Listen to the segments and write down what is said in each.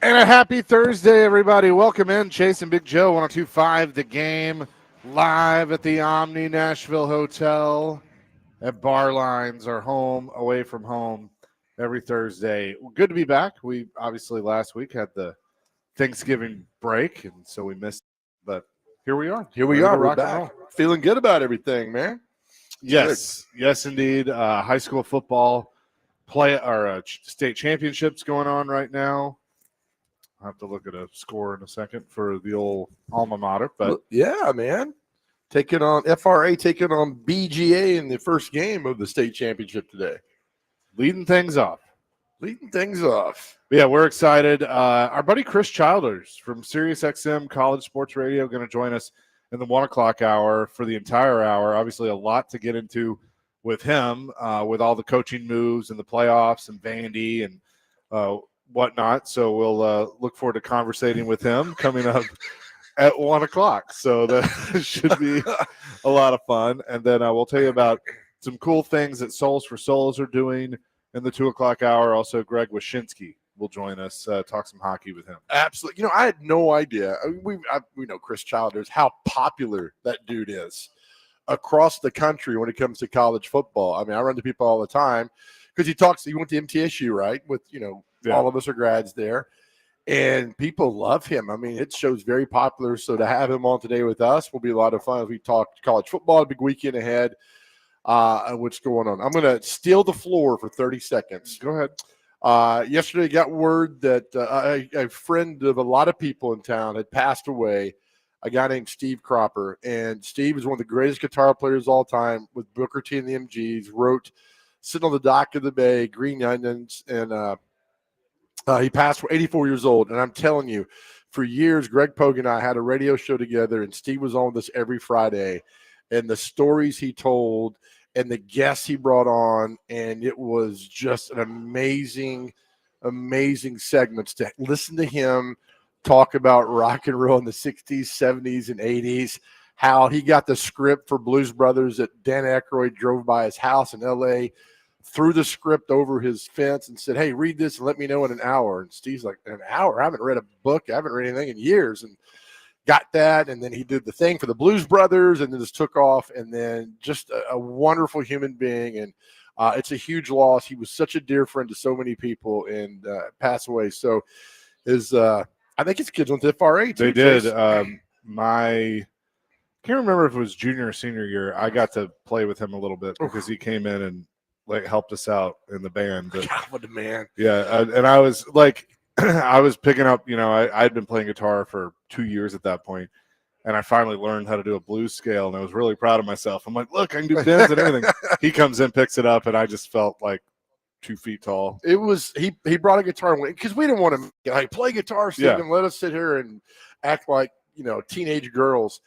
And a happy Thursday, everybody. Welcome in. Chase and Big Joe, 1025 The Game, live at the Omni Nashville Hotel at Bar Lines, our home away from home every Thursday. Good to be back. We obviously last week had the Thanksgiving break, and so we missed it. But here we are. Here we ready to are. We're rock and roll. back. Feeling good about everything, man. Yes, yes, indeed. High school football state championships going on right now. I'll have to look at a score in a second for the old alma mater. But yeah, man. Taking on FRA, taking on BGA in the first game of the state championship today. leading things off. Yeah, we're excited. Our buddy Chris Childers from SiriusXM College Sports Radio going to join us in the 1 o'clock hour for the entire hour. Obviously, a lot to get into with him, with all the coaching moves and the playoffs and Vandy and whatnot. So we'll look forward to conversating with him coming up at 1 o'clock. So that should be a lot of fun. And then we'll tell you about some cool things that Souls for Souls are doing in the 2 o'clock hour. Also, Greg Wyshynski will join us, talk some hockey with him. Absolutely. I had no idea. We know Chris Childers, how popular that dude is across the country when it comes to college football. I mean, I run to people all the time because he went to MTSU, right? With, all of us are grads there. And people love him. I mean, it shows very popular. So to have him on today with us will be a lot of fun. We talk college football, a big weekend ahead. What's going on? I'm going to steal the floor for 30 seconds. Go ahead. Yesterday, I got word that a friend of a lot of people in town had passed away, a guy named Steve Cropper. And Steve is one of the greatest guitar players of all time with Booker T and the MGs, wrote Sitting on the Dock of the Bay, Green Onions, and he passed 84 years old. And I'm telling you, for years, Greg Pogue and I had a radio show together, and Steve was on this every Friday. And the stories he told and the guests he brought on, and it was just an amazing segments to listen to him talk about rock and roll in the 60s, 70s, and 80s, how he got the script for Blues Brothers that Dan Aykroyd drove by his house in L.A., threw the script over his fence and said, "Hey, read this and let me know in an hour." And Steve's like, "An hour? I haven't read a book. I haven't read anything in years." And got that, and then he did the thing for the Blues Brothers, and then just took off, and then just a wonderful human being, and it's a huge loss. He was such a dear friend to so many people, and passed away. So I think his kids went to FRA too. They did. My can't remember if it was junior or senior year. I got to play with him a little bit because he came in and helped us out in the band. But, God, what a man! Yeah, and I was like. I was picking up, I'd been playing guitar for 2 years at that point, and I finally learned how to do a blues scale, and I was really proud of myself. I'm like, look, I can do bends and everything. He comes in, picks it up, and I just felt like 2 feet tall. It was he brought a guitar because we didn't want to play guitar, Steve, and let us sit here and act like teenage girls.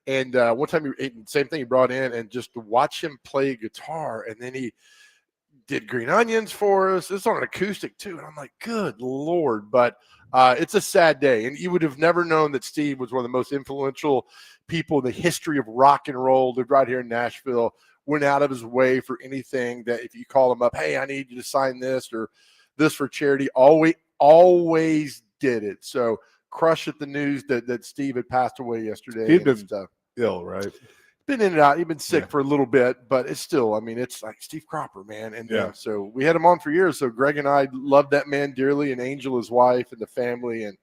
And one time, same thing, he brought in, and just to watch him play guitar, and then he did Green Onions for us. It's on an acoustic too. And I'm like, good Lord. But it's a sad day. And you would have never known that Steve was one of the most influential people in the history of rock and roll. Lived right here in Nashville, went out of his way for anything that if you call him up, "Hey, I need you to sign this or this for charity," always did it. So crushed at the news that Steve had passed away yesterday. He'd been ill, right? Been in and out. He's been sick for a little bit, but it's still, it's like Steve Cropper, man. And so we had him on for years. So Greg and I loved that man dearly, and Angel, his wife, and the family. And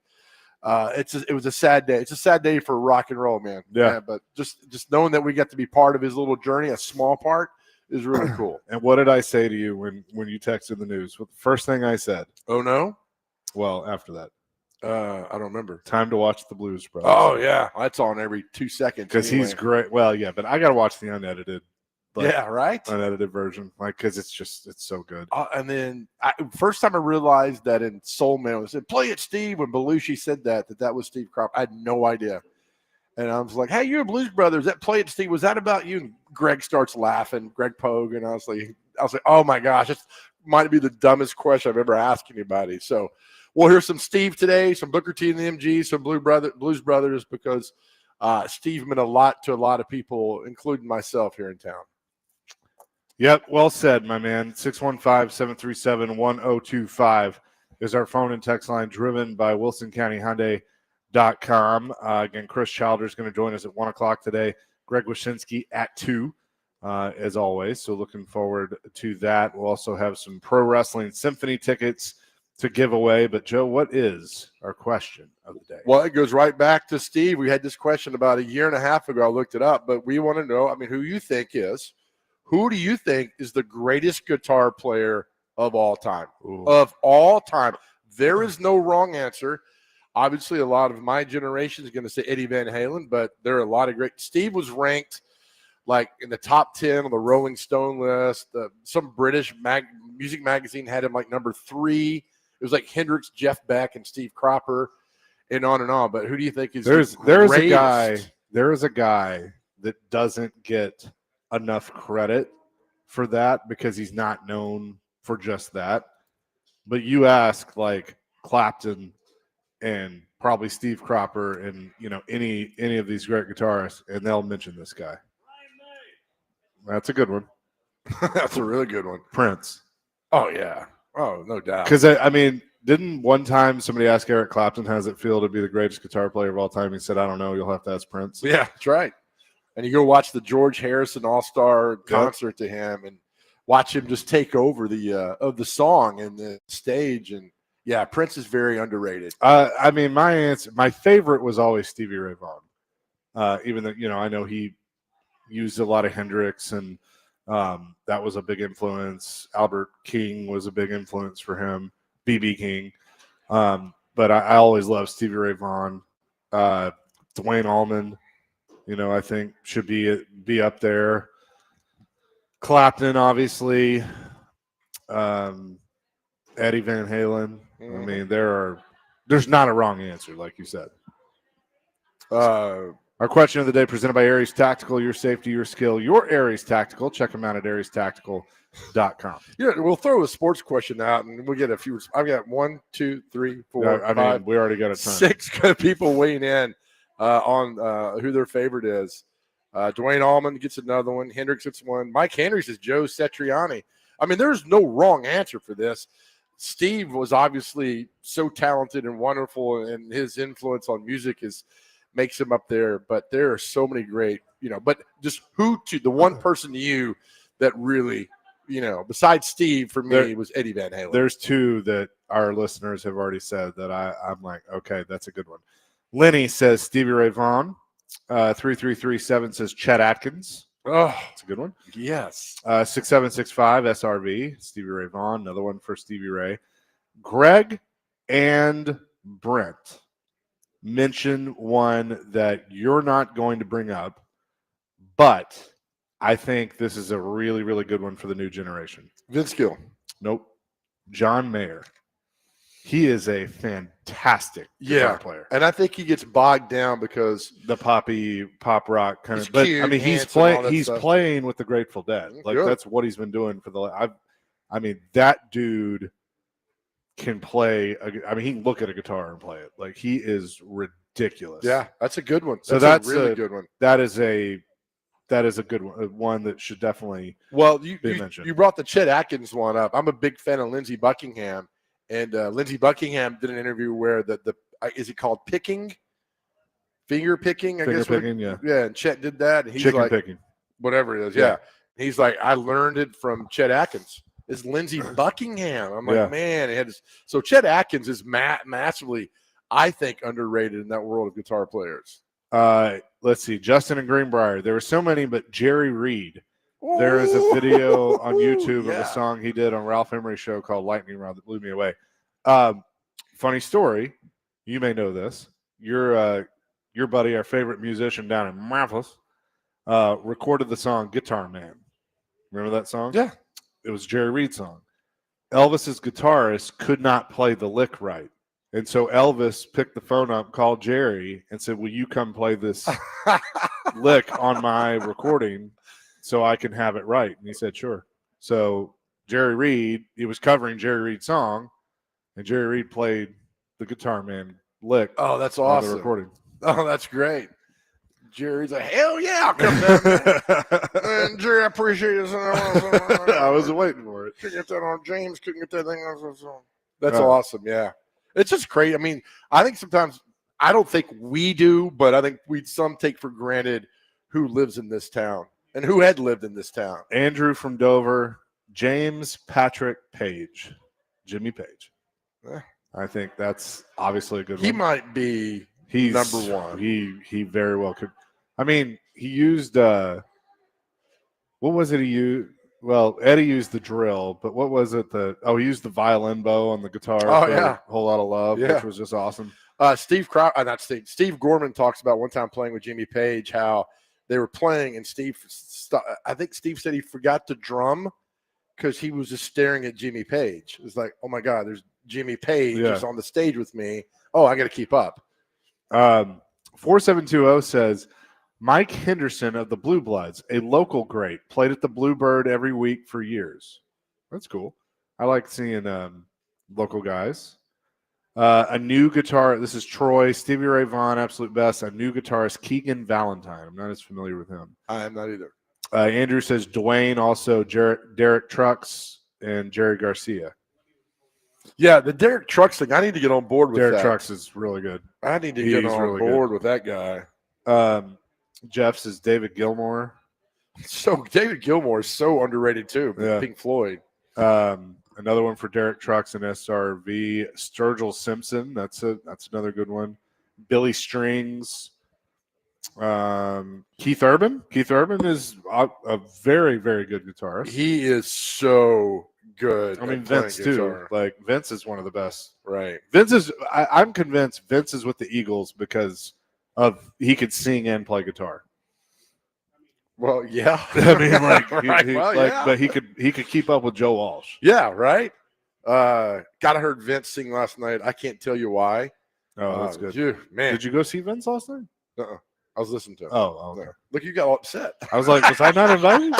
it was a sad day. It's a sad day for rock and roll, man. Yeah. But just knowing that we got to be part of his little journey, a small part, is really cool. And what did I say to you when you texted the news? Well, the first thing I said. Oh, no? Well, after that. I don't remember. Time to watch the Blues Brothers. Oh, yeah. That's on every 2 seconds. Because he's great. Well, yeah, but I got to watch the unedited. Right? Unedited version. Because it's so good. And then first time I realized that in Soul Man, I said, "Play it, Steve." When Belushi said that was Steve Cropper. I had no idea. And I was like, "Hey, you're Blues Brothers. That Play It, Steve. Was that about you?" And Greg starts laughing, Greg Pogue. And I was like, "Oh, my gosh. It might be the dumbest question I've ever asked anybody." So we'll hear some Steve today, some Booker T and the MG, some Blues Brothers, because Steve meant a lot to a lot of people, including myself here in town. Yep, well said, my man. 615-737-1025 is our phone and text line, driven by WilsonCountyHyundai.com. Again, Chris Childer is going to join us at 1 o'clock today. Greg Wyshynski at 2, as always. So looking forward to that. We'll also have some Pro Wrestling Symphony tickets to give away. But, Joe, what is our question of the day? Well, it goes right back to Steve. We had this question about a year and a half ago. I looked it up, but we want to know, who do you think is the greatest guitar player of all time? Ooh. Of all time. There is no wrong answer. Obviously, a lot of my generation is going to say Eddie Van Halen, but there are a lot of great. Steve was ranked like in the top 10 on the Rolling Stone list. Some British music magazine had him like number 3. It was like Hendrix, Jeff Beck, and Steve Cropper, and on and on. But who do you think is There is a guy that doesn't get enough credit for that because he's not known for just that. But you ask like Clapton and probably Steve Cropper and any of these great guitarists, and they'll mention this guy. That's a good one. That's a really good one. Prince. Oh yeah. Oh, no doubt. Because didn't one time somebody ask Eric Clapton how does it feel to be the greatest guitar player of all time? He said, "I don't know. You'll have to ask Prince." Yeah, that's right. And you go watch the George Harrison All-Star concert to him, and watch him just take over the song and the stage. And yeah, Prince is very underrated. My favorite was always Stevie Ray Vaughan. Even though I know he used a lot of Hendrix, and that was a big influence. Albert King was a big influence for him. B.B. King. But I always loved Stevie Ray Vaughan. Dwayne Allman, I think should be up there. Clapton, obviously. Eddie Van Halen. Mm-hmm. There's not a wrong answer, like you said. Our question of the day presented by Aries Tactical. Your safety, your skill, your Aries Tactical. Check them out at ariestactical.com. Yeah, we'll throw a sports question out, and we'll get a few. I've got 1, 2, 3, 4, 5. We already got a ton. 6 people weighing in on who their favorite is. Dwayne Allman gets another one. Hendrix gets one. Mike Henry says Joe Satriani. There's no wrong answer for this. Steve was obviously so talented and wonderful, and his influence on music makes him up there. But there are so many great, But just the one person to you that really, besides Steve, for me, was Eddie Van Halen. There's 2 that our listeners have already said that I'm like, okay, that's a good one. Lenny says Stevie Ray Vaughan. 3337 says Chet Atkins. Oh, that's a good one. Yes. 6765 SRV, Stevie Ray Vaughan, another one for Stevie Ray. Greg and Brent mention one that you're not going to bring up, but I think this is a really, really good one for the new generation. Vince Gill. Nope. John Mayer. He is a fantastic guitar player. And I think he gets bogged down because the pop rock kind of. But he's playing with the Grateful Dead. Like that's what he's been doing for that dude can play. He can look at a guitar and play it. Like he is ridiculous. Yeah, that's a good one. That's a really good one. That is a good one. One that should definitely. Well, be mentioned. You brought the Chet Atkins one up. I'm a big fan of Lindsey Buckingham. And Lindsey Buckingham did an interview where is it called picking? Finger picking, I guess. Picking, yeah. Yeah, and Chet did that. And he's chicken like, picking. Whatever it is, yeah. He's like, I learned it from Chet Atkins. It's Lindsey Buckingham. I'm like, man. So Chet Atkins is massively, I think, underrated in that world of guitar players. Let's see. Justin and Greenbrier. There were so many, but Jerry Reed. There is a video on YouTube of a song he did on Ralph Emery's show called Lightning Round that blew me away. Funny story. You may know this. Your buddy, our favorite musician down in Memphis, recorded the song Guitar Man. Remember that song? Yeah. It was Jerry Reed's song. Elvis's guitarist could not play the lick right. And so Elvis picked the phone up, called Jerry, and said, will you come play this lick on my recording so I can have it right? And he said, sure. So Jerry Reed, he was covering Jerry Reed's song, and Jerry Reed played the Guitar Man lick. Oh, that's awesome. On the recording. Oh, that's great. Jerry's like, hell yeah, I'll come down. And Jerry, I appreciate it. I was waiting for it. Couldn't get that on James. Couldn't get that thing on. That's awesome. Yeah. It's just crazy. I mean, I think sometimes I don't think we do, but I think some take for granted who lives in this town and who had lived in this town. Andrew from Dover, James Patrick Page, Jimmy Page. I think that's obviously a good one. He might be number one. He very well could. I mean, he used what was it he used? Well, Eddie used the drill, but what was it? He used the violin bow on the guitar. Oh, yeah. A Whole Lot of Love, Yeah. which was just awesome. Steve Gorman talks about one time playing with Jimmy Page how they were playing and I think Steve said he forgot to drum because he was just staring at Jimmy Page. It was like, oh my God, there's Jimmy Page is on the stage with me. Oh, I got to keep up. 4720 says, Mike Henderson of the Blue Bloods, a local great, played at the Bluebird every week for years. That's cool. I like seeing local guys. A new guitar. This is Troy, Stevie Ray Vaughan, absolute best. A new guitarist, Keegan Valentine. I'm not as familiar with him. I am not either. Andrew says Dwayne, also Derek Trucks, and Jerry Garcia. Yeah, the Derek Trucks thing. I need to get on board with Derek that. Trucks is really good. I need to get on board with that guy. Jeff says David Gilmour. So David Gilmour is so underrated too. Yeah. Pink Floyd. Another one for Derek Trucks and SRV. Sturgill Simpson. That's another good one. Billy Strings. Keith Urban. Keith Urban is a very, very good guitarist. He is so good. I mean, Vince too. Like Vince is one of the best. Right. Vince is. I'm convinced Vince is with the Eagles because he could sing and play guitar. Well, yeah. I mean, like, yeah. But he could keep up with Joe Walsh. Yeah, right. I heard Vince sing last night. I can't tell you why. Oh, that's good. Man, did you go see Vince last night? I was listening to him. Oh, okay. Look, you got all upset. I was like, was I not invited?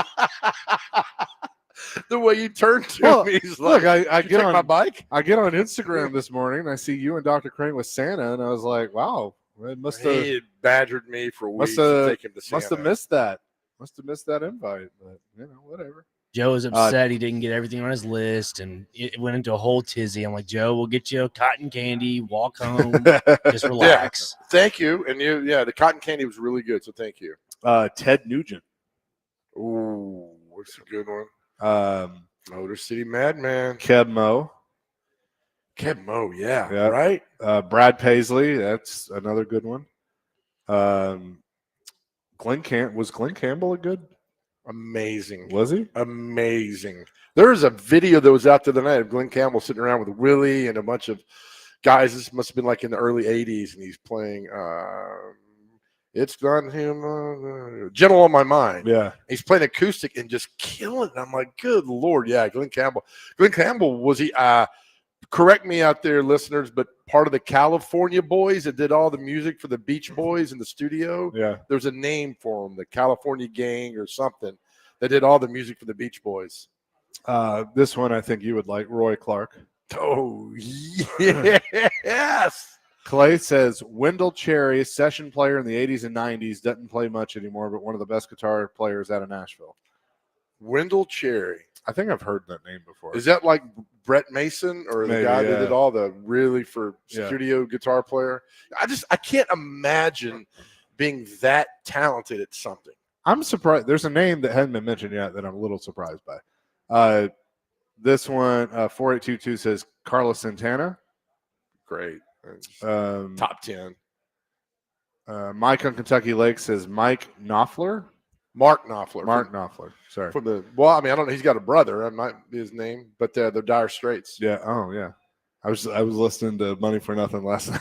The way you turned to me, he's like, look, I get on my bike. I get on Instagram this morning. And I see you and Dr. Crane with Santa, and I was like, wow, he had badgered me for weeks to take him to Santa. Must have missed that. Must have missed that invite, but whatever. Joe was upset he didn't get everything on his list, and it went into a whole tizzy. I'm like, Joe, we'll get you cotton candy, walk home, just relax. Yeah. Thank you. And the cotton candy was really good, so thank you. Ted Nugent. Ooh, what's a good one? Motor City Madman. Keb Mo, yeah, right? Brad Paisley, that's another good one. Glenn Campbell a good? Amazing. Was he? Amazing. There's a video that was out the other night of Glenn Campbell sitting around with Willie and a bunch of guys. This must have been like in the early 80s, and he's playing It's Done Him Gentle on My Mind. Yeah. He's playing acoustic and just killing it. I'm like, good Lord. Yeah, Glenn Campbell. Glenn Campbell, was he correct me out there, listeners, but part of the California Boys that did all the music for the Beach Boys in the studio. Yeah. There's a name for them, the California Gang or something, that did all the music for the Beach Boys. This one I think you would like, Roy Clark. Oh, yes. Clay says Wendell Cherry, session player in the 80s and 90s, doesn't play much anymore, but one of the best guitar players out of Nashville. Wendell Cherry. I think I've heard that name before. Is that like Brett Mason or the guy that did all the really for studio guitar player? I can't imagine being that talented at something. I'm surprised. There's a name that hasn't been mentioned yet that I'm a little surprised by. This one, 4822 says Carlos Santana. Great. Top 10. Mike on Kentucky Lake says Mike Knopfler. Mark Knopfler. Sorry. I don't know. He's got a brother. That might be his name, but they're Dire Straits. Yeah. Oh, yeah. I was listening to Money for Nothing last night.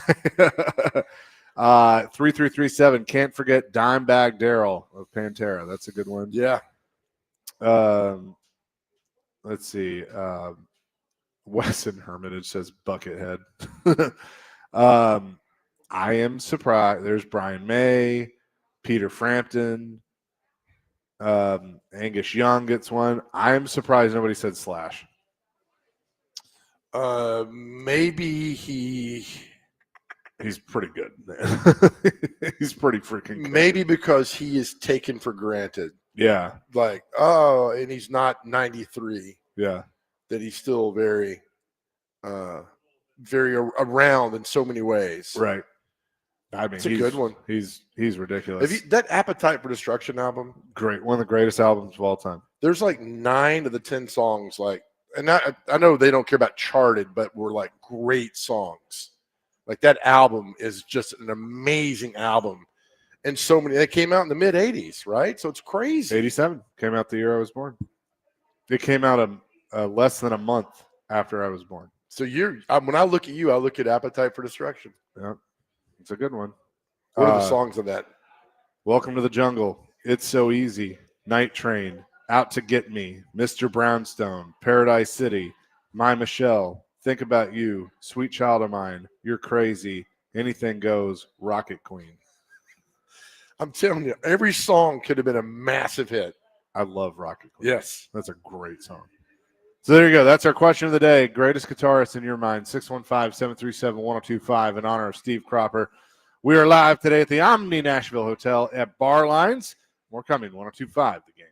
3337. Can't forget Dimebag Darrell of Pantera. That's a good one. Yeah. Let's see. Wesson Hermitage says Buckethead. I am surprised. There's Brian May, Peter Frampton. Angus Young gets one. I am surprised nobody said Slash. Maybe he's pretty good, man. He's pretty freaking good. Maybe because he is taken for granted. Yeah. Like, and he's not 93. Yeah. That he's still very very around in so many ways. Right. I mean, It's a good one. He's ridiculous. That Appetite for Destruction album, Great. One of the greatest albums of all time. there's like 9 of the 10 songs, like, and I know they don't care about charted, but were like great songs. Like that album is just an amazing album. And so many, it came out in the mid 80s, right? So it's crazy. 87 came out the year I was born. It came out less than a month after I was born. So when I look at you, I look at Appetite for Destruction. Yeah, it's a good one. What are the songs of that? Welcome to the Jungle. It's So Easy. Night Train. Out to Get Me. Mr. Brownstone. Paradise City. My Michelle. Think About You. Sweet Child of Mine. You're Crazy. Anything Goes. Rocket Queen. I'm telling you, every song could have been a massive hit. I love Rocket Queen. Yes. That's a great song. So there you go. That's our question of the day. Greatest guitarist in your mind, 615-737-1025 in honor of Steve Cropper. We are live today at the Omni Nashville Hotel at Bar Lines. More coming, 1025 The Game.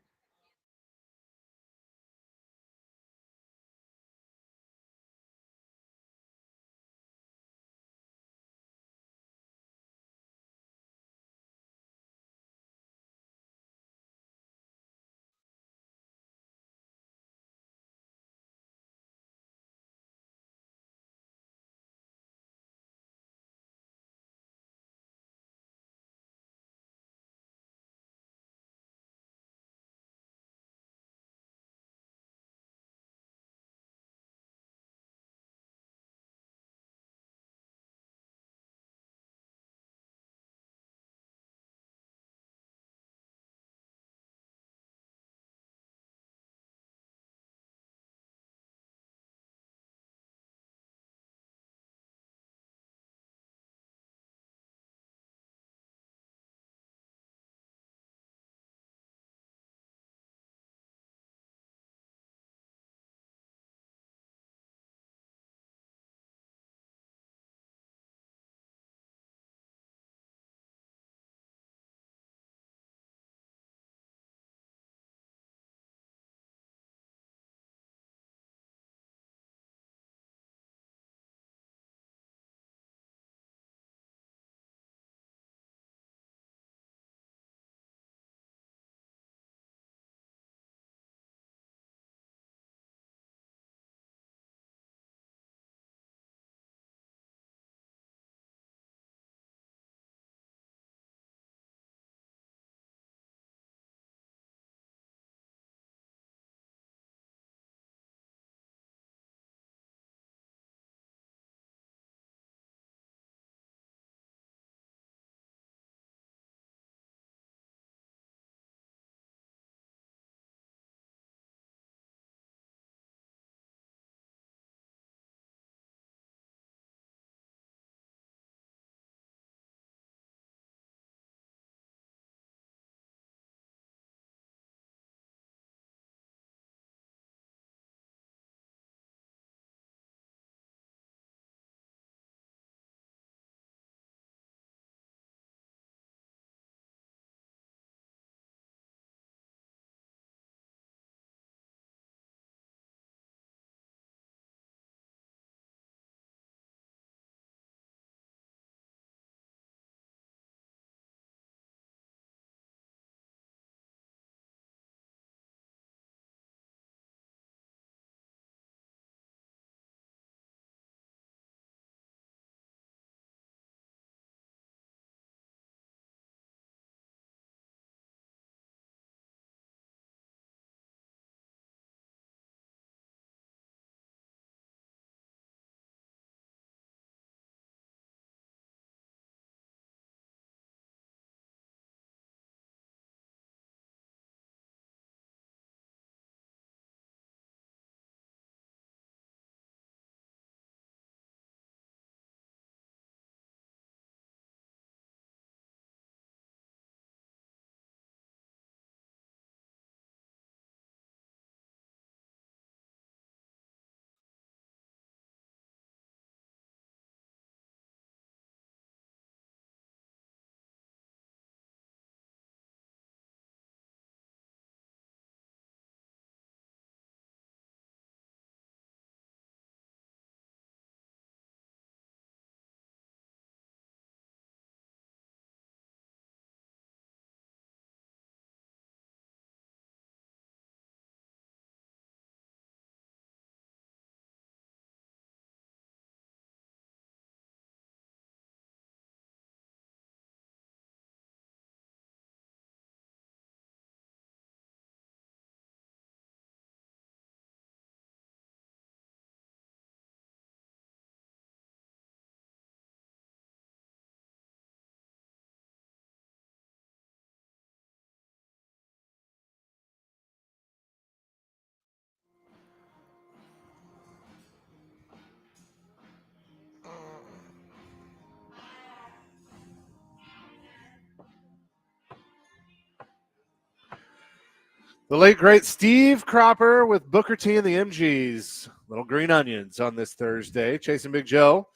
The late, great Steve Cropper with Booker T and the MGs. Little Green Onions on this Thursday. Chasing Big Joe.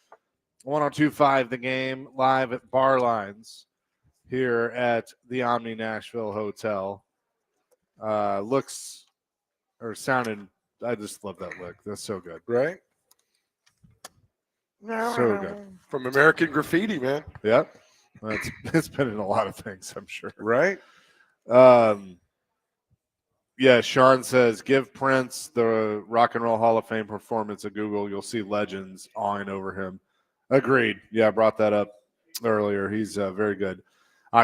102.5 The Game, live at Bar Lines here at the Omni Nashville Hotel. Looks or sounded, I just love that lick. That's so good. Right? So good. From American Graffiti, man. Yep. It's been in a lot of things, I'm sure. Right? Yeah, Sean says, give Prince the Rock and Roll Hall of Fame performance at Google. You'll see legends awing over him. Agreed. Yeah, I brought that up earlier. He's very good.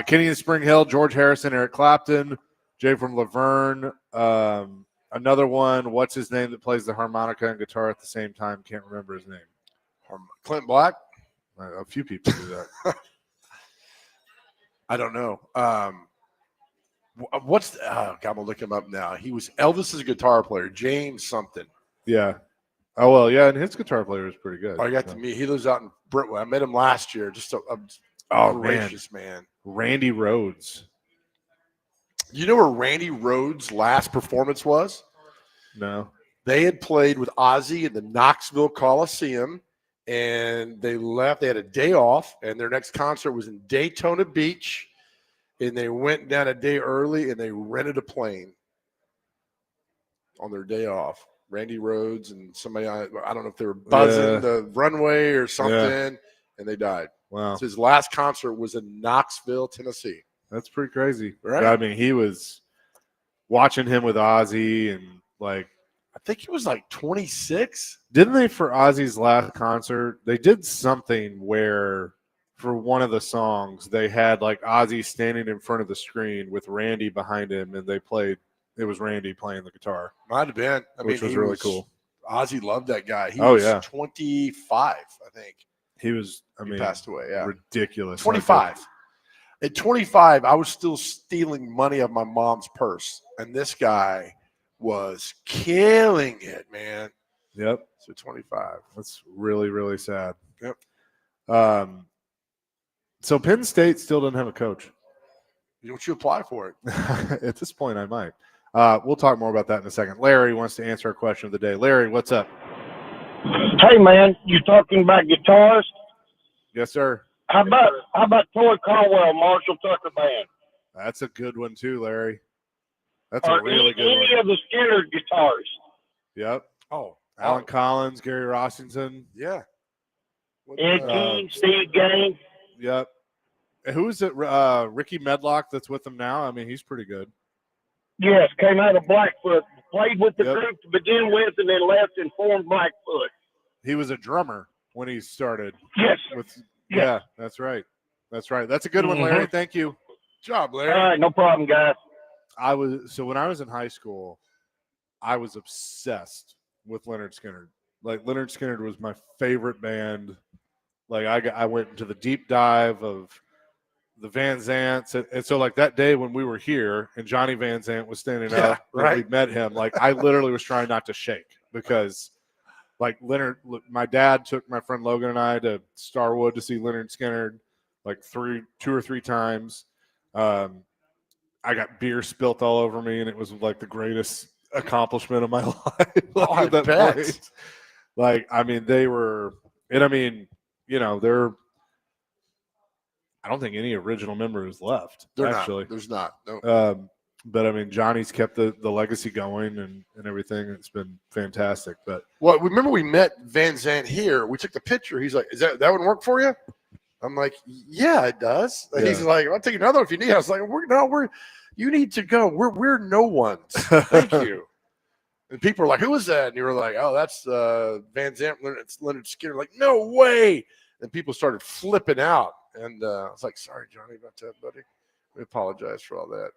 Kenny and Spring Hill, George Harrison, Eric Clapton, Jay from Laverne. Another one, what's his name that plays the harmonica and guitar at the same time? Can't remember his name. Clint Black? A few people do that. I don't know. What's God, I'm gonna look him up now. He was Elvis's guitar player, James something. Yeah. Oh well, yeah, and his guitar player is pretty good. I got to meet. He lives out in Brentwood. I met him last year. Just a gracious man. Randy Rhoads. You know where Randy Rhoads' last performance was? No. They had played with Ozzy in the Knoxville Coliseum, and they left. They had a day off, and their next concert was in Daytona Beach. And they went down a day early, and they rented a plane on their day off. Randy Rhoads and somebody, I don't know if they were buzzing the runway or something, and they died. Wow. So his last concert was in Knoxville, Tennessee. That's pretty crazy. Right? I mean, he was watching him with Ozzy and like I think he was like 26. Didn't they, for Ozzy's last concert, they did something where for one of the songs they had like Ozzy standing in front of the screen with Randy behind him, and they played. It was Randy playing the guitar. Might have been. Which was really cool. Ozzy loved that guy. He was 25, I think. He was, he passed away, ridiculous. 25. At 25, I was still stealing money out of my mom's purse, and this guy was killing it, man. Yep. So 25. That's really, really sad. Yep. So Penn State still doesn't have a coach. Don't you apply for it? At this point, I might. We'll talk more about that in a second. Larry wants to answer our question of the day. Larry, what's up? Hey, man, you talking about guitars? Yes, sir. How about Toy Caldwell, Marshall Tucker Band? That's a good one too, Larry. That's a really good one. Any of the Skinner guitars? Yep. Oh, Alan Collins, Gary Rossington. Yeah. Ed King, Steve Gaines. Yep. Who is it? Ricky Medlock that's with them now? I mean, he's pretty good. Yes, came out of Blackfoot. Played with the group to begin with and then left and formed Blackfoot. He was a drummer when he started. Yes. Yeah, that's right. That's right. That's a good one, Larry. Thank you. Good job, Larry. All right, no problem, guys. When I was in high school, I was obsessed with Leonard Skinner. Like, Leonard Skinner was my favorite band. Like, I went into the deep dive of the Van Zants. And so, like, that day when we were here and Johnny Van Zant was standing up and we met him, like, I literally was trying not to shake because, like, my dad took my friend Logan and I to Starwood to see Leonard Skinner, like, 2 or 3 times. I got beer spilt all over me, and it was, like, the greatest accomplishment of my life. I bet. Like, I mean, they were – and, I mean, you know, I don't think any original members left. Actually, there's not. No. But I mean, Johnny's kept the legacy going and everything. It's been fantastic. But remember we met Van Zant here. We took the picture. He's like, "Is that would work for you?" I'm like, "Yeah, it does." Yeah. He's like, "I'll take another one if you need." I was like, you need to go. We're no ones. Thank you." And people were like, "Who is that?" And you were like, "Oh, that's Van Zant. It's Leonard Skinner." Like, no way. And people started flipping out. And I was like, "Sorry, Johnny, about that, buddy. We apologize for all that.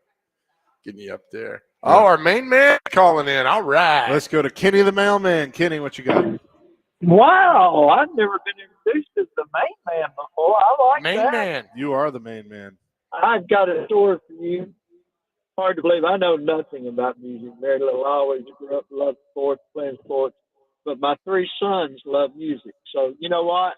Getting you up there." Yeah. Oh, our main man calling in. All right. Let's go to Kenny the mailman. Kenny, what you got? Wow, I've never been introduced as the main man before. I like main that. Man. You are the main man. I've got a story for you. Hard to believe. I know nothing about music. Very little. I always grew up, loved sports, playing sports. But my 3 sons love music. So, you know what?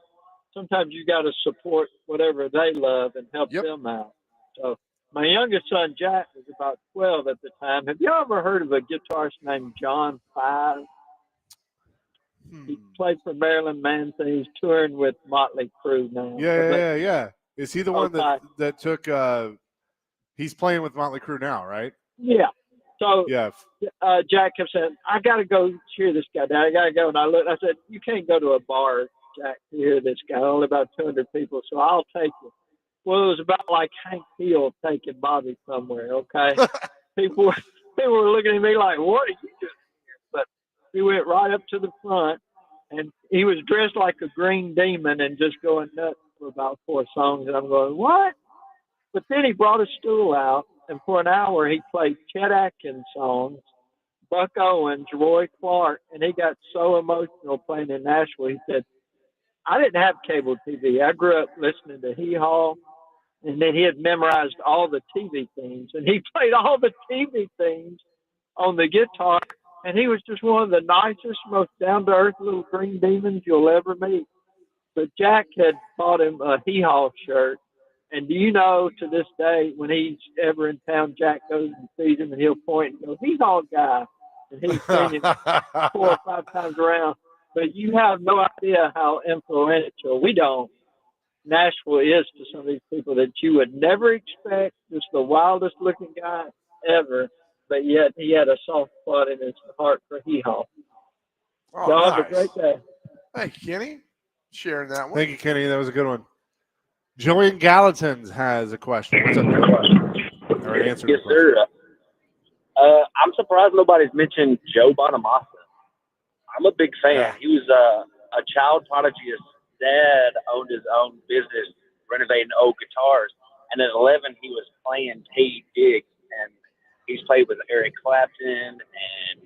Sometimes you got to support whatever they love and help them out. So My youngest son, Jack, was about 12 at the time. Have you ever heard of a guitarist named John Five? He played for Marilyn Manson. He's touring with Motley Crue now. Yeah. Is he the one Okay. that took? He's playing with Motley Crue now, right? Yeah. So Yeah. Jack kept saying, I got to go cheer this guy down. I got to go. And I said, you can't go to a bar, Jack, to hear this guy. Only about 200 people, so I'll take you. Well, it was about like Hank Hill taking Bobby somewhere, okay? people were looking at me like, what are you doing here? But he went right up to the front, and he was dressed like a green demon and just going nuts for about 4 songs. And I'm going, what? But then he brought a stool out, and for an hour he played Chet Atkins songs, Buck Owens, Roy Clark, and he got so emotional playing in Nashville. He said, I didn't have cable TV. I grew up listening to Hee Haw, and then he had memorized all the TV themes, and he played all the TV themes on the guitar, and he was just one of the nicest, most down-to-earth little green demons you'll ever meet. But Jack had bought him a Hee Haw shirt, and do you know, to this day, when he's ever in town, Jack goes and sees him, and he'll point and go, Hee Haw guy, and he's seen him 4 or 5 times around. But you have no idea how influential Nashville is to some of these people that you would never expect. Just the wildest looking guy ever, but yet he had a soft spot in his heart for Hee Haw. Oh, Y'all nice. have a great day. Thank you, Kenny. Sharing that one. Thank you, Kenny. That was a good one. Joey Gallatin has a question. What's up, Joey? Or an answer to Yes, the question. sir. I'm surprised nobody's mentioned Joe Bonamassa. I'm a big fan. Yeah. He was a child prodigy. His dad owned his own business renovating old guitars. And at 11, he was playing paid gigs. And he's played with Eric Clapton and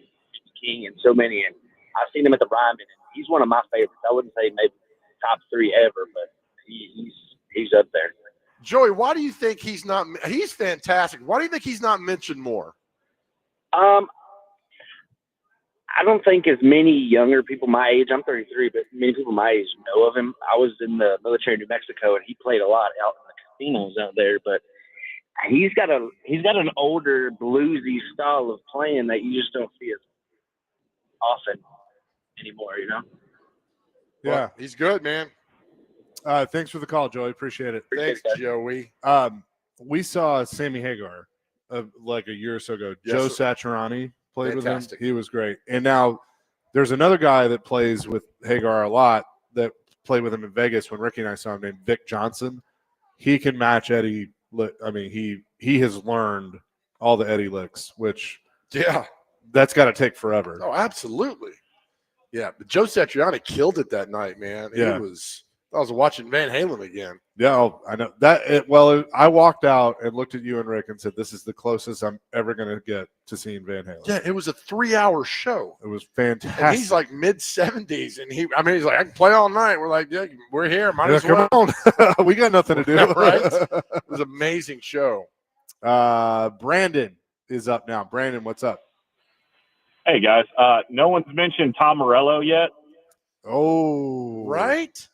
King and so many. And I've seen him at the Ryman. And he's one of my favorites. I wouldn't say maybe top 3 ever, but he's up there. Joey, why do you think he's not – he's fantastic. Why do you think he's not mentioned more? I don't think as many younger people my age, I'm 33, but many people my age know of him. I was in the military in New Mexico, and he played a lot out in the casinos out there, but he's got an older bluesy style of playing that you just don't see as often anymore, you know? Yeah. Well, he's good, man. Thanks for the call, Joey. Appreciate it. Thanks, Joey. We saw Sammy Hagar like a year or so ago. Yes, Joe sir. Satriani played Fantastic. with him. He was great. And now there's another guy that plays with Hagar a lot that played with him in Vegas when Ricky and I saw him, named Vic Johnson. He can match Eddie. I mean, he has learned all the Eddie licks, which that's got to take forever. Oh, absolutely. Yeah, but Joe Satriani killed it that night, man. Yeah. I was watching Van Halen again. Yeah, I know that. I walked out and looked at you and Rick and said, "This is the closest I'm ever going to get to seeing Van Halen." Yeah, it was a 3-hour show. It was fantastic. And he's like mid-70s, and he's like, I can play all night. We're like, yeah, we're here. Might as well. Come on. We got nothing to do. Right? It was an amazing show. Brandon is up now. Brandon, what's up? Hey, guys. No one's mentioned Tom Morello yet. Oh. Right?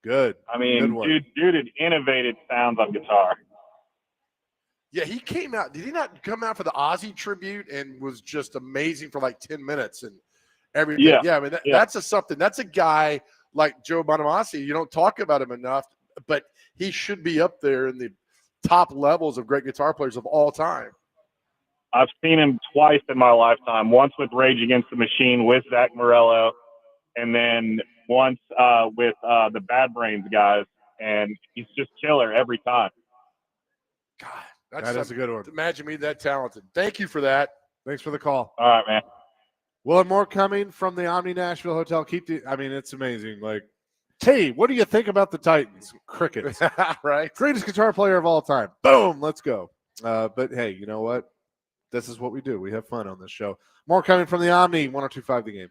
Good. I mean, dude had innovated sounds on guitar. Yeah, he came out. Did he not come out for the Ozzy tribute and was just amazing for like 10 minutes and everything? Yeah, I mean, that's something. That's a guy like Joe Bonamassa. You don't talk about him enough, but he should be up there in the top levels of great guitar players of all time. I've seen him twice in my lifetime. Once with Rage Against the Machine with Zach Morello, and then once with the Bad Brains guys, and he's just killer every time. God, that is a good one. Imagine me that talented. Thank you for that. Thanks for the call. All right, man. We'll have more coming from the Omni Nashville Hotel. It's amazing. Like, hey, what do you think about the Titans? Crickets. Right? Greatest guitar player of all time. Boom, let's go. But hey, you know what? This is what we do. We have fun on this show. More coming from the Omni 102.5 The Game.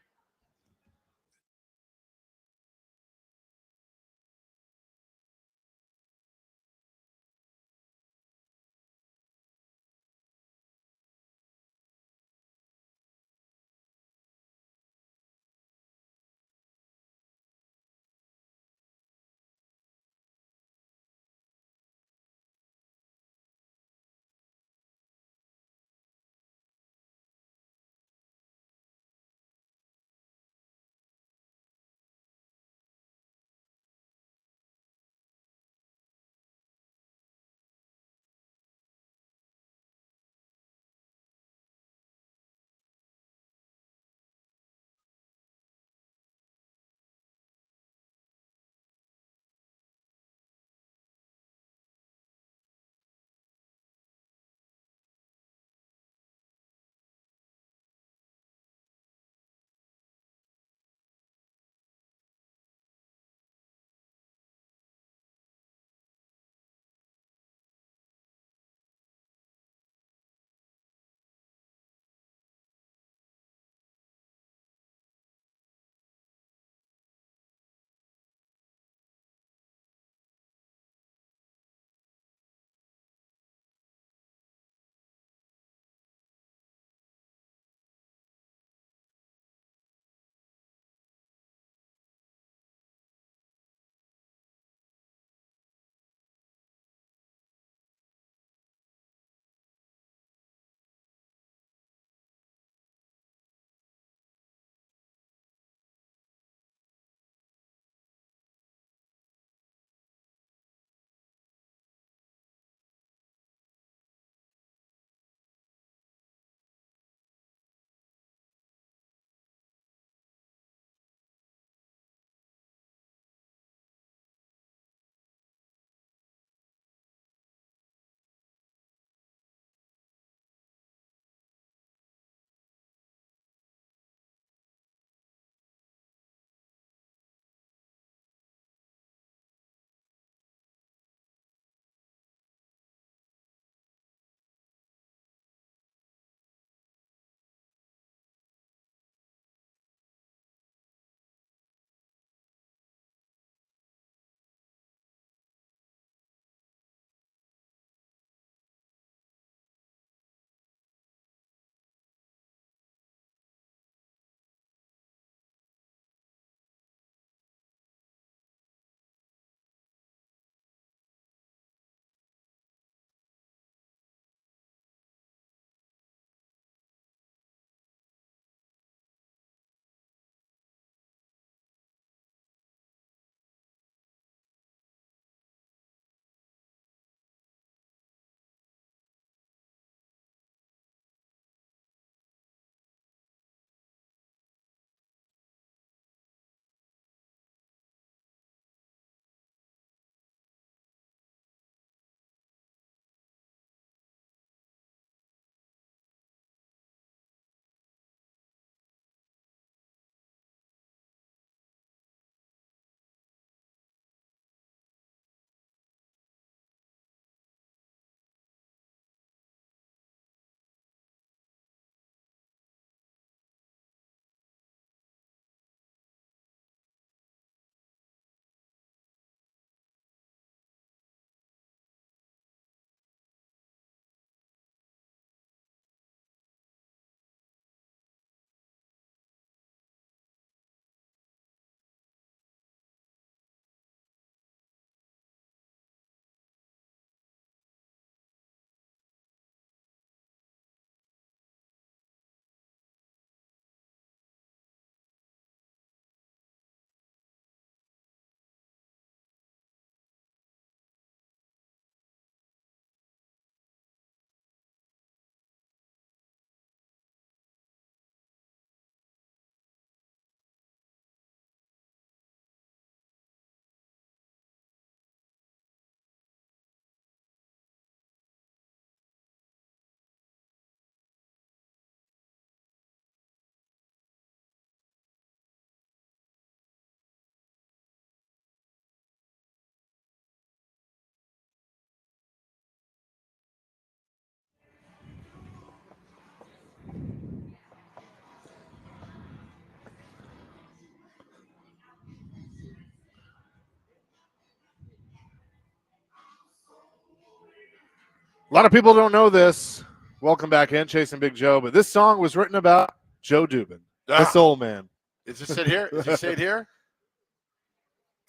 A lot of people don't know this. Welcome back in, Chasing Big Joe. But this song was written about Joe Dubin, the soul man. Is it sit here? Is he say it here?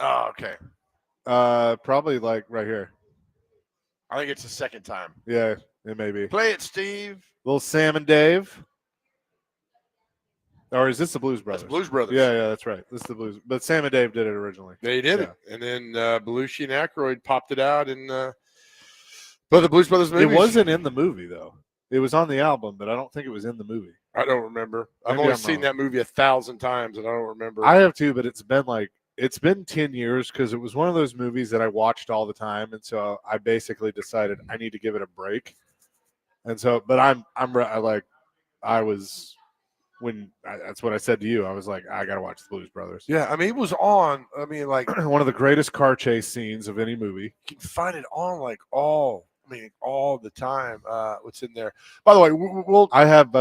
Oh, okay. Probably like right here. I think it's the second time. Yeah, it may be. Play it, Steve. Little Sam and Dave. Or is this the Blues Brothers? That's Blues Brothers. Yeah, that's right. This is the Blues. But Sam and Dave did it originally. They did it. And then Belushi and Aykroyd popped it out in but the Blues Brothers movies. It wasn't in the movie, though. It was on the album, but I don't think it was in the movie. I don't remember. I've Maybe only I'm seen wrong. that movie 1,000 times, and I don't remember. I have too, but it's been 10 years because it was one of those movies that I watched all the time, and so I basically decided I need to give it a break. And so, but that's what I said to you. I was like, I got to watch the Blues Brothers. Yeah, I mean, it was on. I mean, like, One of the greatest car chase scenes of any movie. you can find it on like all the time. What's in there? By the way, I have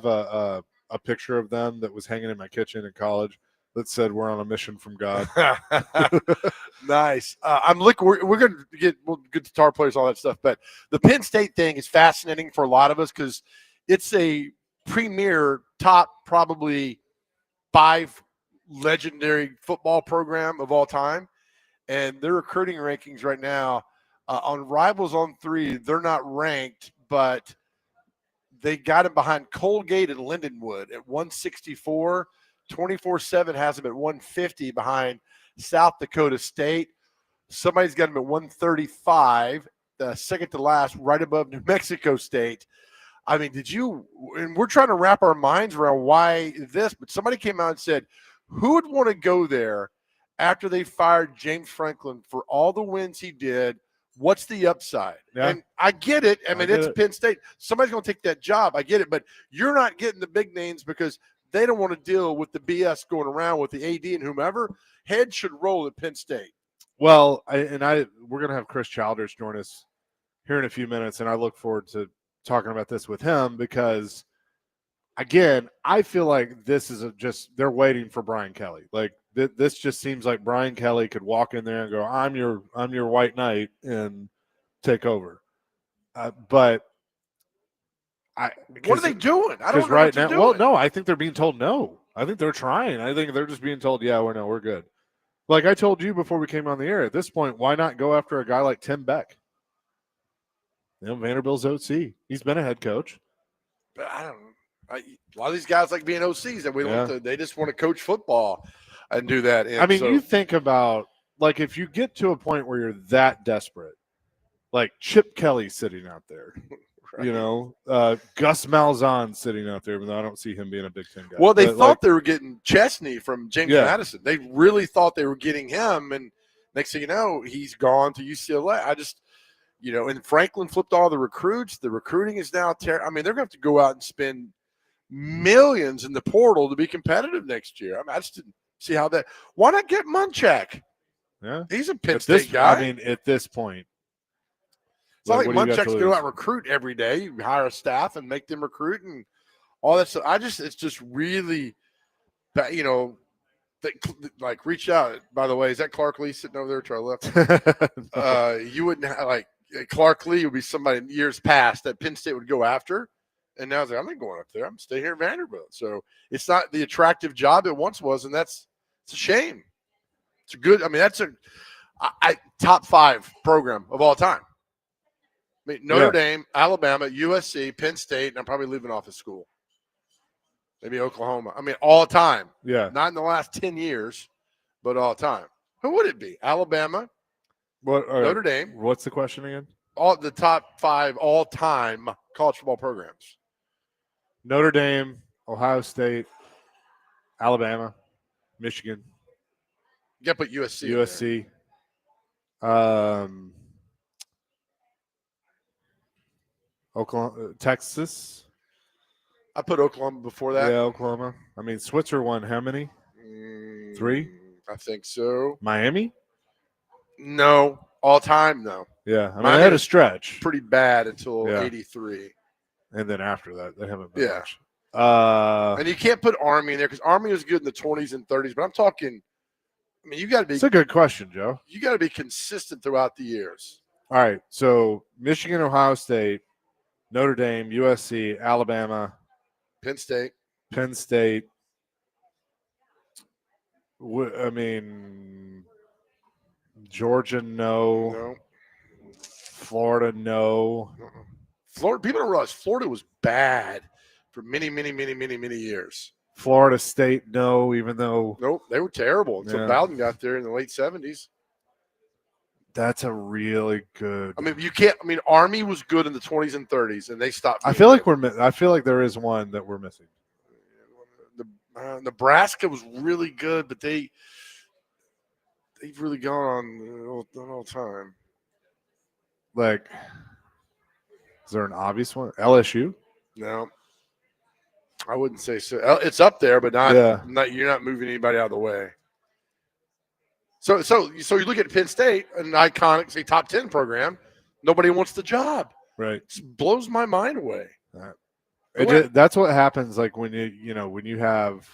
a picture of them that was hanging in my kitchen in college that said we're on a mission from God. Nice. We're going to get good guitar players, all that stuff, but the Penn State thing is fascinating for a lot of us because it's a premier top probably 5 legendary football program of all time, and their recruiting rankings right now on Rivals on 3, they're not ranked, but they got him behind Colgate and Lindenwood at 164. 24/7 has him at 150 behind South Dakota State. Somebody's got him at 135, the second to last, right above New Mexico State. I mean, and we're trying to wrap our minds around why this, but somebody came out and said, who would want to go there after they fired James Franklin for all the wins he did? What's the upside? Yeah. And I get it. I mean, it's Penn State. Somebody's going to take that job. I get it. But you're not getting the big names because they don't want to deal with the BS going around with the AD and whomever. Head should roll at Penn State. Well, we're going to have Chris Childers join us here in a few minutes, and I look forward to talking about this with him because, again, I feel like this is they're waiting for Brian Kelly. Like this just seems like Brian Kelly could walk in there and go, I'm your white knight and take over. But what are they doing? I don't know right what they're now. doing. Well, no, I think they're being told no. I think they're trying. I think they're just being told, yeah, we're good. Like I told you before we came on the air, at this point, why not go after a guy like Tim Beck? Vanderbilt's OC. He's been a head coach. But I don't know. A lot of these guys like being OCs, and they just want to coach football and do that. And I mean, you think about, like, if you get to a point where you're that desperate, like Chip Kelly sitting out there, right. Gus Malzahn sitting out there, even though I don't see him being a Big Ten guy. Well, they thought they were getting Chesney from James Madison. They really thought they were getting him, and next thing you know, he's gone to UCLA. And Franklin flipped all the recruits. The recruiting is now terrible. I mean, they're going to have to go out and spend millions in the portal to be competitive next year. I mean, I just didn't see how that. Why not get Munchak? Yeah, he's a Penn State guy. I mean, at this point, it's not like Munchak's going to go out and recruit every day. You hire a staff and make them recruit and all that stuff. It's just really, like reach out. By the way, is that Clark Lee sitting over there to our left? You wouldn't have, Clark Lee would be somebody in years past that Penn State would go after. And now it's like, I'm not going up there. I'm staying here at Vanderbilt. So it's not the attractive job it once was, and it's a shame. It's a good. I mean, that's a top 5 program of all time. I mean, Notre Dame, Alabama, USC, Penn State, and I'm probably leaving off of school. Maybe Oklahoma. I mean, all time. Yeah. Not in the last 10 years, but all time. Who would it be? Alabama, Notre Dame. What's the question again? All the top 5 all-time college football programs. Notre Dame, Ohio State, Alabama, Michigan. You got to put USC. Oklahoma, Texas. I put Oklahoma before that. Yeah, Oklahoma. I mean, Switzer won how many? 3? I think so. Miami? No. All time, no. Yeah. I mean, they had a stretch. Pretty bad until 83. And then after that, they haven't been much. And you can't put Army in there because Army was good in the 20s and 30s. But I'm talking, I mean, you got to be. It's a good question, Joe. You got to be consistent throughout the years. All right. So Michigan, Ohio State, Notre Dame, USC, Alabama, Penn State. Penn State. I mean, Georgia, no. No. Florida, no. Florida. People don't realize Florida was bad for many years. Florida State, no. Even though Nope, they were terrible until Yeah. Bowden got there in the late 70s. that's a really good. I mean, you can't. I mean, Army was good in the 20s and 30s, and they stopped. I being feel like good. I feel like there is one that we're missing. Nebraska was really good, but they've really gone on all time. Like, is there an obvious one? LSU. No, I wouldn't say so. It's up there, but not. Yeah. You're not moving anybody out of the way. So you look at Penn State, an iconic, say, top 10 program. Nobody wants the job. Right. It blows my mind away. That's what happens. Like when when you have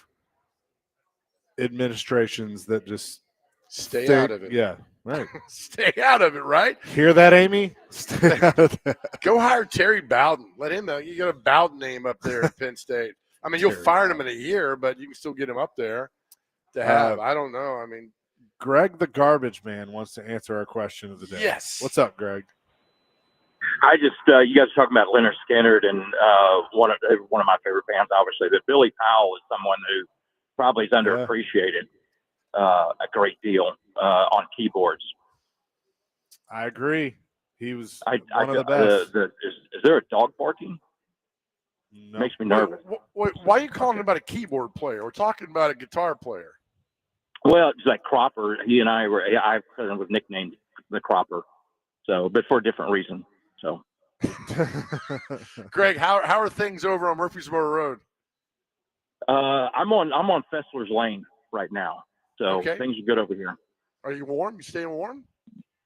administrations that just Stay out of it. Yeah. Right. Stay out of it, right? Hear that, Amy? Stay out of that. Go hire Terry Bowden. Let him know. You got a Bowden name up there at Penn State. I mean, you'll fire him in a year, but you can still get him up there to have. I don't know. I mean, Greg the Garbage Man wants to answer our question of the day. Yes. What's up, Greg? I just you guys are talking about Leonard Skinner and one of my favorite bands, obviously. But Billy Powell is someone who probably is underappreciated a great deal on keyboards. I agree. He was one of the best. Is there a dog barking? No. Makes me nervous. Why are you calling about a keyboard player? We're talking about a guitar player. Well, it's like Cropper. He and I was nicknamed the Cropper, but for a different reason. So, Greg, how are things over on Murfreesboro Road? I'm on Fessler's Lane right now, so things are good over here. Are you warm? You staying warm?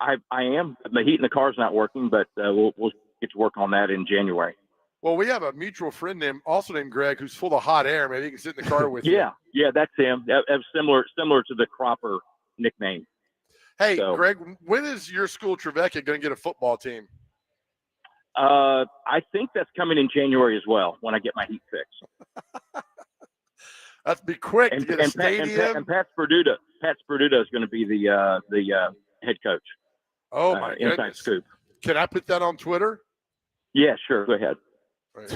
I am. The heat in the car's not working, but we'll get to work on that in January. Well, we have a mutual friend named Greg, who's full of hot air. Maybe he can sit in the car with you. Yeah, that's him. That's similar to the Cropper nickname. Hey, Greg, when is your school, Trevecca, going to get a football team? I think that's coming in January as well when I get my heat fixed. That's be quick to get a stadium. And Pat Sperduta is going to be the head coach. Oh my goodness! Inside scoop. Can I put that on Twitter? Yeah, sure. Go ahead. Right.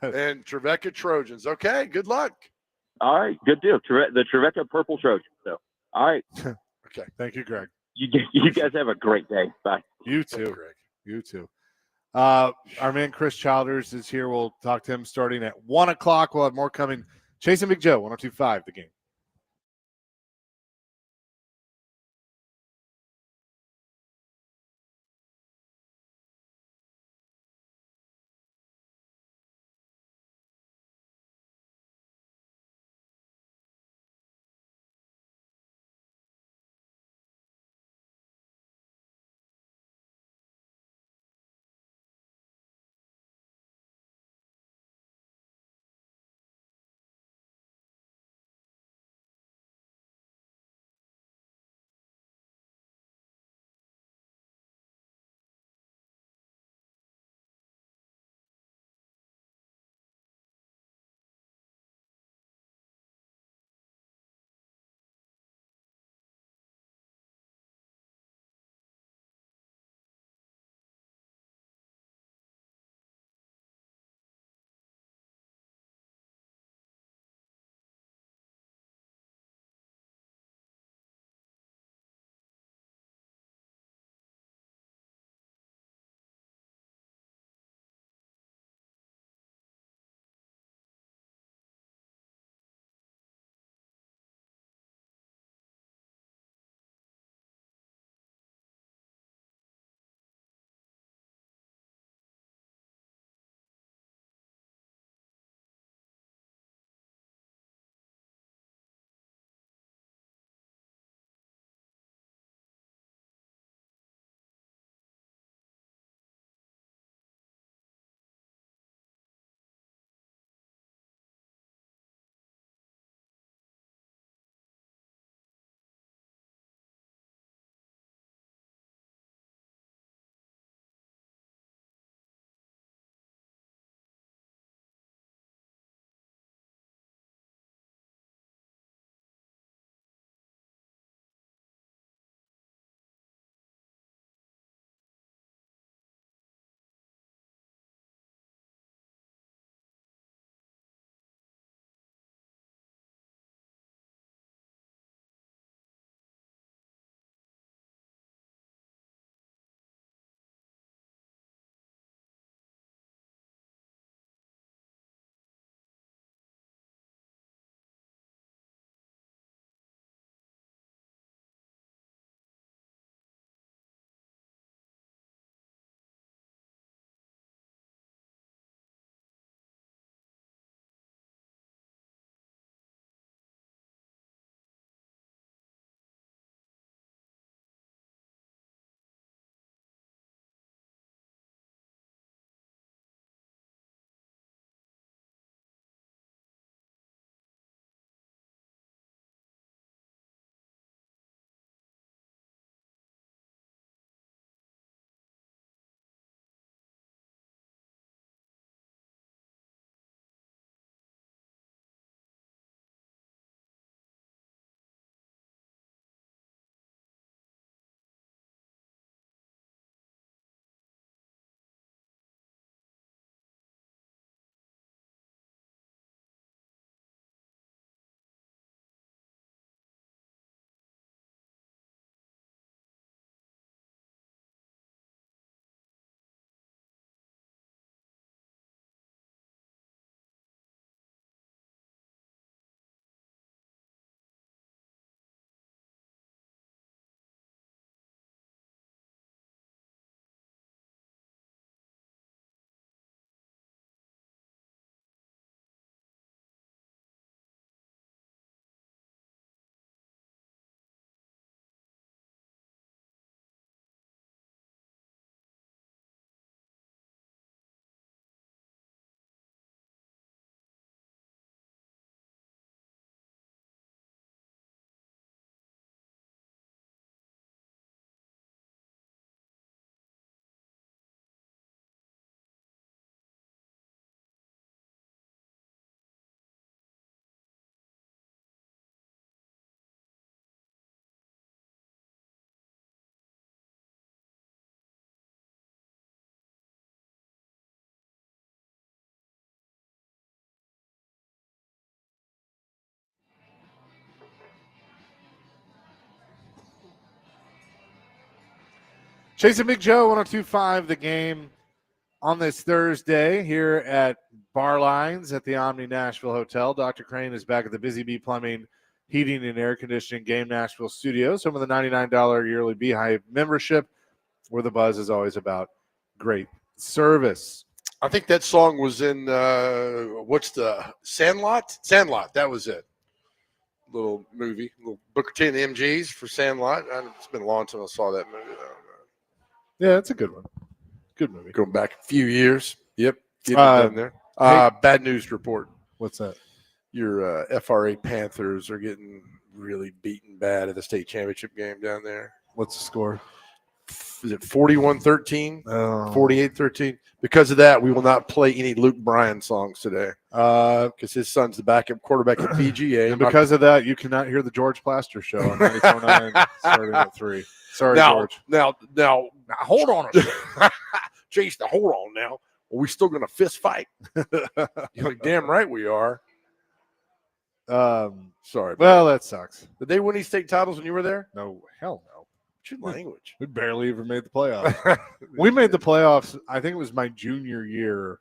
And Trevecca Trojans. Okay, good luck. All right, good deal. The Trevecca Purple Trojans. So, all right. Okay. Thank you, Greg. You guys have a great day. Bye. You too, Greg. You too. Our man Chris Childers is here. We'll talk to him starting at 1:00. We'll have more coming. Chasing Big Joe, 102.5 The Game. Chasing Big Joe, 102.5 The Game on this Thursday here at Bar Lines at the Omni Nashville Hotel. Dr. Crane is back at the Busy Bee Plumbing, Heating, and Air Conditioning Game Nashville Studios, home of the $99 yearly Beehive membership, where the buzz is always about great service. I think that song was in, what's the, Sandlot? Sandlot, that was it. Little movie, little Booker T and the MGs for Sandlot. It's been a long time I saw that movie. Yeah, it's a good one. Good movie. Going back a few years. Yep. Getting it done there. Bad news report. What's that? Your FRA Panthers are getting really beaten bad at the state championship game down there. What's the score? Is it 41-13? Oh. 48-13? Because of that, we will not play any Luke Bryan songs today. Because his son's the backup quarterback at PGA. And because of that, you cannot hear the George Plaster Show on 94.9 starting at 3. Sorry, George. Now, hold on a second. Jason, hold on now. Are we still going to fist fight? You're like, damn right we are. Sorry. Well, that sucks. Did they win these state titles when you were there? No, hell no. What's your language? We barely even made the playoffs. We made the playoffs, I think it was my junior year,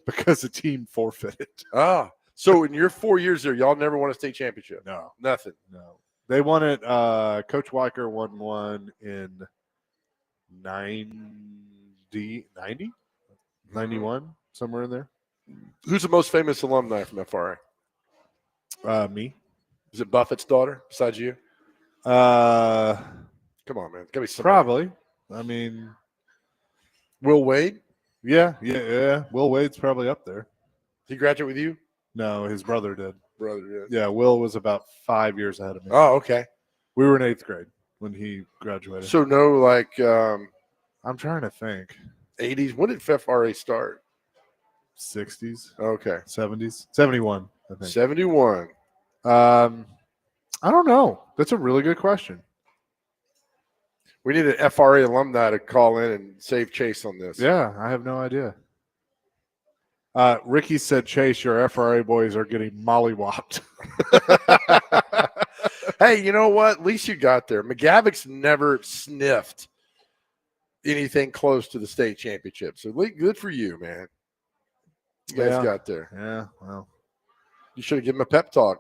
because the team forfeited. So in your 4 years there, y'all never won a state championship? No. Nothing? No. They won it. Coach Weicker won one in 90, 91, somewhere in there. Who's the most famous alumni from FRA? Me. Is it Buffett's daughter besides you? Come on, man. It's gotta be somebody. Probably. I mean, Will Wade? Yeah. Will Wade's probably up there. Did he graduate with you? No, his brother did. Brother did. Yeah, Will was about 5 years ahead of me. Oh, okay. We were in 8th grade when he graduated. So no, like I'm trying to think. 80s. When did FRA start? 60s. Okay. 70s. 71, I think. 71. I don't know. That's a really good question. We need an FRA alumni to call in and save Chase on this. Yeah, I have no idea. Ricky said, Chase, your FRA boys are getting mollywopped. Hey, you know what? At least you got there. McGavick's never sniffed anything close to the state championship. So good for you, man. You guys got there. Yeah, well. You should have given him a pep talk.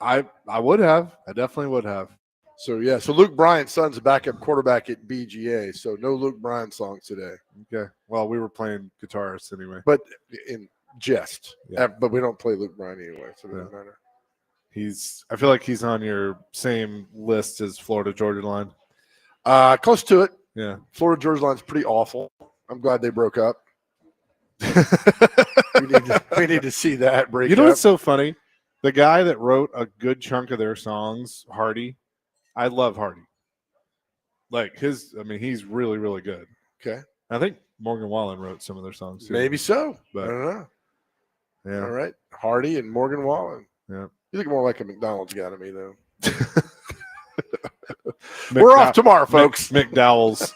I would have. I definitely would have. So, yeah. So, Luke Bryan's son's a backup quarterback at BGA. So, no Luke Bryan songs today. Okay. Well, we were playing guitarists anyway. But in jest. Yeah. But we don't play Luke Bryan anyway. So, it doesn't matter. I feel like he's on your same list as Florida Georgia Line. Close to it. Yeah. Florida Georgia Line's pretty awful. I'm glad they broke up. we need to see that break up. You know what's so funny? The guy that wrote a good chunk of their songs, Hardy, I love Hardy. Like he's really, really good. Okay. I think Morgan Wallen wrote some of their songs too. Maybe so. But I don't know. Yeah. All right. Hardy and Morgan Wallen. Yeah. You look more like a McDonald's guy to me, though. We're off tomorrow, folks. McDowell's.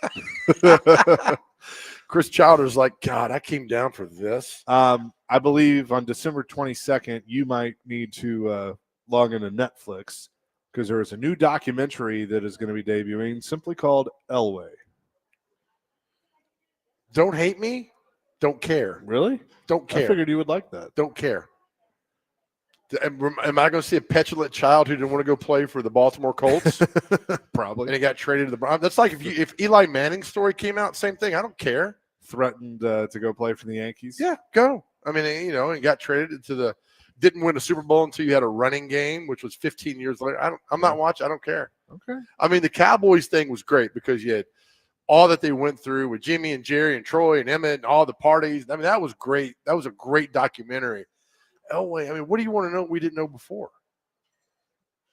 Chris Childer's like, God, I came down for this. I believe on December 22nd, you might need to log into Netflix because there is a new documentary that is going to be debuting simply called Elway. Don't hate me. Don't care. Really? Don't care. I figured you would like that. Don't care. Am I going to see a petulant child who didn't want to go play for the Baltimore Colts? Probably. And he got traded to the Browns. That's like if Eli Manning's story came out, same thing. I don't care. Threatened to go play for the Yankees. Yeah, go. I mean, and got traded to didn't win a Super Bowl until you had a running game, which was 15 years later. I'm not watching. I don't care. Okay. I mean, the Cowboys thing was great because you had all that they went through with Jimmy and Jerry and Troy and Emmett and all the parties. I mean, that was great. That was a great documentary. Elway, I mean, what do you want to know we didn't know before?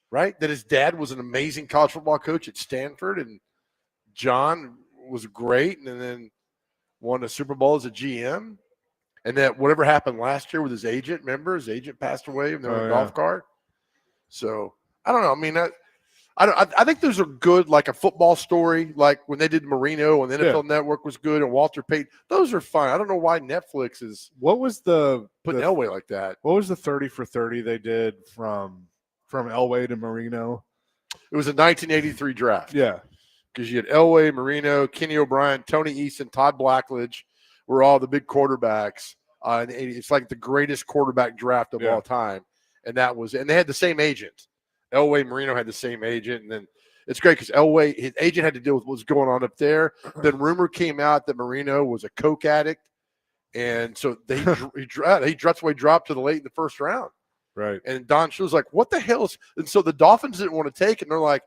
Right? That his dad was an amazing college football coach at Stanford, and John was great, and then won a Super Bowl as a GM. And that whatever happened last year with his agent, remember? His agent passed away in a golf cart. So, I don't know. I mean, I think those are good, like a football story, like when they did Marino and the NFL Network was good and Walter Payton. Those are fun. I don't know why Netflix is putting Elway like that. What was the 30 for 30 they did from Elway to Marino? It was a 1983 draft. Yeah. because you had Elway, Marino, Kenny O'Brien, Tony Eason, Todd Blackledge were all the big quarterbacks. And it's like the greatest quarterback draft of all time. And they had the same agent. Elway and Marino had the same agent. And then it's great because Elway, his agent had to deal with what was going on up there. Then rumor came out that Marino was a coke addict. And so he dropped to the late in the first round. Right. And Don Shula's like, what the hell is – and so the Dolphins didn't want to take it. And they're like,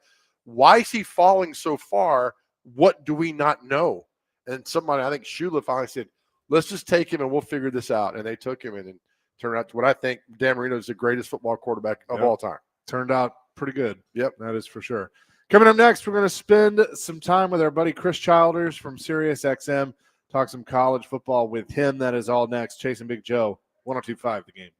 why is he falling so far? What do we not know? And somebody, I think Shula finally said, let's just take him and we'll figure this out. And they took him and turned out to what I think Dan Marino is the greatest football quarterback of all time. Turned out pretty good. Yep. That is for sure. Coming up next, we're going to spend some time with our buddy Chris Childers from SiriusXM, talk some college football with him. That is all next. Chasing Big Joe, 102.5 The Game.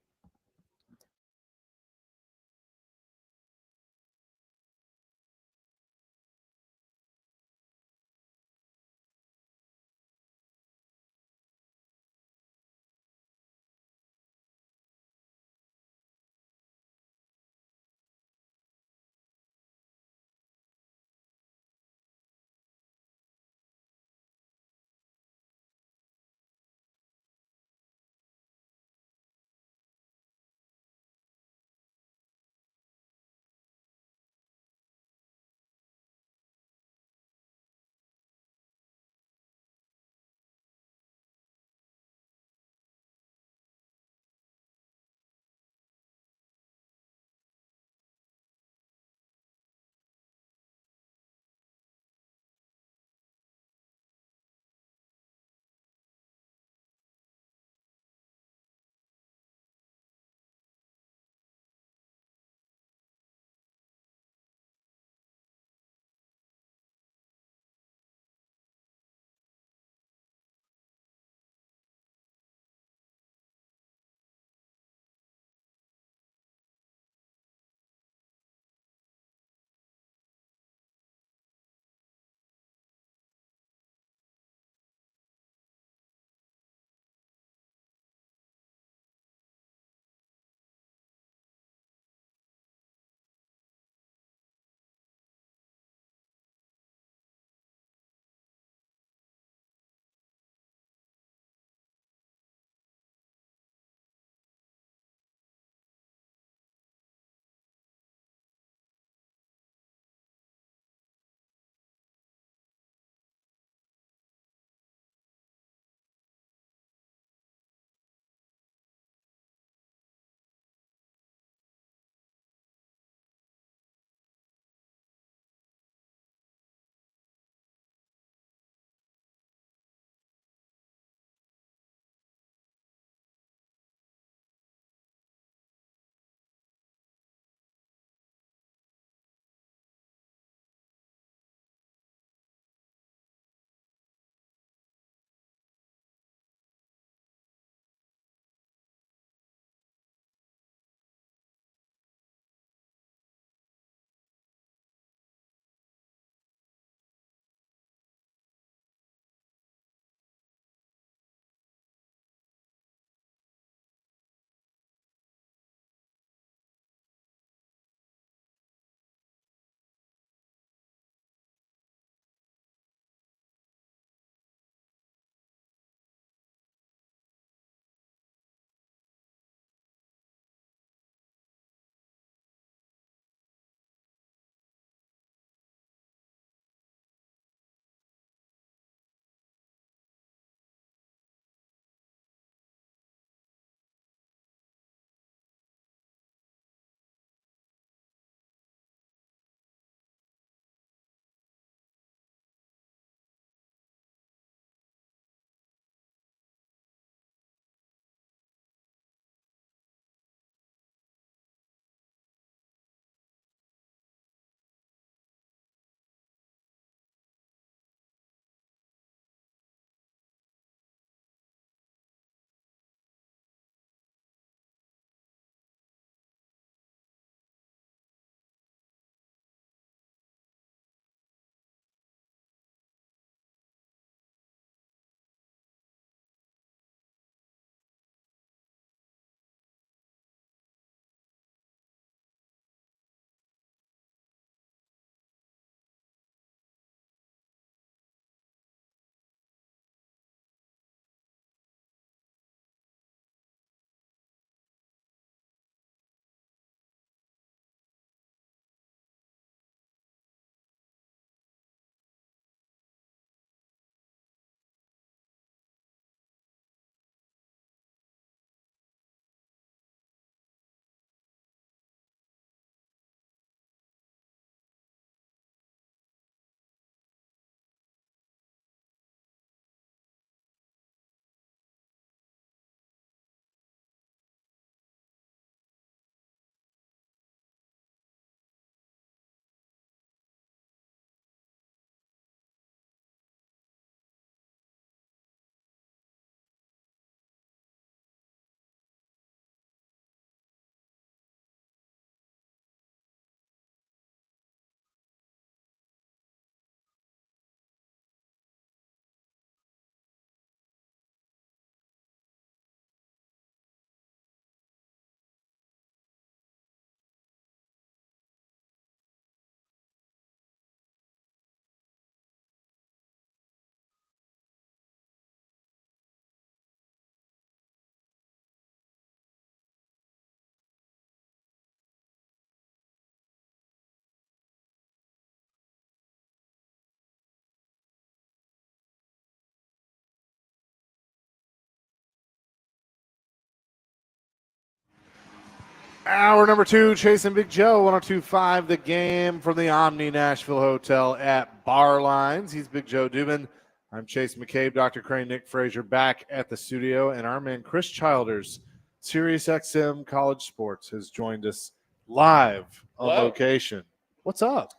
Hour number 2, Chasing Big Joe, 102.5 The Game from the Omni Nashville Hotel at Bar Lines. He's Big Joe Dubin. I'm Chase McCabe, Dr. Crane, Nick Frazier back at the studio, and our man Chris Childers, SiriusXM College Sports, has joined us live on location. What's up?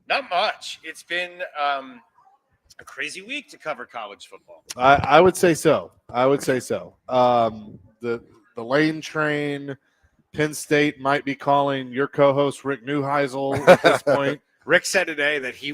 Not much. It's been a crazy week to cover college football. I would say so. The Lane train. Penn State might be calling your co-host Rick Neuheisel at this point. Rick said today that he's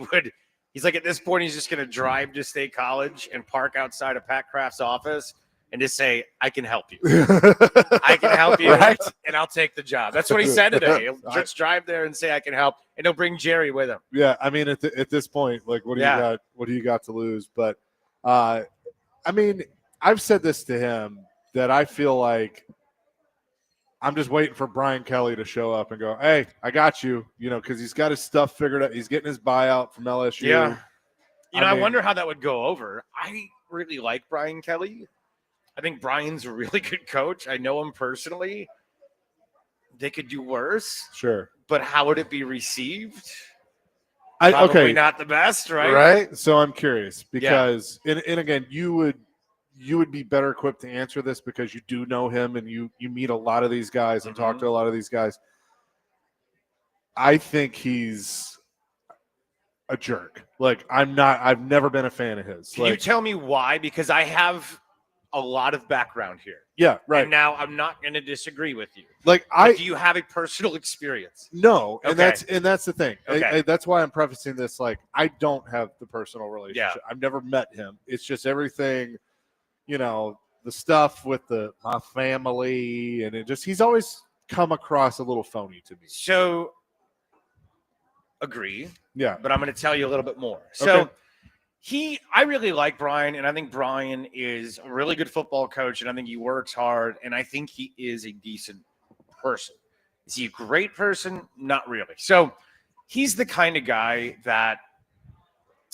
like, at this point, he's just going to drive to State College and park outside of Pat Kraft's office and just say, I can help you. I can help you, Right? And I'll take the job. That's what he said today. He'll just drive there and say, I can help, and he'll bring Jerry with him. Yeah, I mean, at this point, like, what do you got? What do you got to lose? But, I mean, I've said this to him that I feel like I'm just waiting for Brian Kelly to show up and go, hey, I got you, because he's got his stuff figured out. He's getting his buyout from LSU. Yeah. I wonder how that would go over. I really like Brian Kelly. I think Brian's a really good coach. I know him personally. They could do worse. Sure. But how would it be received? Probably not the best, right? Right. So I'm curious because, and again, you would be better equipped to answer this because you do know him and you meet a lot of these guys and talk to a lot of these guys. I think he's a jerk. Like, I've never been a fan of his. Can you tell me why? Because I have a lot of background here. Yeah, right. And now I'm not going to disagree with you. Like, do you have a personal experience? No, and Okay. that's the thing. Okay. That's why I'm prefacing this. Like, I don't have the personal relationship. Yeah. I've never met him. It's just everything, the stuff with my family, and he's always come across a little phony to me. So, agree. Yeah. But I'm going to tell you a little bit more. So, I really like Brian, and I think Brian is a really good football coach, and I think he works hard, and I think he is a decent person. Is he a great person? Not really. So, he's the kind of guy that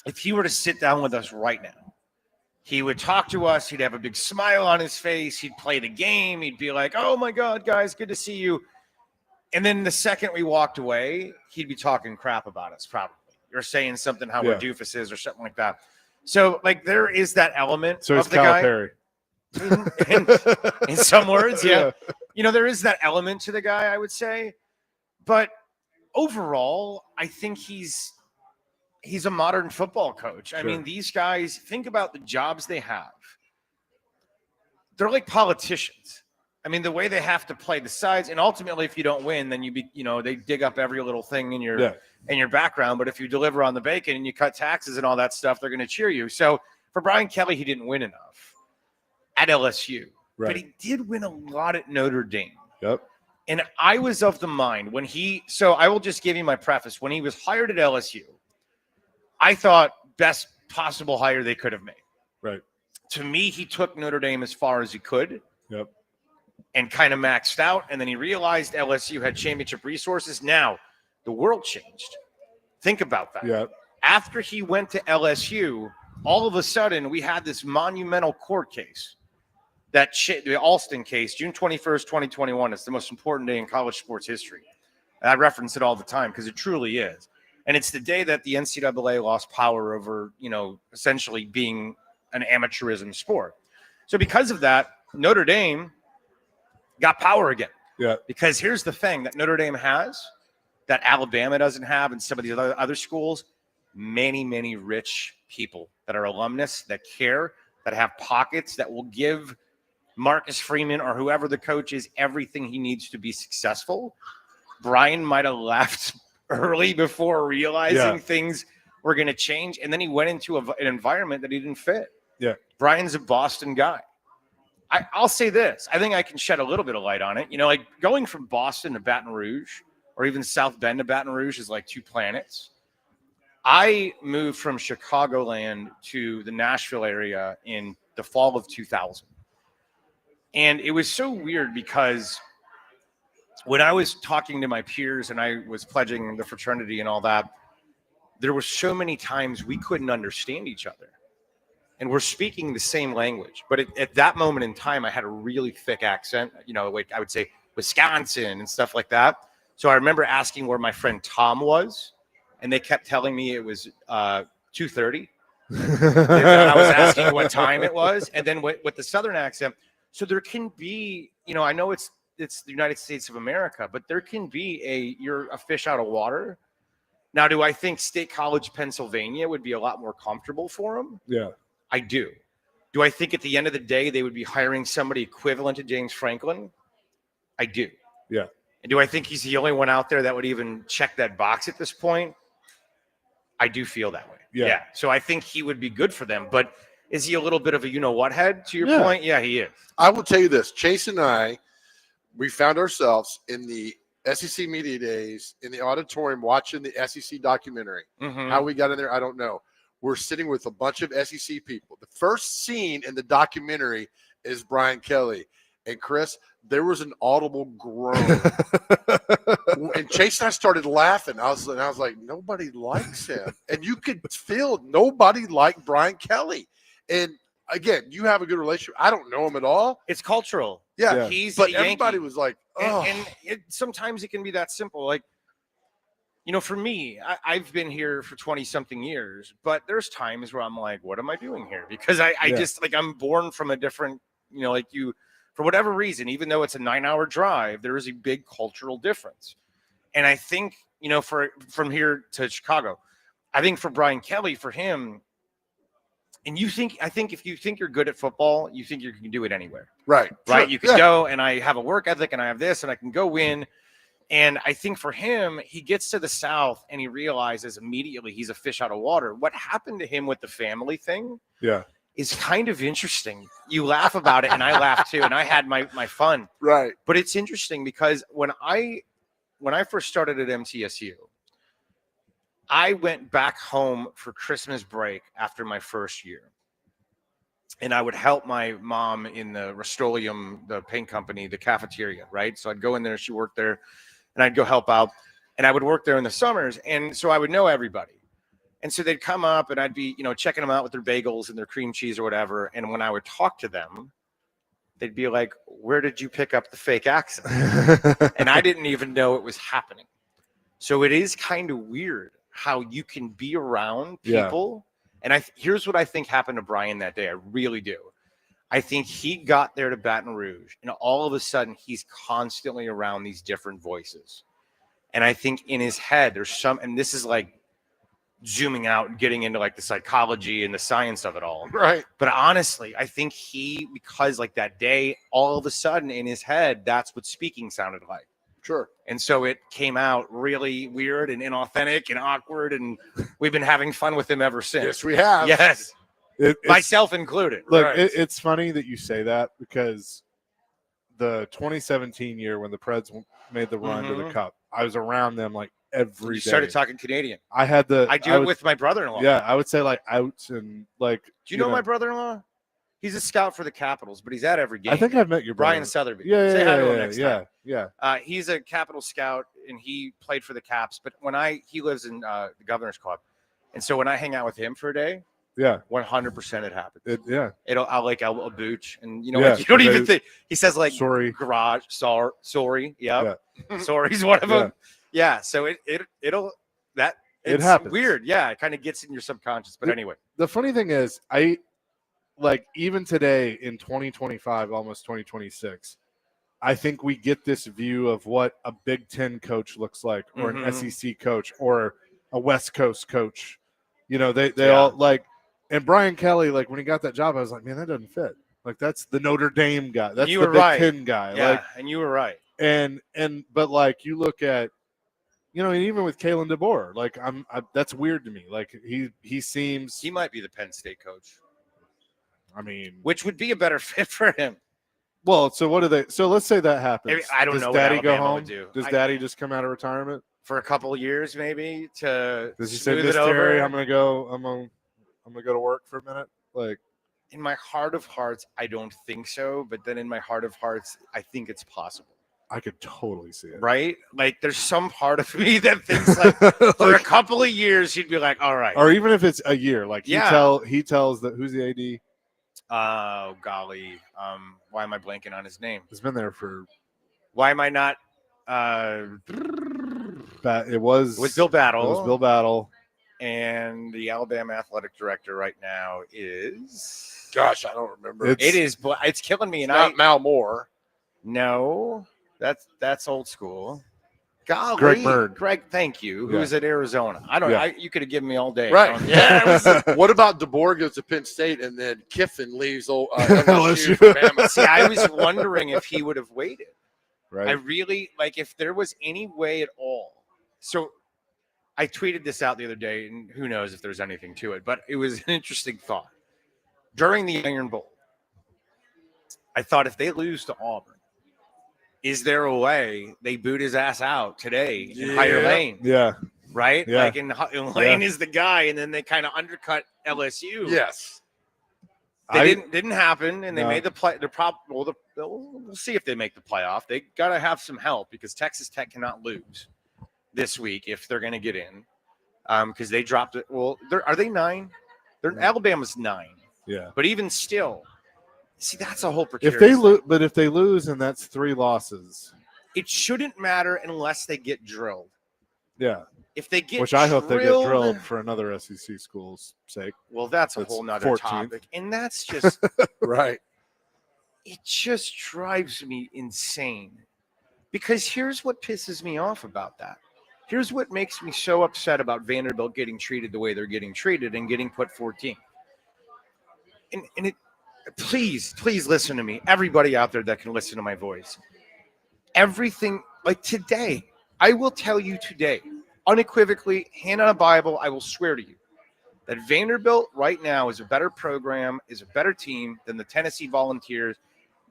if he were to sit down with us right now, he would talk to us. He'd have a big smile on his face. He'd play the game. He'd be like, oh, my God, guys, good to see you. And then the second we walked away, he'd be talking crap about us probably. Or saying something how we're doofuses or something like that. So, like, there is that element of the guy. Perry. In some words, yeah. There is that element to the guy, I would say. But overall, I think he's a modern football coach. I mean, these guys, think about the jobs they have. They're like politicians. I mean, the way they have to play the sides, and ultimately, if you don't win, then they dig up every little thing in your background. But if you deliver on the bacon and you cut taxes and all that stuff, they're going to cheer you. So for Brian Kelly, he didn't win enough at LSU, but he did win a lot at Notre Dame. Yep. And I was of the mind when so I will just give you my preface. When he was hired at LSU, I thought best possible hire they could have made. Right. To me, he took Notre Dame as far as he could. Yep. And kind of maxed out. And then he realized LSU had championship resources. Now, the world changed. Think about that. Yeah. After he went to LSU, all of a sudden, we had this monumental court case. The Alston case, June 21st, 2021. It's the most important day in college sports history. And I reference it all the time because it truly is. And it's the day that the NCAA lost power over, essentially being an amateurism sport. So because of that, Notre Dame got power again. Yeah. Because here's the thing that Notre Dame has that Alabama doesn't have and some of these other schools, many, many rich people that are alumnus, that care, that have pockets, that will give Marcus Freeman or whoever the coach is everything he needs to be successful. Brian might have left early before realizing things were going to change. And then he went into an environment that he didn't fit. Yeah. Brian's a Boston guy. I'll say this. I think I can shed a little bit of light on it. Like going from Boston to Baton Rouge or even South Bend to Baton Rouge is like two planets. I moved from Chicagoland to the Nashville area in the fall of 2000. And it was so weird because when I was talking to my peers and I was pledging the fraternity and all that, there were so many times we couldn't understand each other. And we're speaking the same language. But at that moment in time, I had a really thick accent, like I would say Wisconsin and stuff like that. So I remember asking where my friend Tom was, and they kept telling me it was 2:30. I was asking what time it was, and then with the Southern accent. So there can be, I know it's the United States of America, but there can be you're a fish out of water. Now, do I think State College, Pennsylvania would be a lot more comfortable for him? Yeah. I do. Do I think at the end of the day they would be hiring somebody equivalent to James Franklin? I do. Yeah. And do I think he's the only one out there that would even check that box at this point? I do feel that way. Yeah. So I think he would be good for them. But is he a little bit of a you-know-what head, to your point? Yeah, he is. I will tell you this. Chase and I, we found ourselves in the SEC Media Days in the auditorium watching the SEC documentary. Mm-hmm. How we got in there, I don't know. We're sitting with a bunch of SEC people. The first scene in the documentary is Brian Kelly. And Chris, there was an audible groan. And Chase and I started laughing. I was like, nobody likes him. And you could feel nobody liked Brian Kelly. And again, you have a good relationship. I don't know him at all. It's cultural. Yeah. But everybody was like, oh. And sometimes it can be that simple. Like, for me, I've been here for 20-something years, but there's times where I'm like, what am I doing here? Because I just, I'm born from a different, for whatever reason, even though it's a 9-hour drive, there is a big cultural difference. And I think, from here to Chicago, I think for Brian Kelly, for him, and I think if you think you're good at football, you think you can do it anywhere. Right. Right. Sure. You can go, and I have a work ethic, and I have this, and I can go win. And I think for him, he gets to the South and he realizes immediately he's a fish out of water. What happened to him with the family thing is kind of interesting. You laugh about it, and I laugh too, and I had my fun. Right. But it's interesting because when I first started at MTSU, I went back home for Christmas break after my first year. And I would help my mom in the Rust-Oleum, the paint company, the cafeteria, right? So I'd go in there, she worked there, and I'd go help out. And I would work there in the summers. And so I would know everybody. And so they'd come up and I'd be, checking them out with their bagels and their cream cheese or whatever. And when I would talk to them, they'd be like, where did you pick up the fake accent? And I didn't even know it was happening. So it is kind of weird how you can be around people. Yeah. And here's what I think happened to Brian that day. I really do. I think he got there to Baton Rouge, and all of a sudden he's constantly around these different voices. And I think in his head, there's and this is like zooming out and getting into like the psychology and the science of it all. Right. But honestly, I think because like that day, all of a sudden in his head, that's what speaking sounded like. Sure. And so it came out really weird and inauthentic and awkward, and we've been having fun with him ever since. Yes, we have. Yes. Myself included. Look, right. It's funny that you say that because the 2017 year when the Preds made the run to the Cup, I was around them like every day. Started talking Canadian. I do it with my brother-in-law. Yeah, I would say like outs and like. Do you know my brother-in-law? He's a scout for the Capitals, but he's at every game. I think I've met your brother. Brian Southerby. Yeah, Say hi to him next time. Yeah. He's a Capital scout, and he played for the Caps. But he lives in the Governor's Club, and so when I hang out with him for a day, 100% it happens. I'll booch, and you don't even think he says like sorry, garage, sorry, yeah. Sorry's one of them. Yeah, so it happens. Weird, yeah. It kind of gets in your subconscious, but anyway. The funny thing is, even today in 2025, almost 2026, I think we get this view of what a Big Ten coach looks like, or an SEC coach, or a West Coast coach. They all like, and Brian Kelly, like when he got that job, I was like, man, that doesn't fit. Like that's the Notre Dame guy. That's the Big Ten guy. Yeah, and you were right. But like you look at, and even with Kalen DeBoer, like that's weird to me. Like he seems he might be the Penn State coach. I mean, which would be a better fit for him. Well, so what do they? So let's say that happens. I don't know. Does Daddy go home? Does Daddy just come out of retirement for a couple of years, maybe to does he say, "Miss Terry, I'm gonna go to work for a minute"? Like, in my heart of hearts, I don't think so. But then in my heart of hearts, I think it's possible. I could totally see it. Right? Like, there's some part of me that thinks like for a couple of years, he'd be like, "All right," or even if it's a year, like he tells that who's the AD. Oh golly, why am I blanking on his name? He's been there for Why am I not? It was Bill Battle. It was Bill Battle. And the Alabama athletic director right now is. Gosh, I don't remember. It's killing me. It's not Mal Moore. No, that's old school. Golly, Greg Bird. Greg, thank you. Who is at Arizona? I don't. Yeah. You could have given me all day. Right. Yeah. What about DeBoer goes to Penn State and then Kiffin leaves LSU for Bama? See, I was wondering if he would have waited. Right. I really if there was any way at all. So I tweeted this out the other day, and who knows if there's anything to it, but it was an interesting thought. During the Iron Bowl, I thought if they lose to Auburn, is there a way they boot his ass out today in Higher Lane? Yeah. Right? Yeah. Like in Lane is the guy, and then they kind of undercut LSU. Yes. Didn't happen, and they made the play. We'll see if they make the playoff. They got to have some help because Texas Tech cannot lose this week if they're going to get in, because they dropped it. Well, are they 9? Alabama's 9. Yeah, but even still, see, that's a whole precarious. If they lose, but if they lose, and that's 3 losses, it shouldn't matter unless they get drilled. Yeah. If they get Which I hope they get drilled for another SEC school's sake. Well, that's a whole nother topic. And that's just right. It just drives me insane. Because here's what pisses me off about that. Here's what makes me so upset about Vanderbilt getting treated the way they're getting treated and getting put 14th. And please listen to me. Everybody out there that can listen to my voice. Everything, like today, I will tell you today, unequivocally, hand on a Bible, I will swear to you that Vanderbilt right now is a better program, is a better team than the Tennessee Volunteers.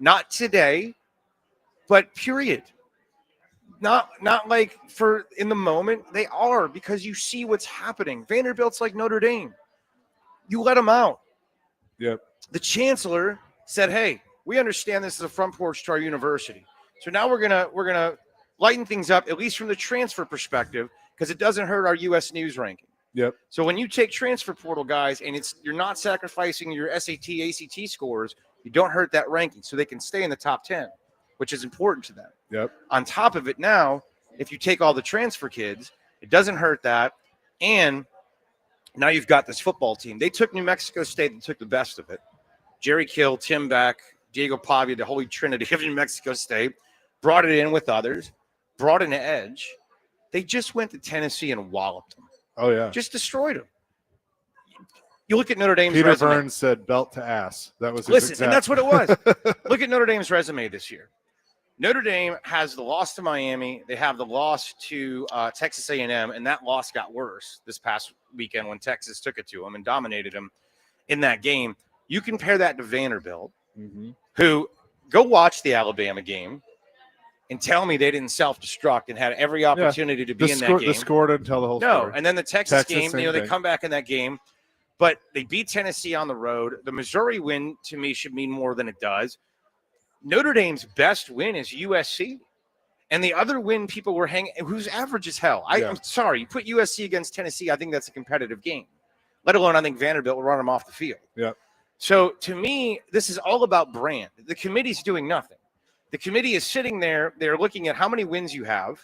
Not today, but period. Not like for in the moment. They are, because you see what's happening. Vanderbilt's like Notre Dame. You let them out. Yep. The chancellor said, "Hey, we understand this is a front porch to our university. So now we're gonna lighten things up, at least from the transfer perspective, because it doesn't hurt our U.S. News ranking." Yep. So when you take transfer portal guys and you're not sacrificing your SAT, ACT scores, you don't hurt that ranking, so they can stay in the top 10, which is important to them. Yep. On top of it now, if you take all the transfer kids, it doesn't hurt that. And now you've got this football team. They took New Mexico State and took the best of it. Jerry Kill, Tim Beck, Diego Pavia, the holy trinity of New Mexico State, brought it in with others, brought an edge. They just went to Tennessee and walloped them. Oh, yeah. Just destroyed them. You look at Notre Dame's Peter resume. Burns said belt to ass. That was his exact... and that's what it was. Look at Notre Dame's resume this year. Notre Dame has the loss to Miami. They have the loss to Texas A&M, and that loss got worse this past weekend when Texas took it to them and dominated them in that game. You compare that to Vanderbilt, who go watch the Alabama game and tell me they didn't self-destruct and had every opportunity to be in that game. The score didn't tell the whole story. No, and then the Texas game, they thing. come back in that game, but they beat Tennessee on the road. The Missouri win, to me, should mean more than it does. Notre Dame's best win is USC. And the other win people were hanging, whose average is hell. I'm sorry, you put USC against Tennessee, I think that's a competitive game. Let alone I think Vanderbilt will run them off the field. Yeah. So to me, this is all about brand. The committee's doing nothing. The committee is sitting there. They're looking at how many wins you have.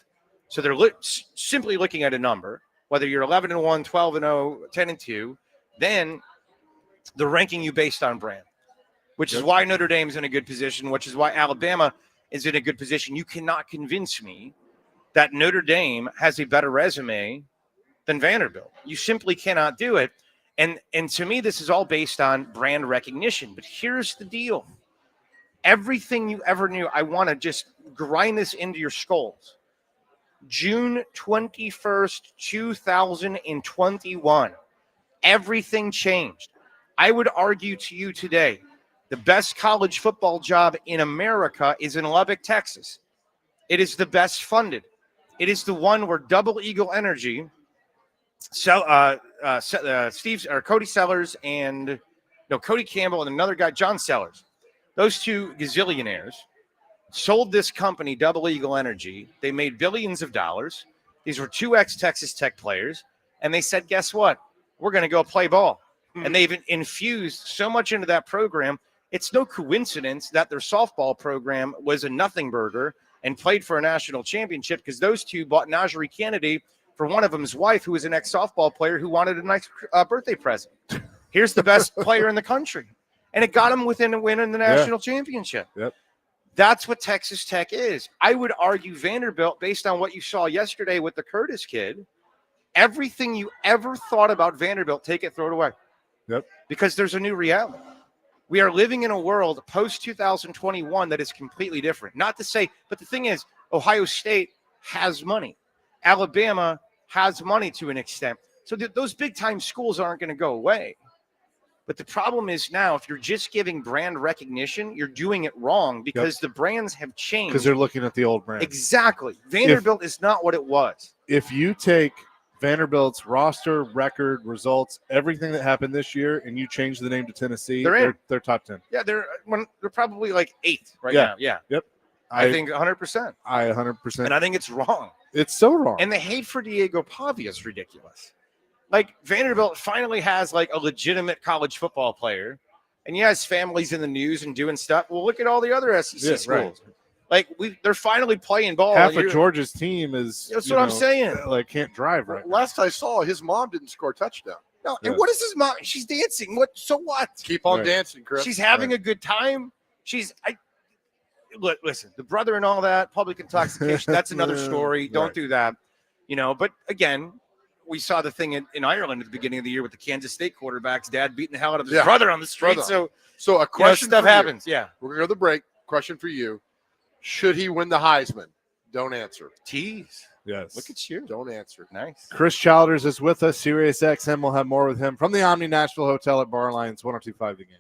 So they're simply looking at a number, whether you're 11-1, 12-0, 10-2. Then they're ranking you based on brand, which is why Notre Dame's in a good position, which is why Alabama is in a good position. You cannot convince me that Notre Dame has a better resume than Vanderbilt. You simply cannot do it. And to me, this is all based on brand recognition. But here's the deal. Everything you ever knew, I want to just grind this into your skulls. June 21st, 2021. Everything changed. I would argue to you today, the best college football job in America is in Lubbock, Texas. It is the best funded. It is the one where Double Eagle Energy, Cody Sellers and Cody Campbell and another guy, John Sellers. Those two gazillionaires sold this company, Double Eagle Energy. They made billions of dollars. These were 2 ex-Texas Tech players. And they said, guess what? We're going to go play ball. And they've infused so much into that program. It's no coincidence that their softball program was a nothing burger and played for a national championship because those two bought Najee Kennedy for one of them's wife, who was an ex-softball player who wanted a nice birthday present. Here's the best player in the country. And it got him within a win in the national championship. Yep. That's what Texas Tech is. I would argue Vanderbilt, based on what you saw yesterday with the Curtis kid, everything you ever thought about Vanderbilt, take it, throw it away. Yep. Because there's a new reality. We are living in a world post-2021 that is completely different. Not to say, but the thing is, Ohio State has money. Alabama has money to an extent. So those big-time schools aren't going to go away. But the problem is now, if you're just giving brand recognition, you're doing it wrong because the brands have changed. Because they're looking at the old brand. Exactly. Vanderbilt is not what it was. If you take Vanderbilt's roster, record, results, everything that happened this year, and you change the name to Tennessee, they're top 10. Yeah, they're probably like 8th right now. Yeah. Yep. I think 100%. I 100%. And I think it's wrong. It's so wrong. And the hate for Diego Pavia is ridiculous. Like, Vanderbilt finally has like a legitimate college football player, and yes, families in the news and doing stuff. Well, look at all the other SEC schools. Right. Like, they're finally playing ball. Half of Georgia's team is. That's what I'm saying. Like, can't drive right. Last I saw, his mom didn't score a touchdown. No, and what is his mom? She's dancing. What? So what? Keep on dancing, Chris. She's having a good time. Listen, the brother and all that, public intoxication, that's another story. Don't do that. But again, we saw the thing in Ireland at the beginning of the year with the Kansas State quarterback's dad beating the hell out of his brother on the street. So a question stuff happens. Yeah. We're going to go to the break. Question for you. Should he win the Heisman? Don't answer. Tease. Yes. Look at you. Don't answer. Nice. Chris Childers is with us. Sirius XM. We'll have more with him from the Omni Nashville Hotel at Bar Lions 102.5 The Game.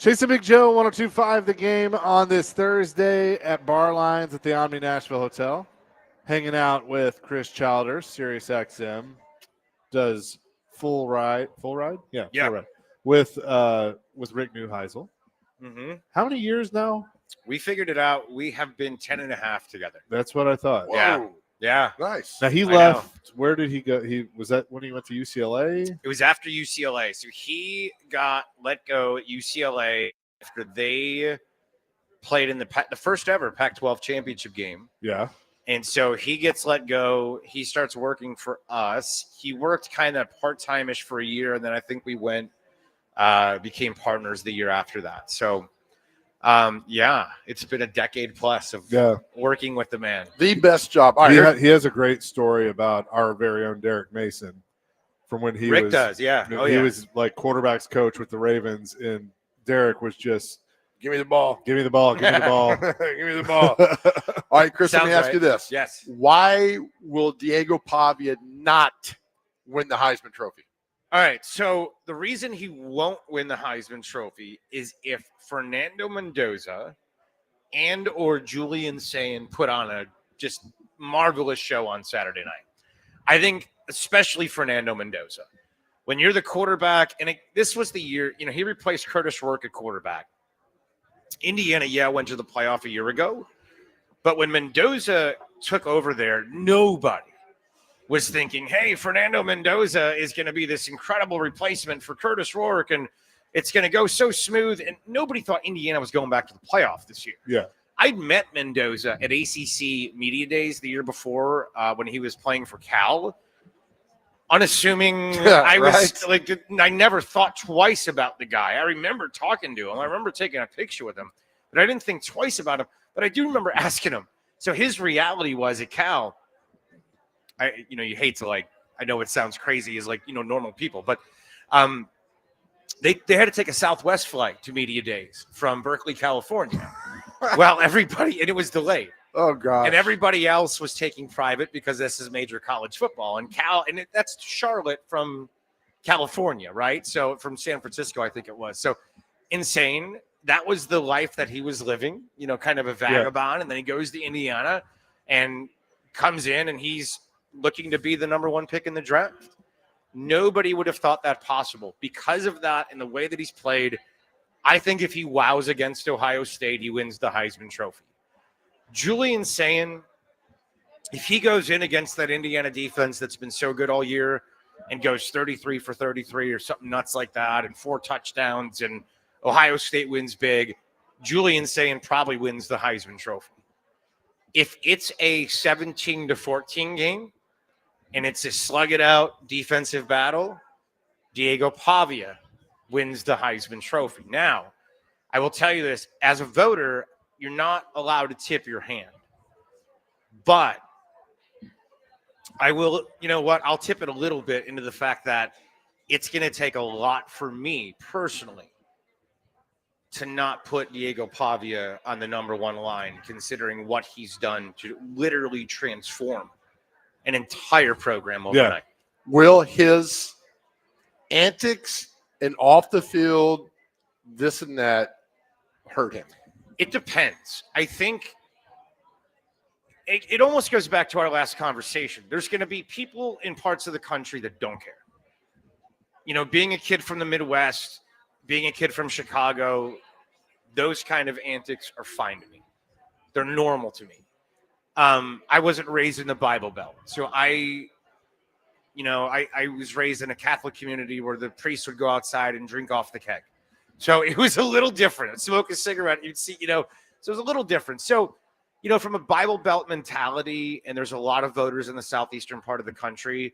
Chasing Big Joe, 102.5 The Game on this Thursday at Bar Lines at the Omni Nashville Hotel. Hanging out with Chris Childers, Sirius XM. Does full ride? Yeah, Yeah. full ride. With Rick Neuheisel. Mm-hmm. How many years now? We figured it out. We have been 10 and a half together. That's what I thought. Whoa. Yeah. Nice. Now he left. Where did he go? Was that when he went to UCLA? It was after UCLA. So he got let go at UCLA after they played in the first ever Pac-12 championship game. Yeah. And so he gets let go. He starts working for us. He worked kind of part-time-ish for a year, and then I think we became partners the year after that. So, it's been a decade plus of working with the man. The best job. All right, he has a great story about our very own Derek Mason from when he Rick was. does, yeah. He was like quarterbacks coach with the Ravens, and Derek was just give me the ball. Give me the ball. Give me the ball. Give me the ball. All right, Chris, let me ask you this. Yes. Why will Diego Pavia not win the Heisman Trophy? All right, so the reason he won't win the Heisman Trophy is if Fernando Mendoza and or Julian Sayin put on a just marvelous show on Saturday night. I think especially Fernando Mendoza. When you're the quarterback, and this was the year, he replaced Curtis Rourke at quarterback. Indiana, went to the playoff a year ago. But when Mendoza took over there, nobody was thinking, hey, Fernando Mendoza is going to be this incredible replacement for Curtis Rourke, and it's going to go so smooth. And nobody thought Indiana was going back to the playoff this year. Yeah. I'd met Mendoza at ACC Media Days the year before when he was playing for Cal. Unassuming, I never thought twice about the guy. I remember talking to him. I remember taking a picture with him, but I didn't think twice about him. But I do remember asking him. So his reality was at Cal, you hate to I know it sounds crazy as normal people, but they had to take a Southwest flight to Media Days from Berkeley, California. Well, everybody, and it was delayed. Oh, God. And everybody else was taking private because this is major college football. And that's Charlotte from California, right? So from San Francisco, I think it was. So insane. That was the life that he was living, kind of a vagabond. Yeah. And then he goes to Indiana and comes in, and he's looking to be the number one pick in the draft. Nobody would have thought that possible. Because of that and the way that he's played, I think if he wows against Ohio State, he wins the Heisman Trophy. Julian Sayin, if he goes in against that Indiana defense that's been so good all year and goes 33 for 33 or something nuts like that and 4 touchdowns and Ohio State wins big, Julian Sayin probably wins the Heisman Trophy. If it's a 17-14 game and it's a slug-it-out defensive battle, Diego Pavia wins the Heisman Trophy. Now, I will tell you this, as a voter, you're not allowed to tip your hand. But I will, I'll tip it a little bit into the fact that it's going to take a lot for me personally to not put Diego Pavia on the number one line, considering what he's done to literally transform an entire program overnight. Will his antics and off the field, this and that, hurt him? It depends. I think it almost goes back to our last conversation. There's going to be people in parts of the country that don't care. Being a kid from the Midwest, being a kid from Chicago, those kind of antics are fine to me. They're normal to me. I wasn't raised in the Bible Belt. So I was raised in a Catholic community where the priest would go outside and drink off the keg. So it was a little different. Smoke a cigarette, you'd see, so it was a little different. So, from a Bible Belt mentality, and there's a lot of voters in the southeastern part of the country,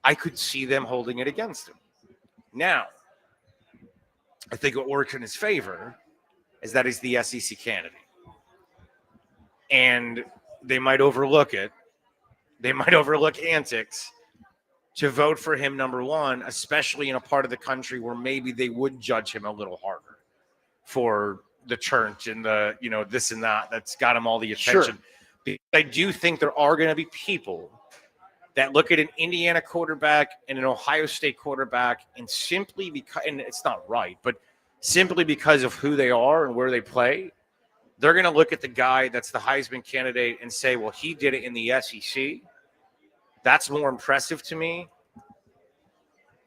I could see them holding it against him. Now, I think what works in his favor is that he's the SEC candidate. And they might overlook it. They might overlook antics to vote for him number one, especially in a part of the country where maybe they would judge him a little harder for the church and the, this and that, that's got him all the attention. Sure. I do think there are going to be people that look at an Indiana quarterback and an Ohio State quarterback and simply because, and it's not right, but simply because of who they are and where they play. They're going to look at the guy that's the Heisman candidate and say, well, he did it in the SEC. That's more impressive to me,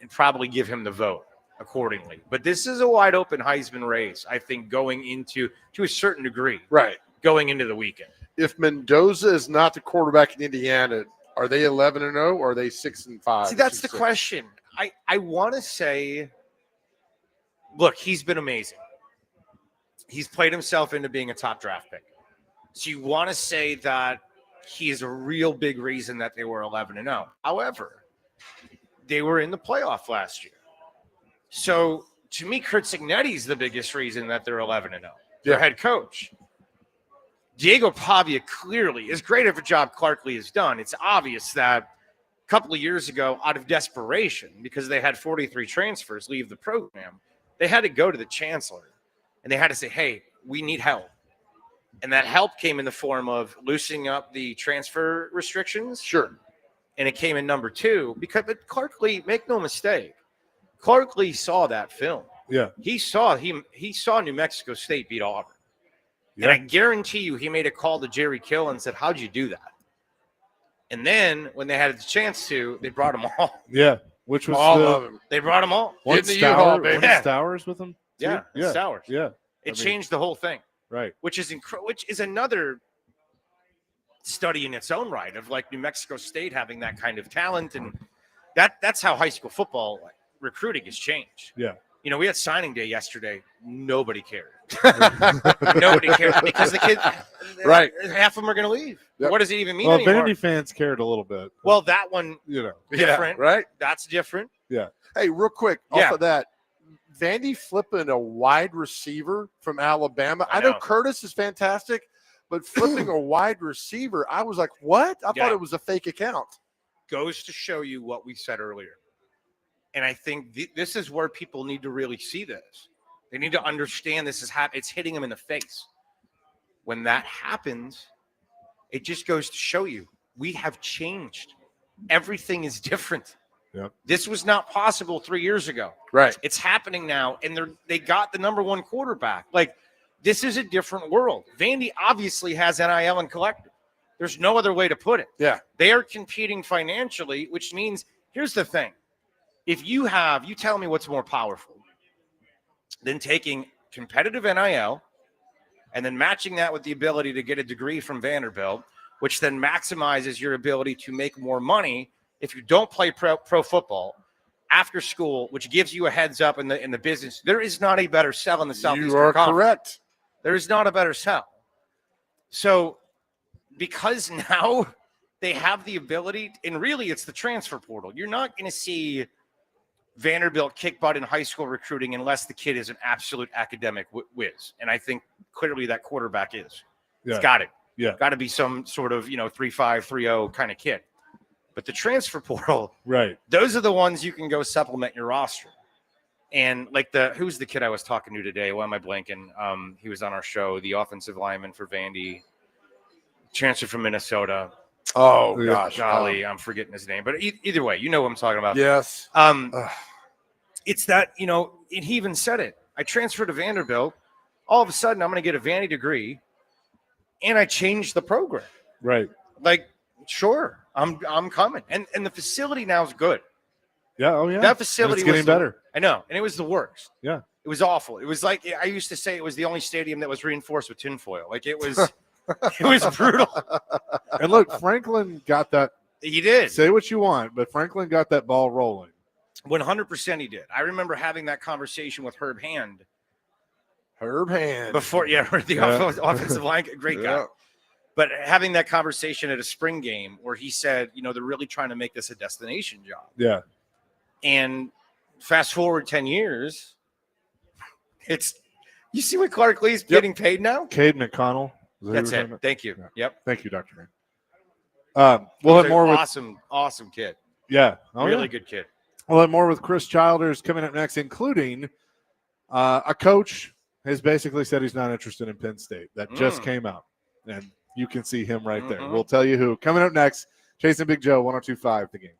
and probably give him the vote accordingly. But this is a wide open Heisman race, I think, going into, to a certain degree, Right. going into the weekend. If Mendoza is not the quarterback in Indiana, are they 11-0 or are they 6-5? See, that's the question. I want to say, look, he's been amazing. He's played himself into being a top draft pick. So you want to say that he is a real big reason that they were 11-0. However, they were in the playoff last year. So to me, Kurt Cignetti's the biggest reason that they're 11-0. Their head coach. Diego Pavia clearly, as great of a job Clarkley has done, it's obvious that a couple of years ago, out of desperation, because they had 43 transfers leave the program, they had to go to the chancellor and they had to say, hey, we need help. And that help came in the form of loosening up the transfer restrictions. Sure. And it came in number 2 but Clarkley, make no mistake, Clarkley saw that film. Yeah. He saw New Mexico State beat Auburn. Yeah. And I guarantee you he made a call to Jerry Kill and said, how'd you do that? And then when they had the chance to, they brought them all. Yeah. Which was all of them. They brought them all. One U-Haul, baby. Stowers with them? too? Yeah, Yeah. Stowers. Yeah. It changed the whole thing. Right. Which is another study in its own right of like New Mexico State having that kind of talent, and that's how high school football recruiting has changed. Yeah. You know, we had signing day yesterday. Nobody cared. Nobody cared because the kids, right? Half of them are going to leave. Yep. What does it even mean Well, anymore? Vandy fans cared a little bit. Well, that one, Yeah, different, right? That's different. Yeah. Hey, real quick, off of that, Vandy flipping a wide receiver from Alabama. I know Curtis is fantastic, but flipping a wide receiver, I was like, what? I thought it was a fake account. Goes to show you what we said earlier. And I think this is where people need to really see this. They need to understand this is it's hitting them in the face. When that happens, it just goes to show you we have changed. Everything is different. Yep. This was not possible 3 years ago. Right. It's happening now, and they got the number 1 quarterback. Like, this is a different world. Vandy obviously has NIL and collective. There's no other way to put it. Yeah. They are competing financially, which means, here's the thing. If you tell me what's more powerful than taking competitive NIL and then matching that with the ability to get a degree from Vanderbilt, which then maximizes your ability to make more money if you don't play pro football after school, which gives you a heads up in the business. There is not a better sell in the Southeastern Conference. You are correct. There is not a better sell. So because now they have the ability, and really it's the transfer portal. You're not going to see Vanderbilt kick butt in high school recruiting unless the kid is an absolute academic whiz. And I think clearly that quarterback is. Yeah. It's got it. Yeah. Got to be some sort of, 3.5, 3.0 kind of kid. But the transfer portal, right? Those are the ones you can go supplement your roster. And like who's the kid I was talking to today? Why am I blanking? He was on our show, the offensive lineman for Vandy, transferred from Minnesota. Oh, gosh. Golly, I'm forgetting his name. But either way, you know what I'm talking about. Yes. It's that, and he even said it. I transferred to Vanderbilt. All of a sudden, I'm going to get a Vandy degree, and I changed the program. Right. Like, sure, I'm coming. And the facility now is good. Yeah. Oh, yeah. That facility it's getting better. I know. And it was the worst. Yeah. It was awful. It was like, I used to say it was the only stadium that was reinforced with tinfoil. Like, it was, it was brutal. And look, Franklin got that. He did. Say what you want, but Franklin got that ball rolling. 100% he did. I remember having that conversation with Herb Hand. Before, the offensive line, great guy. Yeah. But having that conversation at a spring game where he said, they're really trying to make this a destination job. Yeah. And fast forward 10 years, you see what Clark Lee's getting paid now? Cade McConnell. That's it. Thank you. Yeah. Yep. Thank you, Dr. Man. We'll have more awesome kid. Yeah. Really good kid. We'll have more with Chris Childers coming up next, including a coach has basically said he's not interested in Penn State. That just came out. And you can see him right there. We'll tell you who. Coming up next, Chasing Big Joe, 102.5 The Game.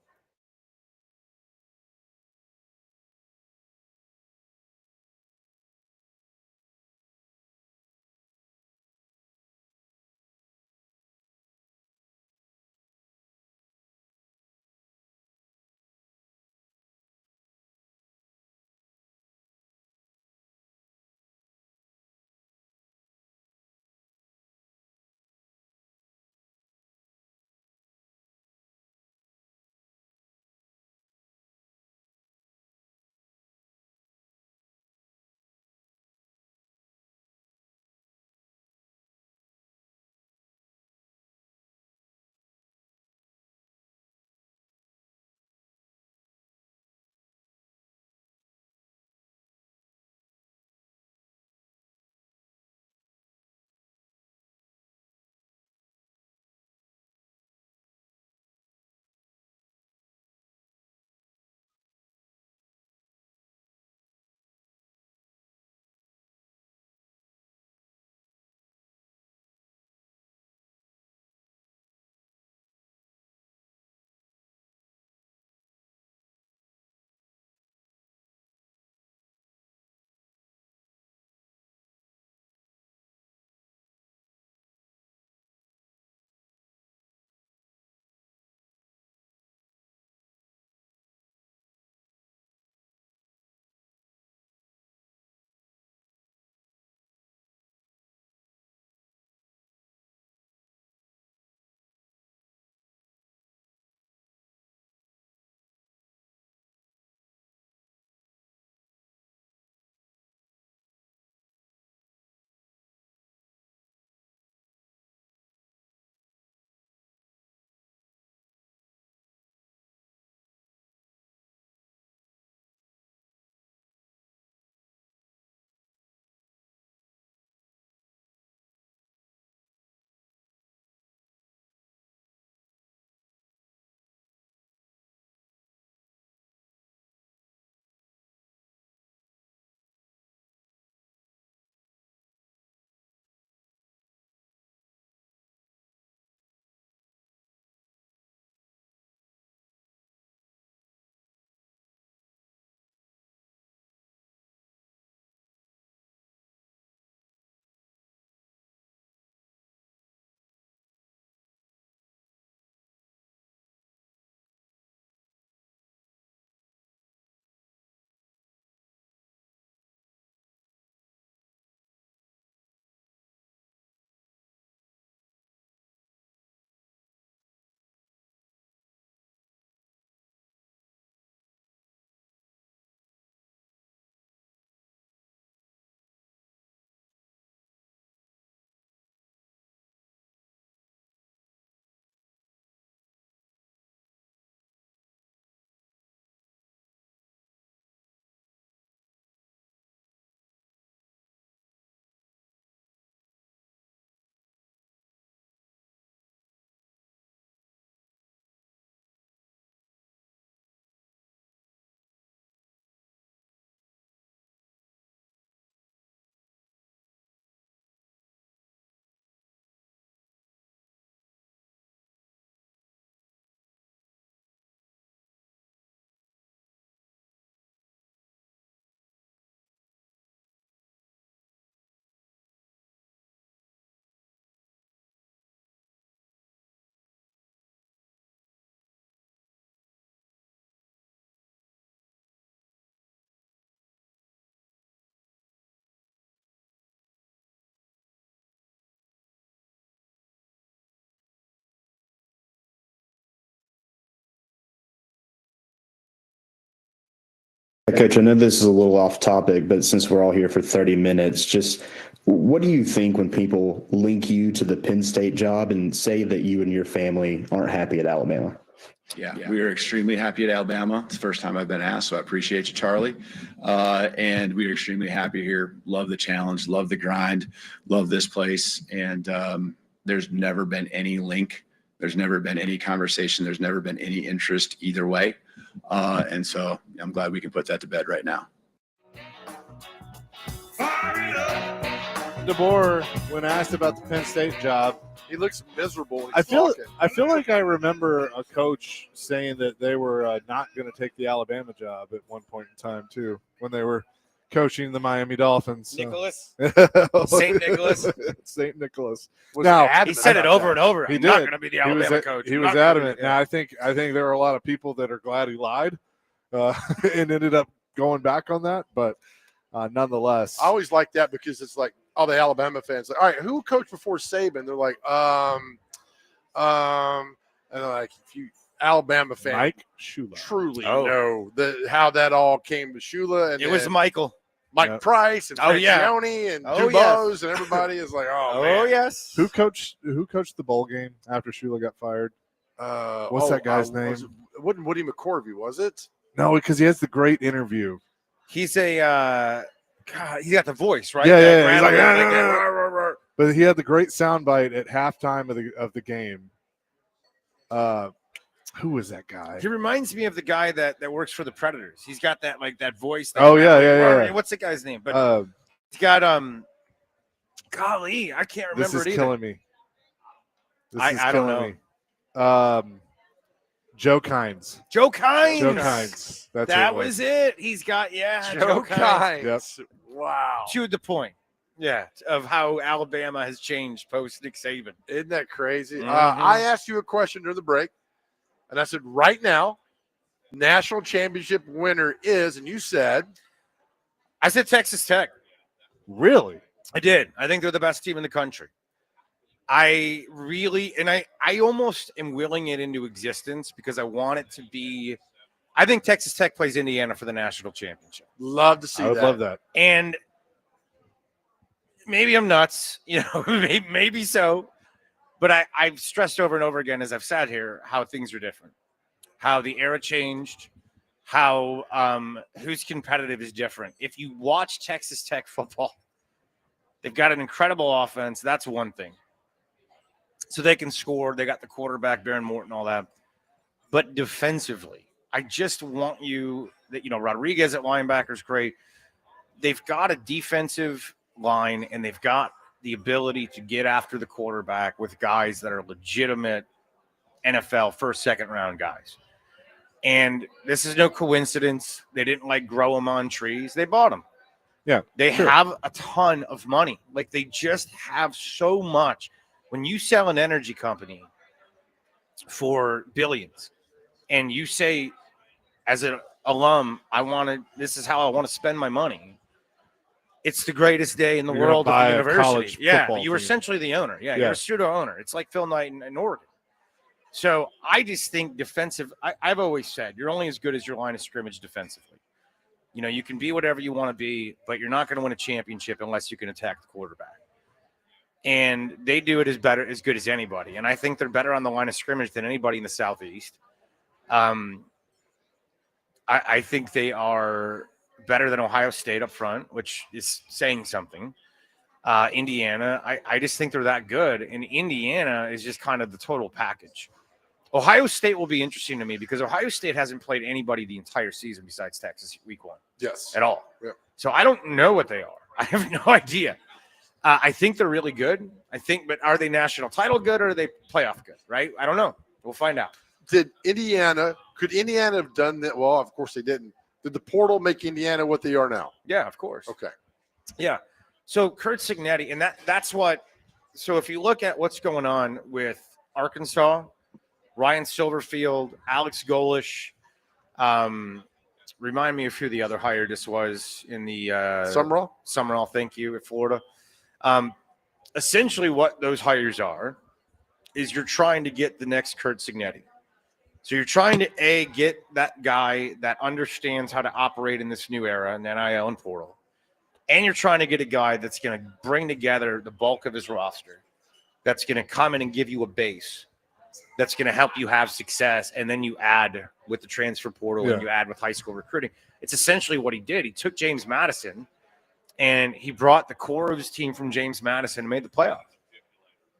Coach, I know this is a little off topic, but since we're all here for 30 minutes, just what do you think when people link you to the Penn State job and say that you and your family aren't happy at Alabama? Yeah, we are extremely happy at Alabama. It's the first time I've been asked, so I appreciate you, Charlie. And we are extremely happy here. Love the challenge, love the grind, love this place. And there's never been any link. There's never been any conversation. There's never been any interest either way. And so I'm glad we can put that to bed right now. DeBoer, when asked about the Penn State job, he looks miserable. When I he's feel like I remember a coach saying that they were not going to take the Alabama job at one point in time too, when they were coaching the Miami Dolphins. Nicholas, St. Nicholas, St. Nicholas. Now he said it over and over. He I'm did. not going to be the Alabama coach. He was adamant. Now I think there are a lot of people that are glad he lied, and ended up going back on that. But nonetheless, I always like that because it's like all the Alabama fans. Like, all right, who coached before Saban? They're like, and they're like, if you Alabama fan, Mike Shula, truly know how that all came to Shula, and it was Mike Price and Francione and Dubose, and everybody is like, man. Yes. Who coached the bowl game after Shula got fired? What's that guy's name? It wasn't Woody McCorvey, was it? No, because he has the great interview. He's a God. He got the voice, right? Yeah. He's like, but he had the great soundbite at halftime of the game. Who was that guy? He reminds me of the guy that works for the Predators. He's got that voice. Yeah. What's the guy's name? But he's got golly, I can't remember it either. Killing me. I don't know. Joe Kynes. Joe Kynes. Joe Kynes. That was it. He's got Joe Kynes. Yep. Wow. To the point. Yeah, of how Alabama has changed post Nick Saban. Isn't that crazy? Mm-hmm. I asked you a question during the break, and I said, right now, national championship winner is, and you said? I said Texas Tech. Really? I did. I think they're the best team in the country. I almost am willing it into existence because I want it to be. I think Texas Tech plays Indiana for the national championship. Love to see that. I would love that. And maybe I'm nuts, maybe so. But I've stressed over and over again as I've sat here how things are different, how the era changed, how who's competitive is different. If you watch Texas Tech football, they've got an incredible offense. That's one thing. So they can score. They got the quarterback, Baron Morton, all that. But defensively, I just want you that, Rodriguez at linebacker is great. They've got a defensive line, and they've got the ability to get after the quarterback with guys that are legitimate NFL first, second round guys. And this is no coincidence. They didn't grow them on trees. They bought them. Yeah. They have a ton of money. They just have so much. When you sell an energy company for billions and you say, as an alum, this is how I want to spend my money. It's the greatest day in the world at the university. Yeah, but you're essentially the owner. Yeah, you're a pseudo owner. It's like Phil Knight in Oregon. So I just think defensive. I've always said you're only as good as your line of scrimmage defensively. You can be whatever you want to be, but you're not going to win a championship unless you can attack the quarterback. And they do it as good as anybody. And I think they're better on the line of scrimmage than anybody in the Southeast. I think they are better than Ohio State up front, which is saying something. Indiana, I just think they're that good. And Indiana is just kind of the total package. Ohio State will be interesting to me because Ohio State hasn't played anybody the entire season besides Texas week 1. Yes. At all. Yeah. So I don't know what they are. I have no idea. I think they're really good. But are they national title good or are they playoff good, right? I don't know. We'll find out. Could Indiana have done that? Well, of course they didn't. Did the portal make Indiana what they are now? Yeah, of course. Okay. Yeah. So Kurt Cignetti, and that's what – so if you look at what's going on with Arkansas, Ryan Silverfield, Alex Golish, remind me of who the other hire this was in the Summerall, thank you, at Florida. Essentially what those hires are is you're trying to get the next Kurt Cignetti. So you're trying to get that guy that understands how to operate in this new era and NIL and portal, and you're trying to get a guy that's going to bring together the bulk of his roster, that's going to come in and give you a base, that's going to help you have success, and then you add with the transfer portal and you add with high school recruiting. It's essentially what he did. He took James Madison and he brought the core of his team from James Madison and made the playoff.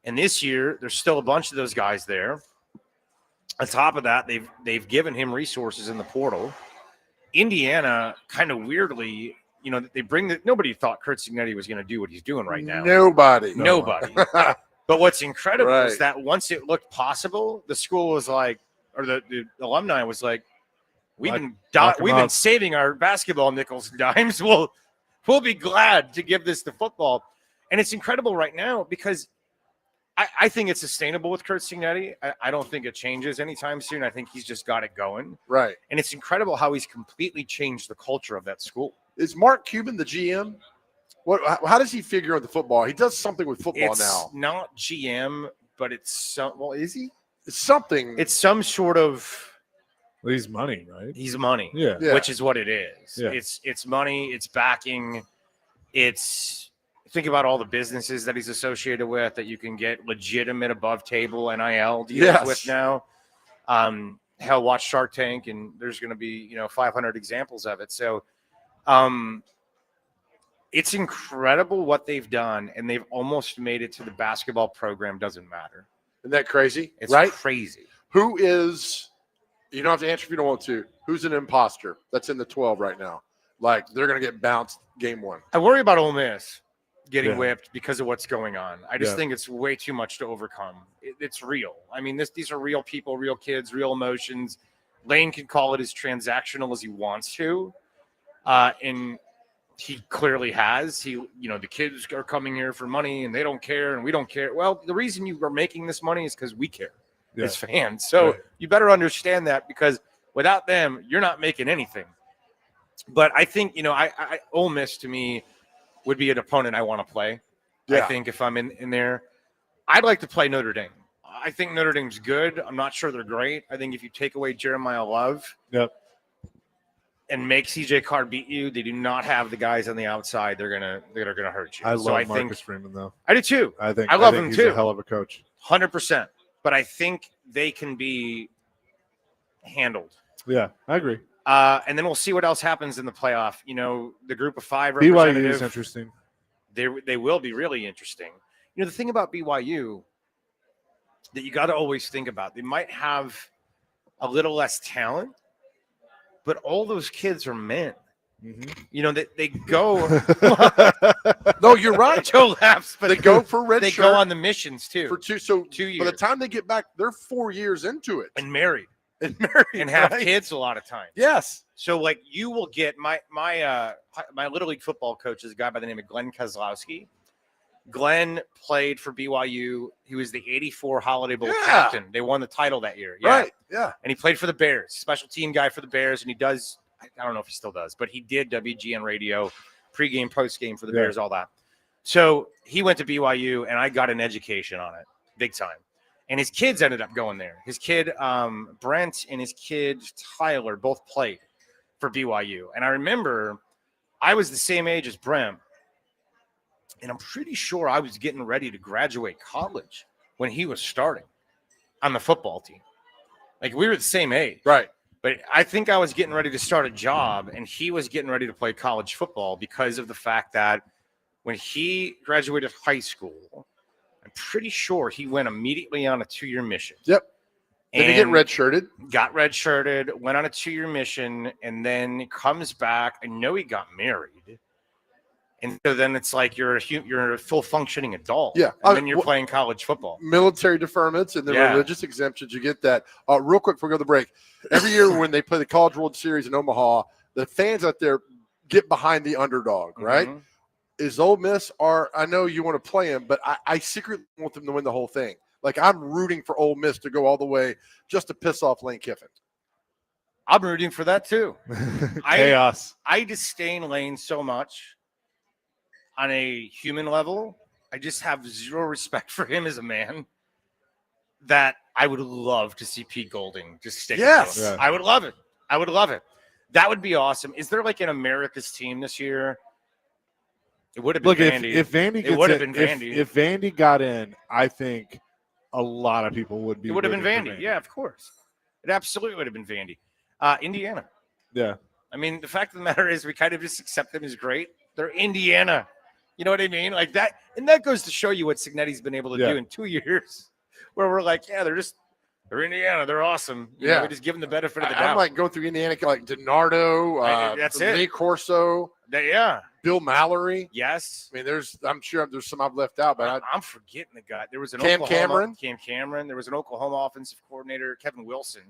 And this year, there's still a bunch of those guys there. On top of that, they've given him resources in the portal. Indiana, kind of weirdly, they bring nobody thought Kurt Signetti was going to do what he's doing right now. Nobody. But what's incredible is that once it looked possible, the school was like, or the alumni was like, we've been saving our basketball nickels and dimes. We'll be glad to give this to football. And it's incredible right now because I think it's sustainable with Kurt Signetti. I don't think it changes anytime soon. I think he's just got it going. Right. And it's incredible how he's completely changed the culture of that school. Is Mark Cuban the GM? How does he figure out the football? He does something with football now. It's not GM, but it's is he? It's something. It's some sort of. Well, he's money, right? He's money. Yeah. Which is what it is. Yeah. It's money. It's backing. Think about all the businesses that he's associated with that you can get legitimate above table NIL deals with now. Hell, watch Shark Tank, and there's going to be 500 examples of it. So, it's incredible what they've done, and they've almost made it to the basketball program doesn't matter. Isn't that crazy? It's right? Crazy. Who is? You don't have to answer if you don't want to. Who's an imposter that's in the 12 right now? Like they're going to get bounced game one. I worry about Ole Miss getting whipped because of what's going on. I just think it's way too much to overcome. It's real. I mean, these are real people, real kids, real emotions. Lane can call it as transactional as he wants to. And he clearly has. The kids are coming here for money and they don't care and we don't care. Well, the reason you are making this money is because we care as fans. So you better understand that because without them, you're not making anything. But I think, Ole Miss to me would be an opponent I want to play. I think if I'm in there, I'd like to play Notre Dame. I think Notre Dame's good. I'm not sure they're great. I think if you take away Jeremiah Love and make CJ Carr beat you, they do not have the guys on the outside. They're gonna hurt you. I love Marcus Freeman though. I do too. I love think him he's too. A hell of a coach. 100%. But I think they can be handled. Yeah, I agree. And then we'll see what else happens in the playoff. The group of 5 BYU is interesting. They will be really interesting. The thing about BYU that you got to always think about, they might have a little less talent, but all those kids are men. Mm-hmm. They go. No, you're right. Joe laughs, but they go for red. They shirt go on the missions too for 2 years. By the time they get back, they're 4 years into it and married. And have kids a lot of times. Yes. So like you will get my Little League football coach is a guy by the name of Glenn Kozlowski. Glenn played for BYU. He was the 84 Holiday Bowl captain. They won the title that year. Yeah. Right. Yeah. And he played for the Bears, special team guy for the Bears. And he does, I don't know if he still does, but he did WGN radio, pregame, postgame for the Bears, all that. So he went to BYU and I got an education on it big time. And his kids ended up going there. His kid, Brent, and his kid, Tyler, both played for BYU. And I remember I was the same age as Brent. And I'm pretty sure I was getting ready to graduate college when he was starting on the football team. Like, we were the same age. Right. But I think I was getting ready to start a job, and he was getting ready to play college football because of the fact that when he graduated high school, I'm pretty sure he went immediately on a 2-year mission. Yep. Did he get redshirted? Got redshirted, went on a 2-year mission, and then comes back. I know he got married. And so then it's like you're a full functioning adult. Yeah. And then you're playing college football. Military deferments and the religious exemptions, you get that. Real quick before we go to the break. Every year when they play the College World Series in Omaha, the fans out there get behind the underdog, right? Mm-hmm. Is Ole Miss I know you want to play them, but I secretly want them to win the whole thing. Like, I'm rooting for Ole Miss to go all the way just to piss off Lane Kiffin. I'm rooting for that too. Chaos. I disdain Lane so much on a human level. I just have zero respect for him as a man that I would love to see Pete Golding just stick. Yes. It. I would love it. I would love it. That would be awesome. Is there like an America's team this year? It would have been Vandy. If Vandy it gets would have in, been Vandy. If Vandy got in, I think a lot of people would be. It would have been rooting Vandy. for Yeah, of course. It absolutely would have been Vandy. Indiana. Yeah. I mean, the fact of the matter is we kind of just accept them as great. They're Indiana. You know what I mean? Like that. And that goes to show you what Signetti's been able to do in 2 years where we're like, yeah, they're Indiana. They're awesome. You know, we just give them the benefit of the doubt. I'm like going through Indiana, like DiNardo, that's Lee it. Corso, Bill Mallory. Yes. I mean, I'm sure there's some I've left out, but I'm forgetting the guy. There was an Cam Cameron. There was an Oklahoma offensive coordinator, Kevin Wilson.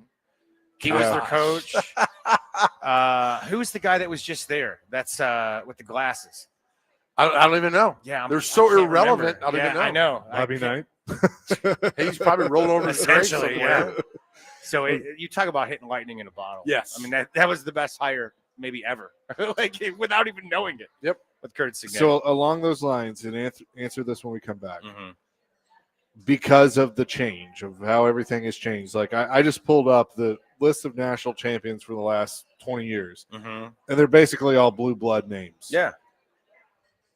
He was their coach. Who's the guy that was just there? That's with the glasses. I don't even know. Yeah, they're so irrelevant. I don't even know. I know. Bobby Knight. He's probably rolling over his grave somewhere. So you talk about hitting lightning in a bottle. Yes. I mean that was the best hire maybe ever, like without even knowing it. Yep. With Kurt Signetti. So along those lines, and answer this when we come back. Mm-hmm. Because of the change of how everything has changed. Like I just pulled up the list of national champions for the last 20 years, and they're basically all blue blood names. Yeah.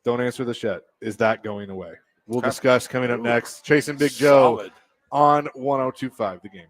Don't answer this yet. Is that going away? We'll discuss coming up next. Chasing Big Joe on 102.5 The Game.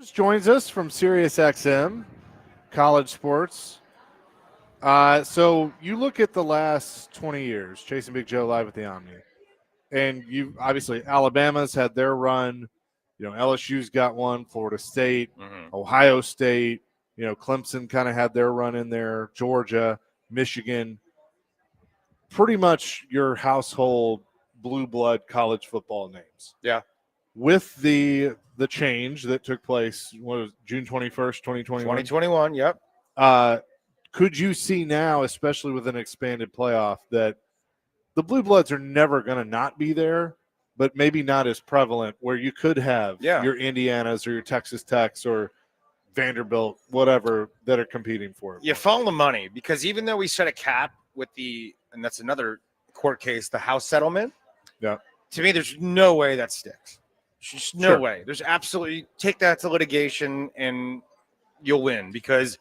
Joins us from SiriusXM College Sports. So you look at the last 20 years, chasing Big Joe live at the Omni, and you obviously Alabama's had their run. LSU's got one, Florida State, Ohio State. Clemson kind of had their run in there. Georgia, Michigan. Pretty much your household blue blood college football names. Yeah. With the change that took place, what was it, June 21st, 2021? 2021, yep. Could you see now, especially with an expanded playoff, that the blue bloods are never going to not be there, but maybe not as prevalent, where you could have your Indianas or your Texas Techs or Vanderbilt, whatever, that are competing for it? You follow the money, because even though we set a cap with and that's another court case, the house settlement. Yeah. To me, there's no way that sticks. There's just no way. There's absolutely, take that to litigation and you'll win, because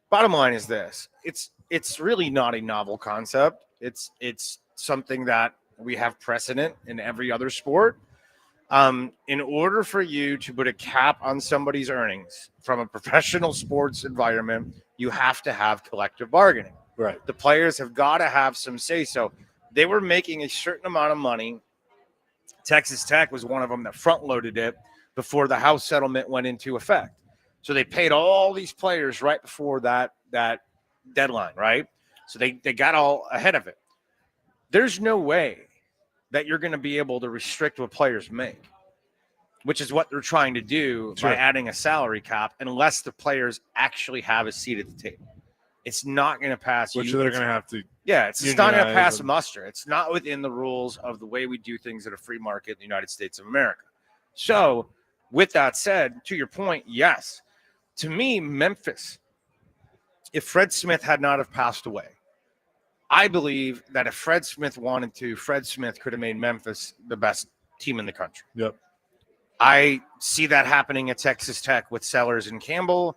bottom line is this: it's really not a novel concept. It's something that we have precedent in every other sport. In order for you to put a cap on somebody's earnings from a professional sports environment, you have to have collective bargaining. Right. The players have got to have some say. So they were making a certain amount of money. Texas Tech was one of them that front loaded it before the house settlement went into effect. So they paid all these players right before that deadline, right? So they got all ahead of it. There's no way that you're going to be able to restrict what players make, which is what they're trying to do by adding a salary cap, unless the players actually have a seat at the table. It's not going to pass. Which they're going to have to. Yeah, it's just not going to pass muster. It's not within the rules of the way we do things at a free market in the United States of America. So with that said, to your point, yes. To me, Memphis, if Fred Smith had not have passed away, I believe that if Fred Smith wanted to, Fred Smith could have made Memphis the best team in the country. Yep. I see that happening at Texas Tech with Sellers and Campbell.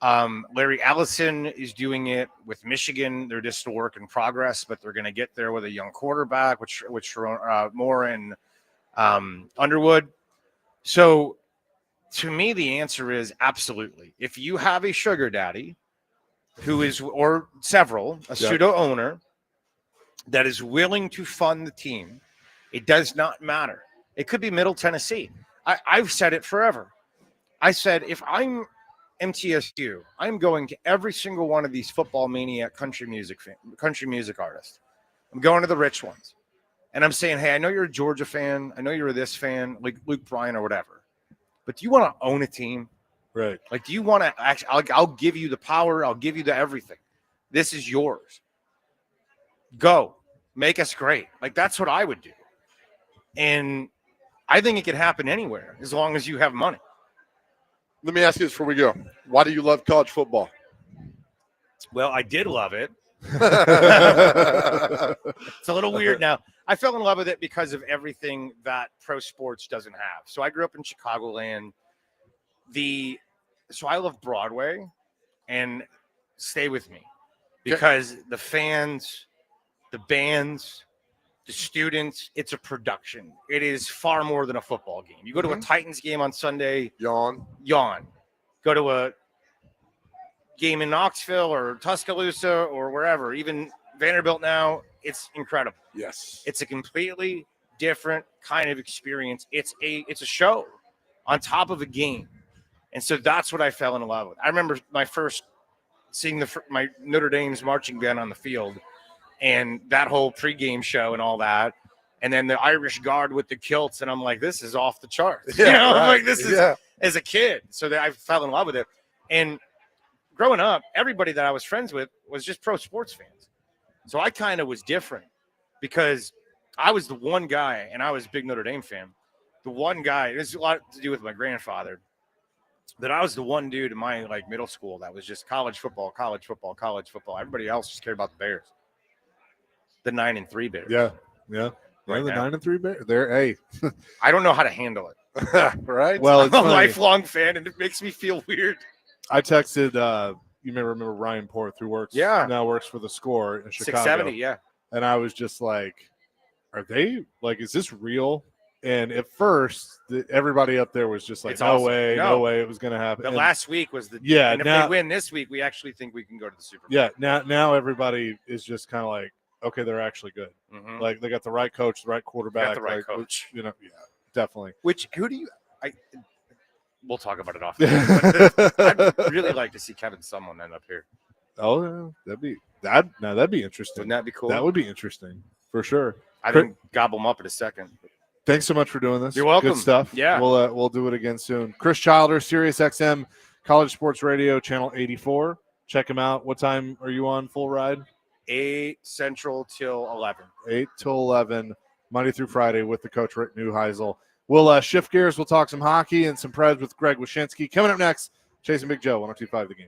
Larry Ellison is doing it with Michigan. They're just a work in progress, but they're going to get there with a young quarterback, which Moore and Underwood. So to me, the answer is absolutely. If you have a sugar daddy who is, or several, a pseudo owner that is willing to fund the team, it does not matter. It could be Middle Tennessee. I've said it forever. I said, if I'm MTSU, I'm going to every single one of these football maniac country music artists. I'm going to the rich ones. And I'm saying, hey, I know you're a Georgia fan. I know you're this fan, like Luke Bryan or whatever. But do you want to own a team? Right. Like, do you want to actually, I'll give you the power. I'll give you the everything. This is yours. Go. Make us great. Like, that's what I would do. And I think it could happen anywhere as long as you have money. Let me ask you this before we go. Why do you love college football? Well, I did love it. It's a little weird now. I fell in love with it because of everything that pro sports doesn't have. So I grew up in Chicagoland. So I love Broadway, and stay with me, because the fans, the bands, the students, it's a production. It is far more than a football game. You go to a Titans game on Sunday, yawn. Go to a game in Knoxville or Tuscaloosa or wherever, even Vanderbilt now, it's incredible. Yes. It's a completely different kind of experience. It's a show on top of a game. And so that's what I fell in love with. I remember my first seeing my Notre Dame's marching band on the field, and that whole pregame show and all that. And then the Irish Guard with the kilts. And I'm like, this is off the charts. Yeah, I'm like, this is as a kid. So I fell in love with it. And growing up, everybody that I was friends with was just pro sports fans. So I kind of was different, because I was the one guy, and I was a big Notre Dame fan. The one guy, there's a lot to do with my grandfather, that I was the one dude in my middle school that was just college football. Everybody else just cared about the Bears. The 9-3 Bears. Yeah. Right, the now. 9-3 Bears. They're I don't know how to handle it. Right. Well, I'm it's a funny. lifelong fan, and it makes me feel weird. I texted. You may remember Ryan Porth, who now works for the Score in Chicago. 670. Yeah. And I was just like, "Are they is this real? And at first, everybody up there was just like, It's no awesome. way, No. no way it was going to happen. But And last week was the Yeah, and if now- they win this week, we actually think we can go to the Super Bowl. yeah, now everybody is just kind of like, okay, they're actually good. Mhm. Like they got the right coach, the right quarterback, the right like, coach. You know, yeah, definitely. Who do you? We'll talk about it off. I'd really like to see Kevin Sumlin end up here. Oh, yeah, that'd be interesting. Wouldn't that be cool? That would be interesting for sure. I think gobble him up in a second. Thanks so much for doing this. You're welcome. Good stuff. Yeah. We'll do it again soon. Chris Childer, Sirius XM, College Sports Radio, Channel 84. Check him out. What time are you on full ride? 8 Central till 11. 8 till 11, Monday through Friday with the coach Rick Neuheisel. We'll shift gears. We'll talk some hockey and some Preds with Greg Wyshynski. Coming up next, Chasing Big Joe, 102.5 The Game.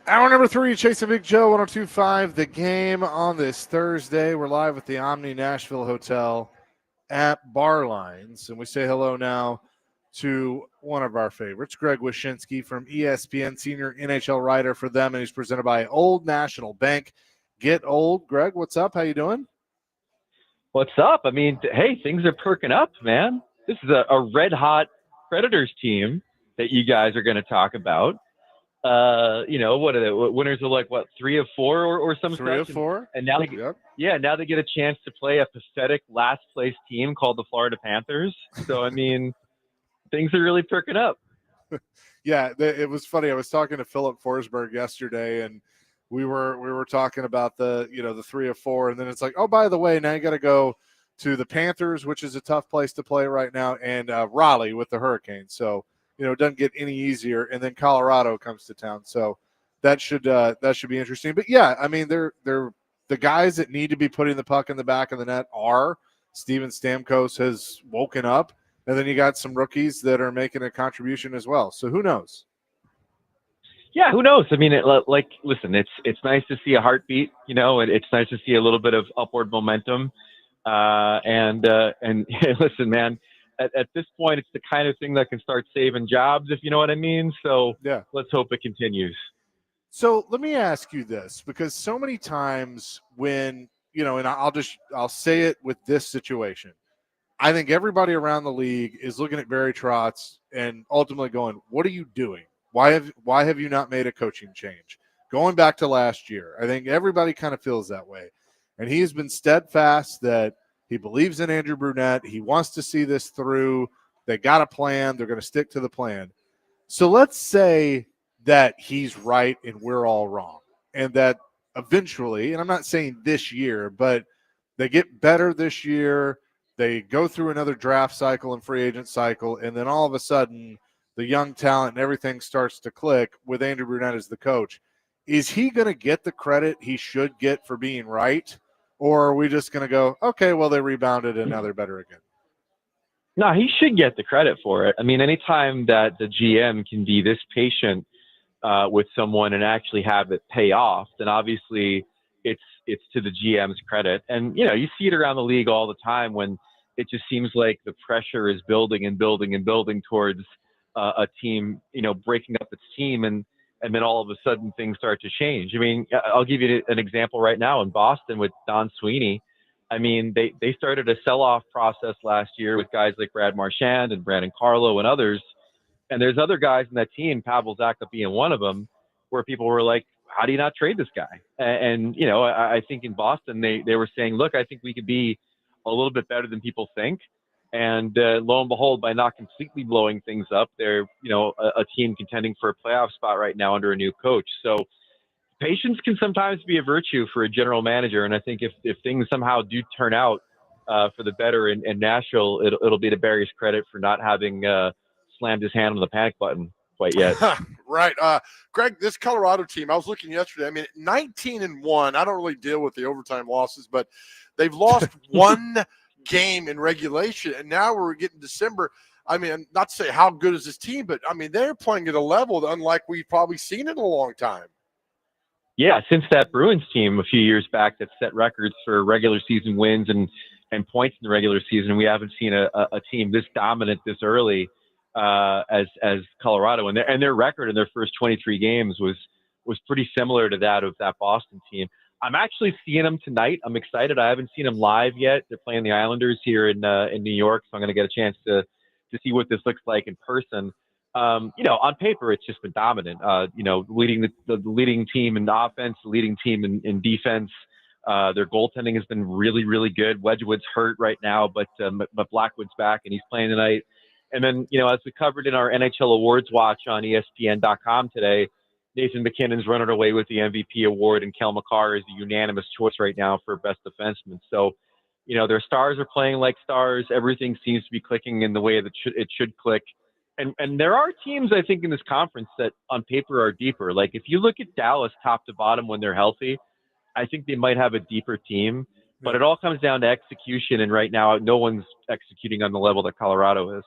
Hour number 3, Chasing Big Joe, 102.5. The Game on this Thursday. We're live at the Omni Nashville Hotel at Bar Lines, and we say hello now to one of our favorites, Greg Wyshynski from ESPN, senior NHL writer for them, and he's presented by Old National Bank. Get old. Greg, what's up? How you doing? What's up? I mean, hey, things are perking up, man. This is a red-hot Predators team that you guys are going to talk about. What are the winners are like, what, 3 of 4 or some such? 3 of 4. And now now they get a chance to play a pathetic last-place team called the Florida Panthers. So, I mean, things are really perking up. Yeah, it was funny. I was talking to Philip Forsberg yesterday, and we were talking about the 3 of 4, and then it's like, oh, by the way, now you got to go to the Panthers, which is a tough place to play right now, and Raleigh with the Hurricanes. So it doesn't get any easier, and then Colorado comes to town. So that should be interesting. But yeah, I mean, they're the guys that need to be putting the puck in the back of the net are Steven Stamkos has woken up, and then you got some rookies that are making a contribution as well. So who knows? Yeah, who knows? I mean, listen, it's nice to see a heartbeat, and it's nice to see a little bit of upward momentum. And listen, man, at this point, it's the kind of thing that can start saving jobs, if you know what I mean. So yeah, let's hope it continues. So let me ask you this, because so many times when, and I'll say it with this situation, I think everybody around the league is looking at Barry Trotz and ultimately going, what are you doing? Why have you not made a coaching change? Going back to last year, I think everybody kind of feels that way. And he has been steadfast that he believes in Andrew Brunette. He wants to see this through. They got a plan. They're going to stick to the plan. So let's say that he's right and we're all wrong, and that eventually, and I'm not saying this year, but they get better this year. They go through another draft cycle and free agent cycle, and then all of a sudden the young talent and everything starts to click with Andrew Brunette as the coach. Is he going to get the credit he should get for being right? Or are we just going to go, okay, well, they rebounded and now they're better again? No, he should get the credit for it. I mean, anytime that the GM can be this patient with someone and actually have it pay off, then obviously it's to the GM's credit. And, you see it around the league all the time when it just seems like the pressure is building and building and building towards a team, breaking up its team. And then all of a sudden things start to change. I mean, I'll give you an example right now in Boston with Don Sweeney. I mean, they started a sell-off process last year with guys like Brad Marchand and Brandon Carlo and others. And there's other guys in that team, Pavel Zacha being one of them, where people were like, how do you not trade this guy? And I think in Boston, they were saying, look, I think we could be a little bit better than people think. And lo and behold, by not completely blowing things up, they're, a team contending for a playoff spot right now under a new coach. So patience can sometimes be a virtue for a general manager. And I think if things somehow do turn out for the better in Nashville, it'll be to Barry's credit for not having slammed his hand on the panic button quite yet. Right. Greg, this Colorado team, I was looking yesterday. I mean, 19-1. I don't really deal with the overtime losses, but they've lost one game in regulation, and now we're getting December. I mean, not to say how good is this team, but I mean, they're playing at a level unlike we've probably seen in a long time. Yeah, since that Bruins team a few years back that set records for regular season wins and points in the regular season, we haven't seen a team this dominant this early as Colorado. And their record in their first 23 games was pretty similar to that of that Boston team. I'm actually seeing them tonight. I'm excited. I haven't seen them live yet. They're playing the Islanders here in New York, so I'm going to get a chance to see what this looks like in person. On paper, it's just been dominant. Leading the leading team in offense, the leading team in defense. Their goaltending has been really, really good. Wedgwood's hurt right now, but Blackwood's back and he's playing tonight. And then, as we covered in our NHL Awards Watch on ESPN.com today, Nathan McKinnon's running away with the MVP award, and Kel McCarr is the unanimous choice right now for best defenseman. So, their stars are playing like stars. Everything seems to be clicking in the way that it should click. And there are teams, I think, in this conference that on paper are deeper. Like if you look at Dallas top to bottom when they're healthy, I think they might have a deeper team. But it all comes down to execution. And right now, no one's executing on the level that Colorado is.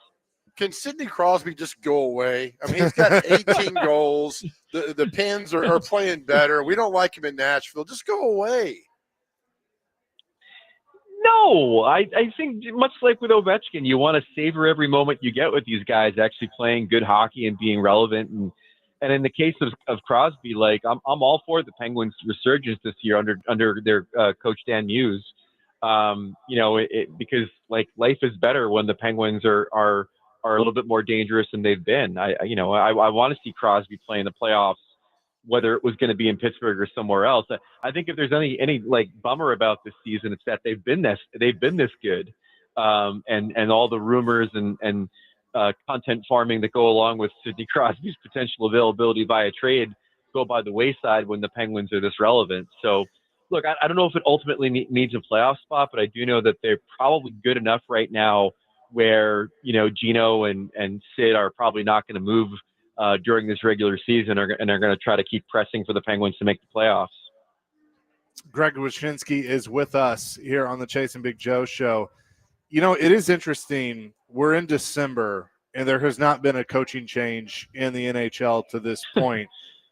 Can Sidney Crosby just go away? I mean, he's got 18 goals. The Pens are playing better. We don't like him in Nashville. Just go away. No, I think much like with Ovechkin, you want to savor every moment you get with these guys actually playing good hockey and being relevant. And in the case of Crosby, like I'm all for the Penguins' resurgence this year under their coach Dan Muse. Because like life is better when the Penguins are a little bit more dangerous than they've been. I want to see Crosby play in the playoffs, whether it was going to be in Pittsburgh or somewhere else. I think if there's any like bummer about this season, it's that they've been this good, and all the rumors and content farming that go along with Sidney Crosby's potential availability via trade go by the wayside when the Penguins are this relevant. So, look, I don't know if it ultimately needs a playoff spot, but I do know that they're probably good enough right now where, Gino and Sid are probably not going to move during this regular season and are going to try to keep pressing for the Penguins to make the playoffs. Greg Wyshynski is with us here on the Chase and Big Joe show. It is interesting. We're in December, and there has not been a coaching change in the NHL to this point.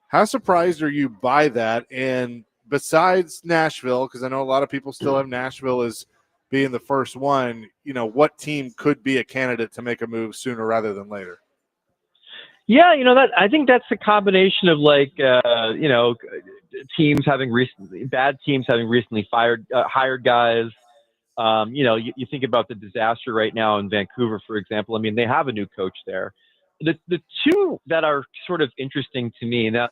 How surprised are you by that? And besides Nashville, because I know a lot of people still have Nashville as being the first one, what team could be a candidate to make a move sooner rather than later? Yeah, I think that's a combination of teams having bad teams having recently hired guys. You think about the disaster right now in Vancouver, for example. I mean, they have a new coach there. The two that are sort of interesting to me now,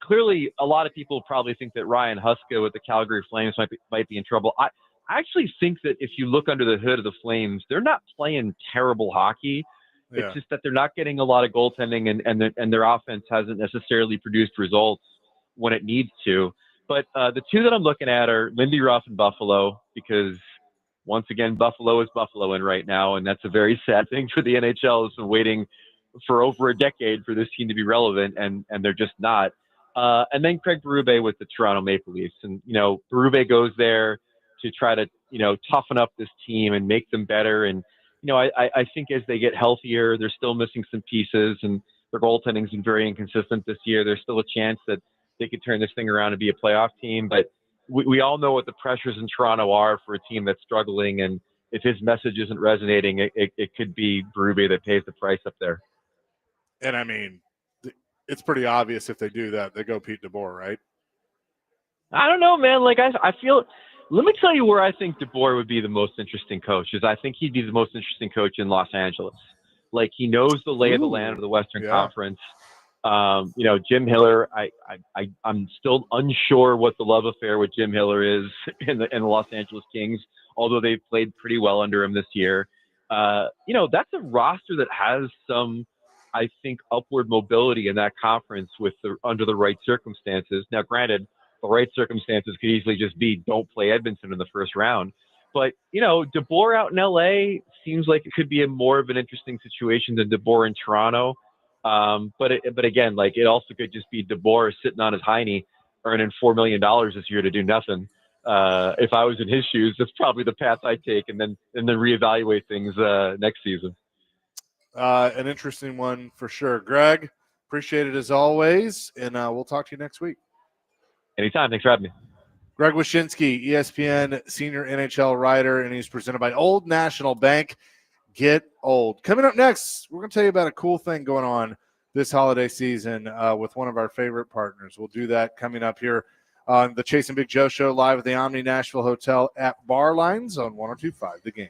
clearly a lot of people probably think that Ryan Huska with the Calgary Flames might be in trouble. I actually think that if you look under the hood of the Flames, they're not playing terrible hockey. Yeah. It's just that they're not getting a lot of goaltending, and their offense hasn't necessarily produced results when it needs to. But the two that I'm looking at are Lindy Ruff and Buffalo, because once again, Buffalo is Buffaloing right now, and that's a very sad thing for the NHL. It's been waiting for over a decade for this team to be relevant, and they're just not. And then Craig Berube with the Toronto Maple Leafs. And, Berube goes there to try to, toughen up this team and make them better. And, I think as they get healthier, they're still missing some pieces, and their goaltending's been very inconsistent this year. There's still a chance that they could turn this thing around and be a playoff team. But we all know what the pressures in Toronto are for a team that's struggling. And if his message isn't resonating, it could be Berube that pays the price up there. And I mean, it's pretty obvious if they do that, they go Pete DeBoer, right? I don't know, man. Like I feel. Let me tell you where I think DeBoer would be the most interesting coach. Is I think he'd be the most interesting coach in Los Angeles. Like he knows the lay of the land of the Western Conference. Jim Hiller. I'm still unsure what the love affair with Jim Hiller is in the Los Angeles Kings. Although they've played pretty well under him this year. That's a roster that has some, I think, upward mobility in that conference under the right circumstances. Now, granted, the right circumstances could easily just be don't play Edmonton in the first round. But, DeBoer out in L.A. seems like it could be more of an interesting situation than DeBoer in Toronto. But again, like it also could just be DeBoer sitting on his hiney earning $4 million this year to do nothing. If I was in his shoes, that's probably the path I'd take and then reevaluate things next season. An interesting one for sure. Greg, appreciate it as always, and we'll talk to you next week. Anytime. Thanks for having me. Greg Wyshynski, ESPN senior NHL writer, and he's presented by Old National Bank. Get old. Coming up next, we're going to tell you about a cool thing going on this holiday season with one of our favorite partners. We'll do that coming up here on the Chase and Big Joe show live at the Omni Nashville Hotel at Bar Lines on 102.5 The Game.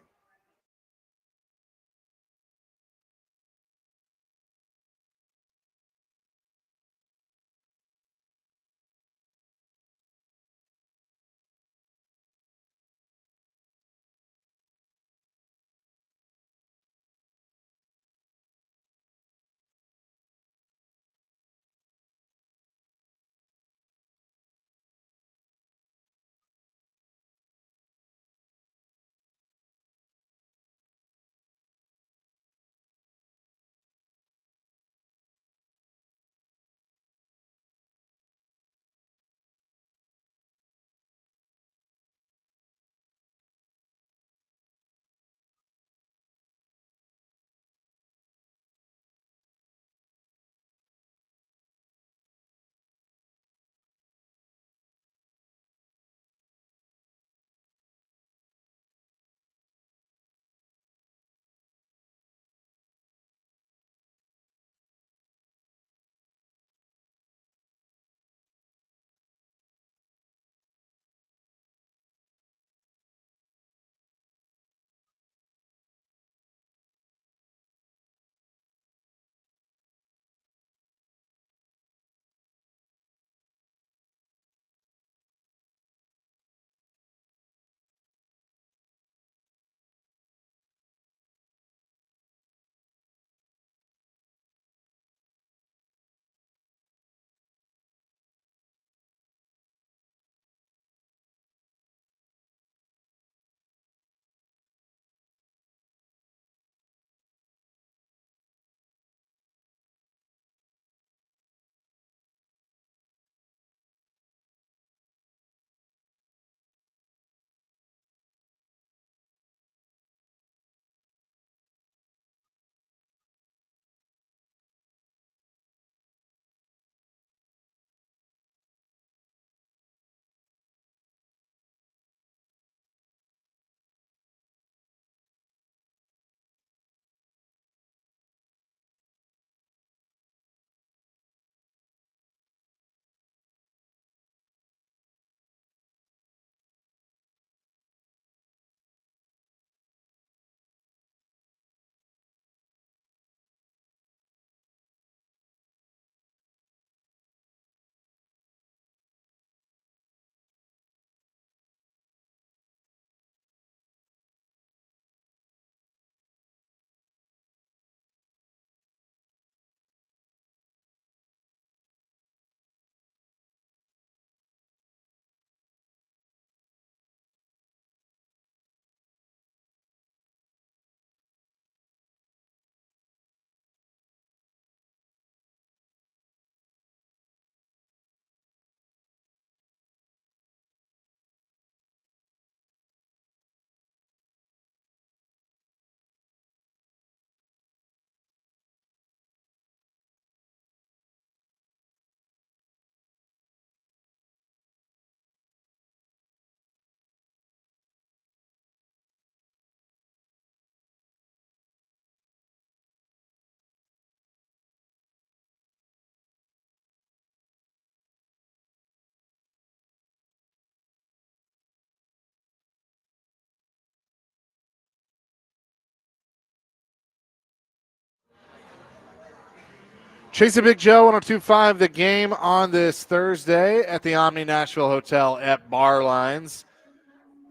Chase a Big Joe 102.5, the game on this Thursday at the Omni Nashville Hotel at Bar Lines.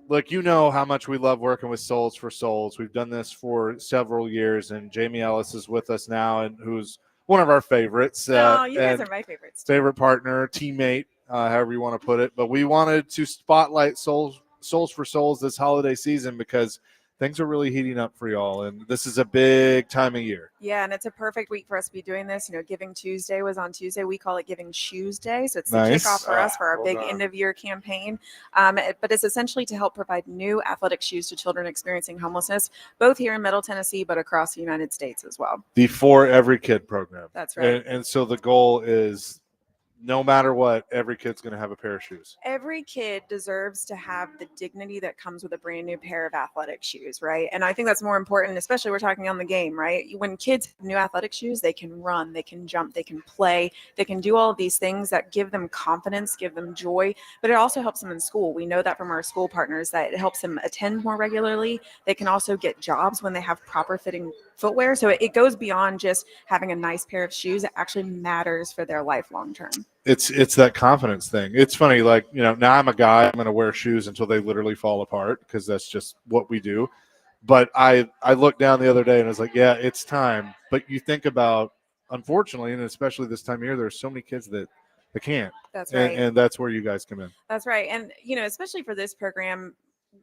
Look, you know how much we love working with Souls for Souls. We've done this for several years, and Jamie Ellis is with us now, and who's one of our favorites. You guys are my favorites. Favorite partner, teammate, however you want to put it. But we wanted to spotlight Souls for Souls this holiday season because things are really heating up for y'all, and this is a big time of year. Yeah, and it's a perfect week for us to be doing this. You know, Giving Tuesday was on Tuesday. We call it Giving Shoes Day, so it's Nice. the kickoff for us for our big end-of-year campaign. But it's essentially to help provide new athletic shoes to children experiencing homelessness, both here in Middle Tennessee, but across the United States as well. The For Every Kid program. That's right. And so the goal is no matter what, every kid's going to have a pair of shoes. Every kid deserves to have the dignity that comes with a brand new pair of athletic shoes, right? And I think that's more important, especially we're talking on the game, right? When kids have new athletic shoes, they can run, they can jump, they can play, they can do all of these things that give them confidence, give them joy, but it also helps them in school. We know that from our school partners that it helps them attend more regularly. They can also get jobs when they have proper fitting footwear. So it goes beyond just having a nice pair of shoes. It actually matters for their life long term. It's that confidence thing. It's funny, like, you know, now I'm a guy, I'm going to wear shoes until they literally fall apart because that's just what we do. But I looked down the other day and I was like, yeah, it's time. But you think about, unfortunately, and especially this time of year, there's so many kids that they can't. That's right. And that's where you guys come in. That's right. And, you know, especially for this program,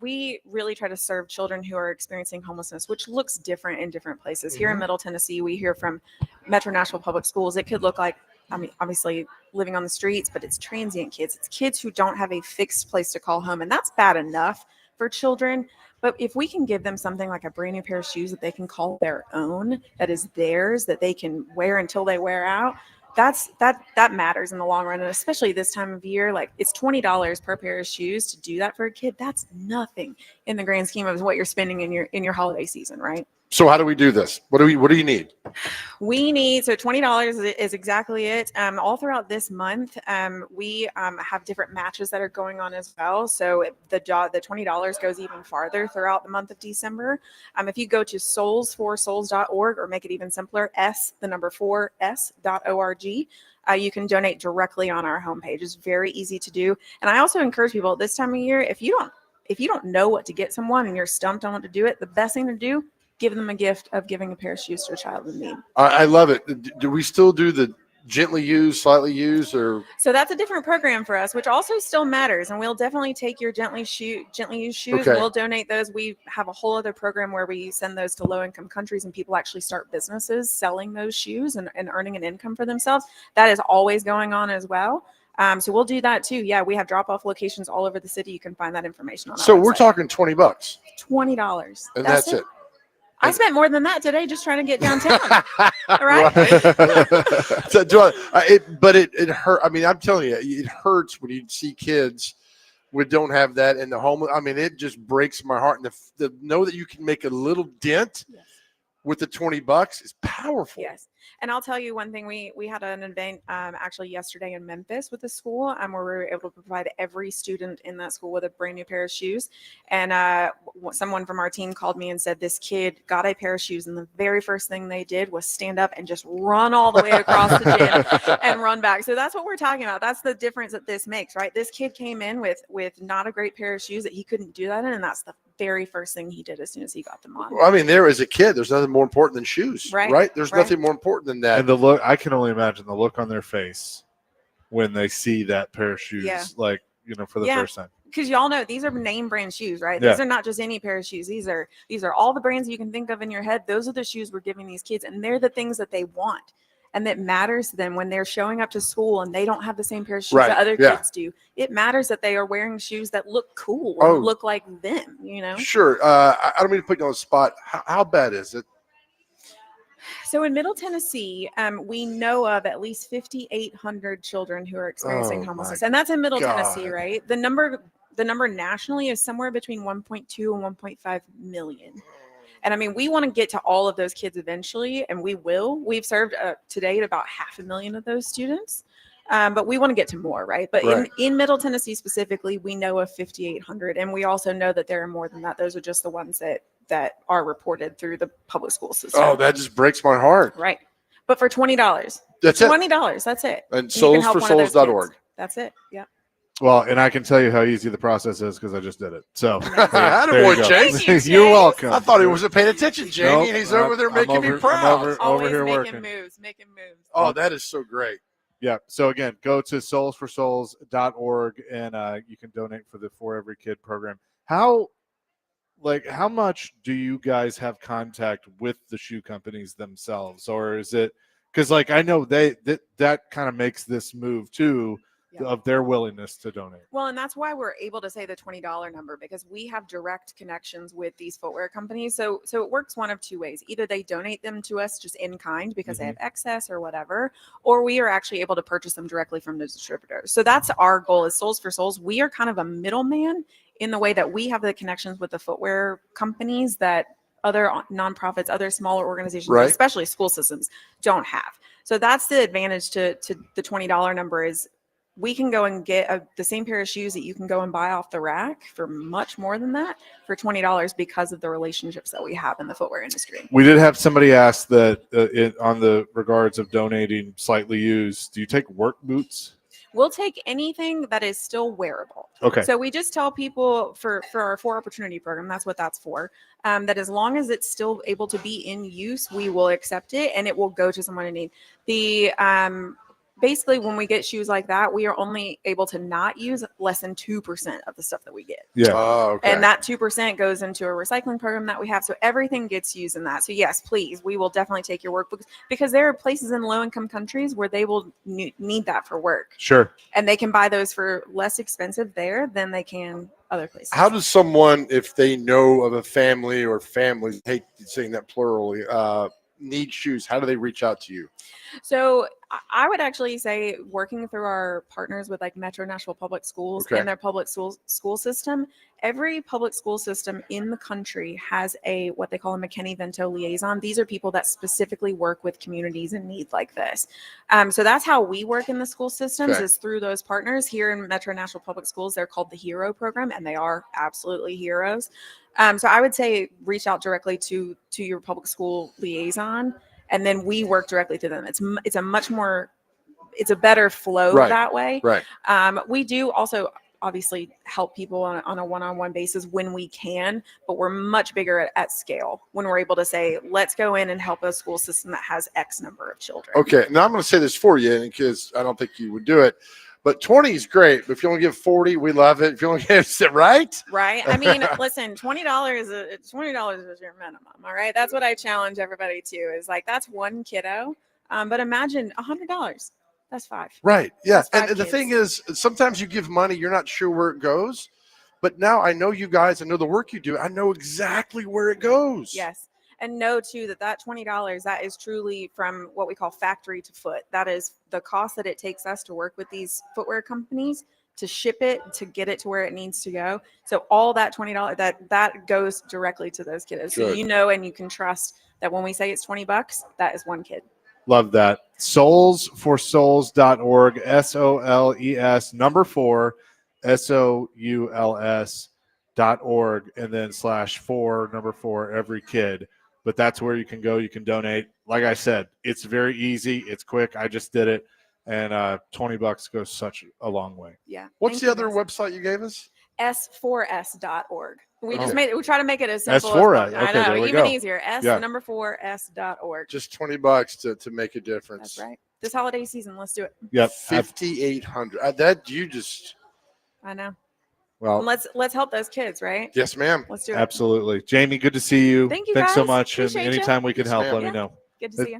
we really try to serve children who are experiencing homelessness, which looks different in different places. Here in Middle Tennessee, we hear from Metro Nashville Public Schools. It could look like, I mean, obviously living on the streets, but it's transient kids. It's kids who don't have a fixed place to call home. And that's bad enough for children. But if we can give them something like a brand new pair of shoes that they can call their own, that is theirs, that they can wear until they wear out, that matters in the long run. And especially this time of year, like it's $20 per pair of shoes to do that for a kid. That's nothing in the grand scheme of what you're spending in your holiday season, right? So how do we do this? What do you need? We need, so $20 is exactly it. All throughout this month, we have different matches that are going on as well. So the $20 goes even farther throughout the month of December. If you go to soulsforsouls.org, or make it even simpler, s4s.org, you can donate directly on our homepage. It's very easy to do. And I also encourage people this time of year, if you don't know what to get someone and you're stumped on what to do it, the best thing to do, give them a gift of giving a pair of shoes to a child in need. I love it. Do we still do the gently used, slightly used, or? So that's a different program for us, which also still matters. And we'll definitely take your gently used shoes. Okay. We'll donate those. We have a whole other program where we send those to low income countries and people actually start businesses selling those shoes and earning an income for themselves. That is always going on as well. So we'll do that too. Yeah, we have drop-off locations all over the city. You can find that information on our website. We're talking $20. $20. And that's it. I spent more than that today just trying to get downtown. All right. But it hurt. I mean, I'm telling you, it hurts when you see kids who don't have that in the home. I mean, it just breaks my heart. And to know that you can make a little dent with the $20 is powerful. Yes. And I'll tell you one thing, we had an event actually yesterday in Memphis with the school where we were able to provide every student in that school with a brand new pair of shoes. And someone from our team called me and said this kid got a pair of shoes and the very first thing they did was stand up and just run all the way across the gym and run back. So that's what we're talking about. That's the difference that this makes, right? This kid came in with not a great pair of shoes that he couldn't do that in, and that's the very first thing he did as soon as he got them on. Well, I mean, there as a kid, there's nothing more important than shoes, right? There's nothing more important than that. And the look, I can only imagine the look on their face when they see that pair of shoes, for the first time. Because y'all know these are name brand shoes, right? Yeah. These are not just any pair of shoes. These are all the brands you can think of in your head. Those are the shoes we're giving these kids, and they're the things that they want. And that matters to them when they're showing up to school and they don't have the same pair of shoes that other kids do. It matters that they are wearing shoes that look cool and look like them, Sure. I don't mean to put you on the spot. How bad is it? So in Middle Tennessee, we know of at least 5,800 children who are experiencing homelessness. And that's in Middle Tennessee, right? The number nationally is somewhere between 1.2 and 1.5 million. And I mean, we want to get to all of those kids eventually, and we will. We've served to date about 500,000 of those students, but we want to get to more, right? But in Middle Tennessee specifically, we know of 5,800, and we also know that there are more than that. Those are just the ones that are reported through the public school system. Oh, that just breaks my heart. Right. But for $20, That's it. $20. That's it. And you can help one of those soulsforsouls.org. kids. That's it. Yeah. Well, and I can tell you how easy the process is because I just did it. So Attaboy, you go. Chase. Thank you, You're Chase. welcome. I thought he wasn't paying attention, Jamie, Nope, and he's over there making me proud. I'm Always over here making working. moves. Making moves. Oh, that is so great. Yeah. So again, go to soulsforsouls.org and you can donate for the For Every Kid program. How much do you guys have contact with the shoe companies themselves, or is it because I know that kind of makes this move too of their willingness to donate? Well, and that's why we're able to say the $20 number, because we have direct connections with these footwear companies. So it works one of two ways. Either they donate them to us just in kind because they have excess or whatever, or we are actually able to purchase them directly from the distributors. So that's our goal as Souls for Souls. We are kind of a middleman in the way that we have the connections with the footwear companies that other nonprofits, other smaller organizations, especially school systems, don't have. So that's the advantage to the $20 number is we can go and get the same pair of shoes that you can go and buy off the rack for much more than that for $20 because of the relationships that we have in the footwear industry. We did have somebody ask that on the regards of donating slightly used. Do you take work boots? We'll take anything that is still wearable. Okay. So we just tell people for our 4 Opportunity program, that's what that's for, that as long as it's still able to be in use, we will accept it and it will go to someone in need. The basically, when we get shoes like that, we are only able to not use less than 2% of the stuff that we get. Yeah. Oh, okay. And that 2% goes into a recycling program that we have. So everything gets used in that. So yes, please, we will definitely take your workbooks because there are places in low-income countries where they will need that for work. Sure. And they can buy those for less expensive there than they can other places. How does someone, if they know of a family or families, hate saying that plurally, need shoes, how do they reach out to you? So I would actually say working through our partners with like Metro Nashville Public Schools and their public school system, every public school system in the country has what they call a McKinney-Vento liaison. These are people that specifically work with communities in need like this. So that's how we work in the school systems is through those partners. Here in Metro Nashville Public Schools, they're called the HERO program, and they are absolutely heroes. So I would say reach out directly to your public school liaison, and then we work directly through them. It's a much more, it's a better flow that way. Right. We do also obviously help people on a one-on-one basis when we can, but we're much bigger at scale when we're able to say, let's go in and help a school system that has X number of children. Okay. Now I'm going to say this for you because I don't think you would do it. But 20 is great. But if you only give 40, we love it. If you only give it, right? Right. I mean, listen, $20 is your minimum. All right. That's what I challenge everybody to is like, that's one kiddo. But imagine $100. That's 5. Right. Yeah. And the thing is, sometimes you give money, you're not sure where it goes. But now I know you guys, I know the work you do. I know exactly where it goes. Yes. And know too that $20, that is truly from what we call factory to foot. That is the cost that it takes us to work with these footwear companies to ship it, to get it to where it needs to go. So all that $20 that goes directly to those kiddos. So you know, and you can trust that when we say it's $20, that is one kid. Love that. Soulsforsouls.org, SOLES, number 4, SOULS.org, and then /4, number 4, every kid. But that's where you can go. You can donate. Like I said, it's very easy. It's quick. I just did it. And $20 goes such a long way. Yeah. What's the other website you gave us? S4S.org. We just we try to make it as simple S4S. as possible. Okay, I know, there we even go. easier. Number 4S.org. Just $20 to make a difference. That's right. This holiday season, let's do it. Yep. 5,800. That you just. I know. Well, and let's help those kids, right? Yes, ma'am. Let's do it. Absolutely. Jamie, good to see you. Thank you, Thanks so guys. much. And Appreciate anytime you. we can help, let me know. Good to see you.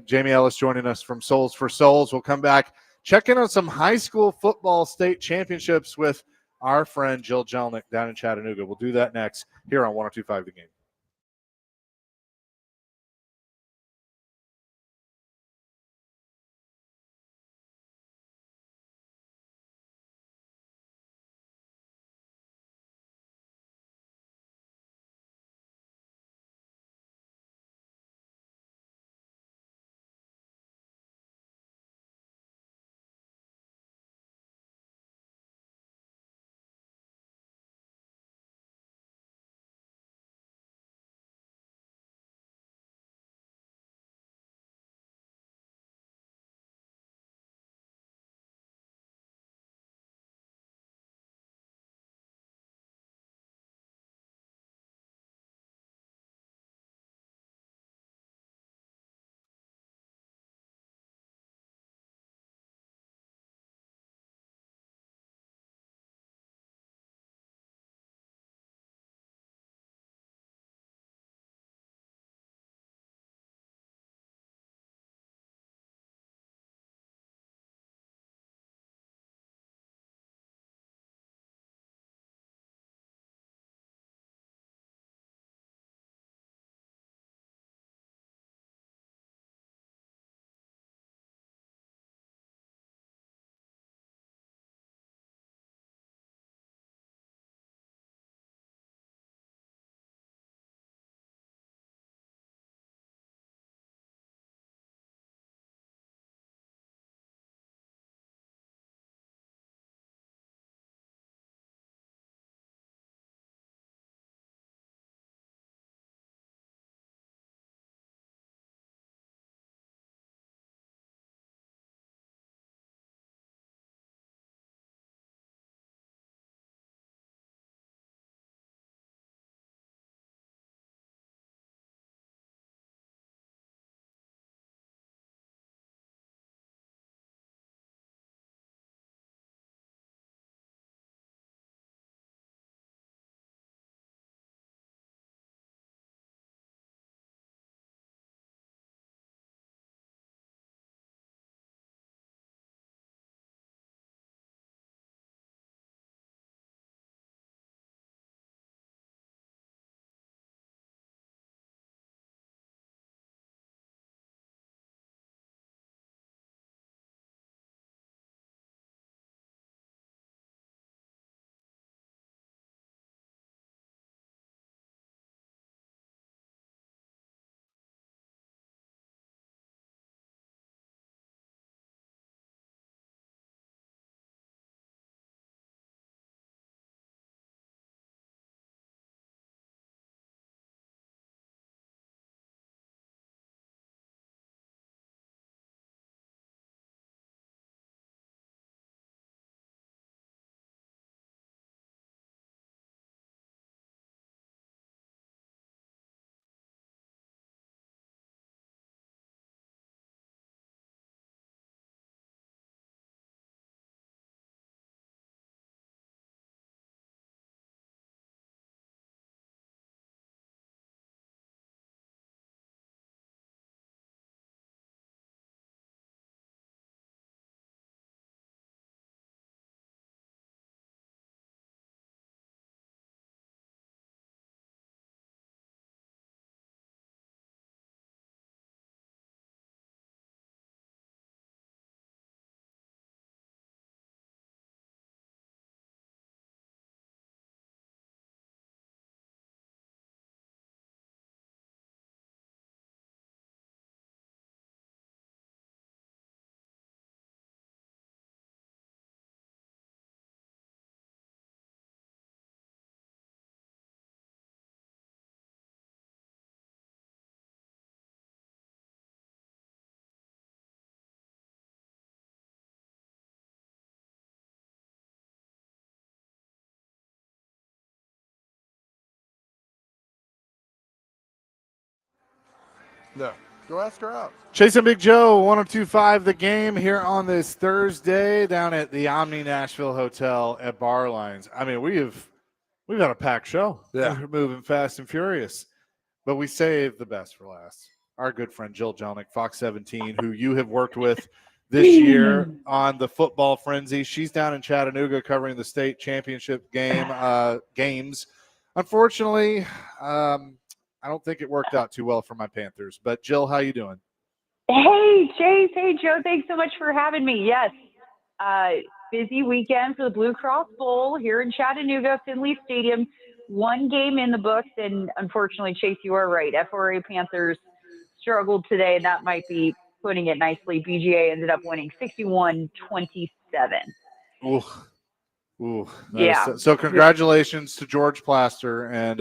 Jamie Ellis joining us from Souls for Souls. We'll come back, check in on some high school football state championships with our friend Jill Jelnick down in Chattanooga. We'll do that next here on 102.5 The Game. No. Go ask her out. Chase and Big Joe, 102.5 The Game here on this Thursday down at the Omni Nashville Hotel at Bar Lines. I mean, we've had a packed show. Yeah. We're moving fast and furious. But we saved the best for last. Our good friend Jill Jelnick, Fox 17, who you have worked with this year on the Football Frenzy. She's down in Chattanooga covering the state championship games. Unfortunately, I don't think it worked out too well for my Panthers. But Jill, how you doing? Hey, Chase. Hey, Joe. Thanks so much for having me. Yes. Busy weekend for the Blue Cross Bowl here in Chattanooga, Finley Stadium. One game in the books, and unfortunately, Chase, you are right. FRA Panthers struggled today, and that might be putting it nicely. BGA ended up winning 61-27. Ooh. Yeah. So congratulations to George Plaster and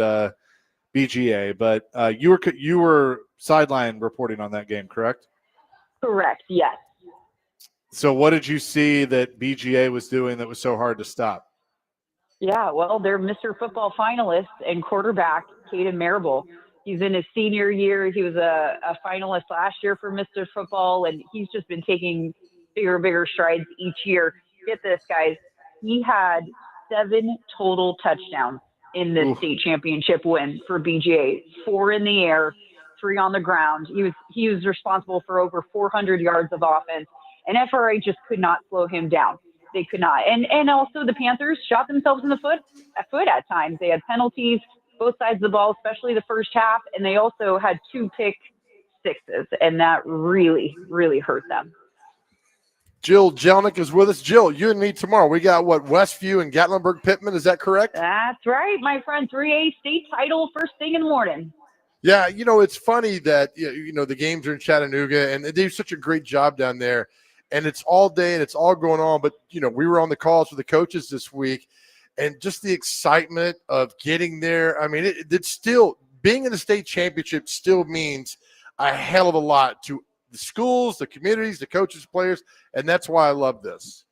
BGA. But you were sideline reporting on that game, correct? Correct, yes. So what did you see that BGA was doing that was so hard to stop? Yeah, well, they're Mr. Football finalist and quarterback, Caden Marable. He's in his senior year. He was a finalist last year for Mr. Football, and he's just been taking bigger strides each year. Get this, guys. He had 7 total touchdowns in this state championship win for BGA. 4 in the air, 3 on the ground. He was responsible for over 400 yards of offense, and FRA just could not slow him down. They could not. And also the Panthers shot themselves in the foot at times. They had penalties, both sides of the ball, especially the first half, and they also had 2 pick sixes, and that really, really hurt them. Jill Jelnick is with us. Jill, you and me tomorrow. We got Westview and Gatlinburg-Pittman. Is that correct? That's right, my friend. 3A state title first thing in the morning. Yeah, it's funny that the games are in Chattanooga, and they do such a great job down there. And it's all day and it's all going on. But, we were on the calls with the coaches this week, and just the excitement of getting there. I mean, it's still being in the state championship still means a hell of a lot to the schools, the communities, the coaches, players. And that's why I love this.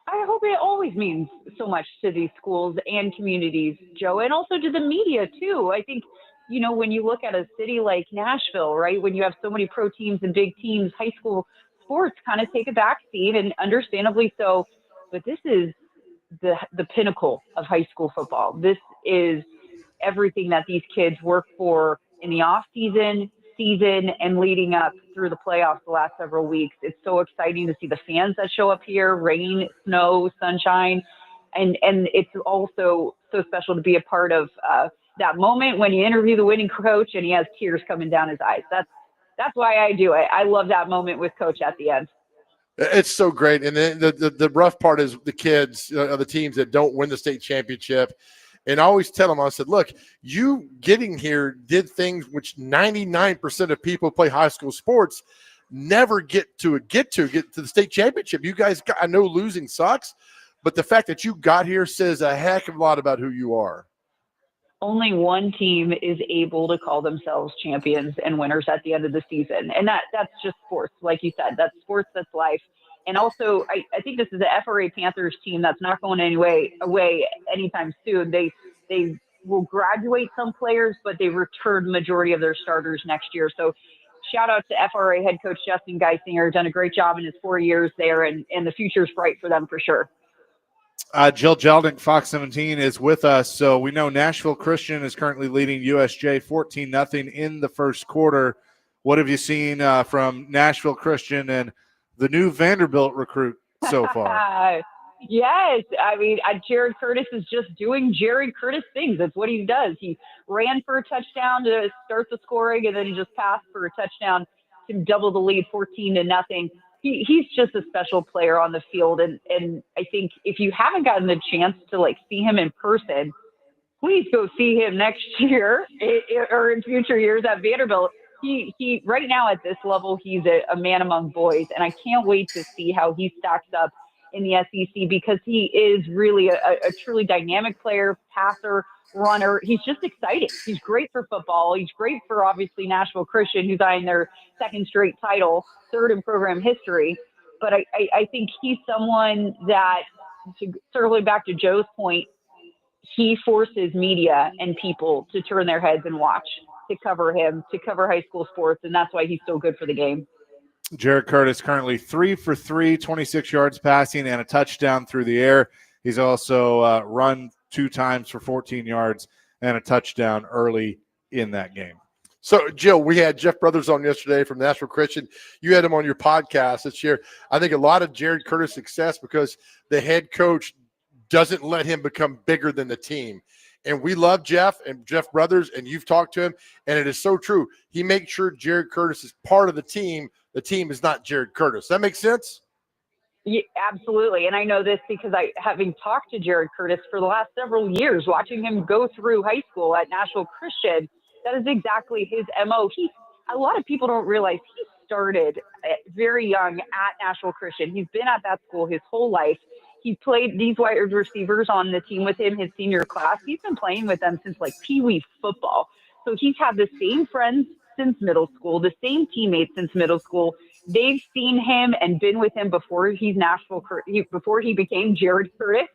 I hope it always means so much to these schools and communities, Joe, and also to the media, too. I think, when you look at a city like Nashville, right, when you have so many pro teams and big teams, high school sports kind of take a back seat, and understandably so. But this is the pinnacle of high school football. This is everything that these kids work for in the off season, and leading up through the playoffs the last several weeks. It's so exciting to see the fans that show up here, rain, snow, sunshine. And it's also so special to be a part of that moment when you interview the winning coach and he has tears coming down his eyes. That's why I do it. I love that moment with coach at the end. It's so great. And then the rough part is the kids, the teams that don't win the state championship. And I always tell them, I said, look, you getting here did things which 99% of people who play high school sports never get to the state championship. You guys I know losing sucks, but the fact that you got here says a heck of a lot about who you are. Only one team is able to call themselves champions and winners at the end of the season. And that's just sports. Like you said, that's sports, that's life. And also, I think this is the FRA Panthers team that's not going away anytime soon. They will graduate some players, but they return majority of their starters next year. So shout out to FRA head coach Justin Geisinger, done a great job in his 4 years there, and the future's bright for them for sure. Jill Jelnick, Fox 17, is with us. So we know Nashville Christian is currently leading USJ 14-0 in the first quarter. What have you seen from Nashville Christian and the new Vanderbilt recruit so far? Yes. I mean, Jared Curtis is just doing Jared Curtis things. That's what he does. He ran for a touchdown to start the scoring, and then he just passed for a touchdown to double the lead 14-0. He's just a special player on the field. And I think if you haven't gotten the chance to see him in person, please go see him next year or in future years at Vanderbilt. He right now at this level, he's a man among boys. And I can't wait to see how he stacks up in the SEC, because he is really a truly dynamic player, passer, runner. He's just exciting. He's great for football. He's great for, obviously, Nashville Christian, who's eyeing their second straight title, third in program history. But I think he's someone that, to circle back to Joe's point, he forces media and people to turn their heads and watch, to cover him, to cover high school sports, and that's why he's so good for the game. Jared Curtis currently 3 for 3, 26 yards passing and a touchdown through the air. He's also run 2 times for 14 yards and a touchdown early in that game. So, Jill, we had Jeff Brothers on yesterday from National Christian. You had him on your podcast this year. I think a lot of Jared Curtis' success because the head coach doesn't let him become bigger than the team. And we love Jeff and Jeff Brothers, and you've talked to him, and it is so true. He makes sure Jared Curtis is part of the team. The team is not Jared Curtis. That makes sense? Yeah, absolutely. And I know this because having talked to Jared Curtis for the last several years, watching him go through high school at National Christian, that is exactly his MO. A lot of people don't realize he started very young at National Christian. He's been at that school his whole life. He played these wide receivers on the team with him his senior class. He's been playing with them since like Pee-wee football. So he's had the same friends since middle school, the same teammates since middle school. They've seen him and been with him before before he became Jared Curtis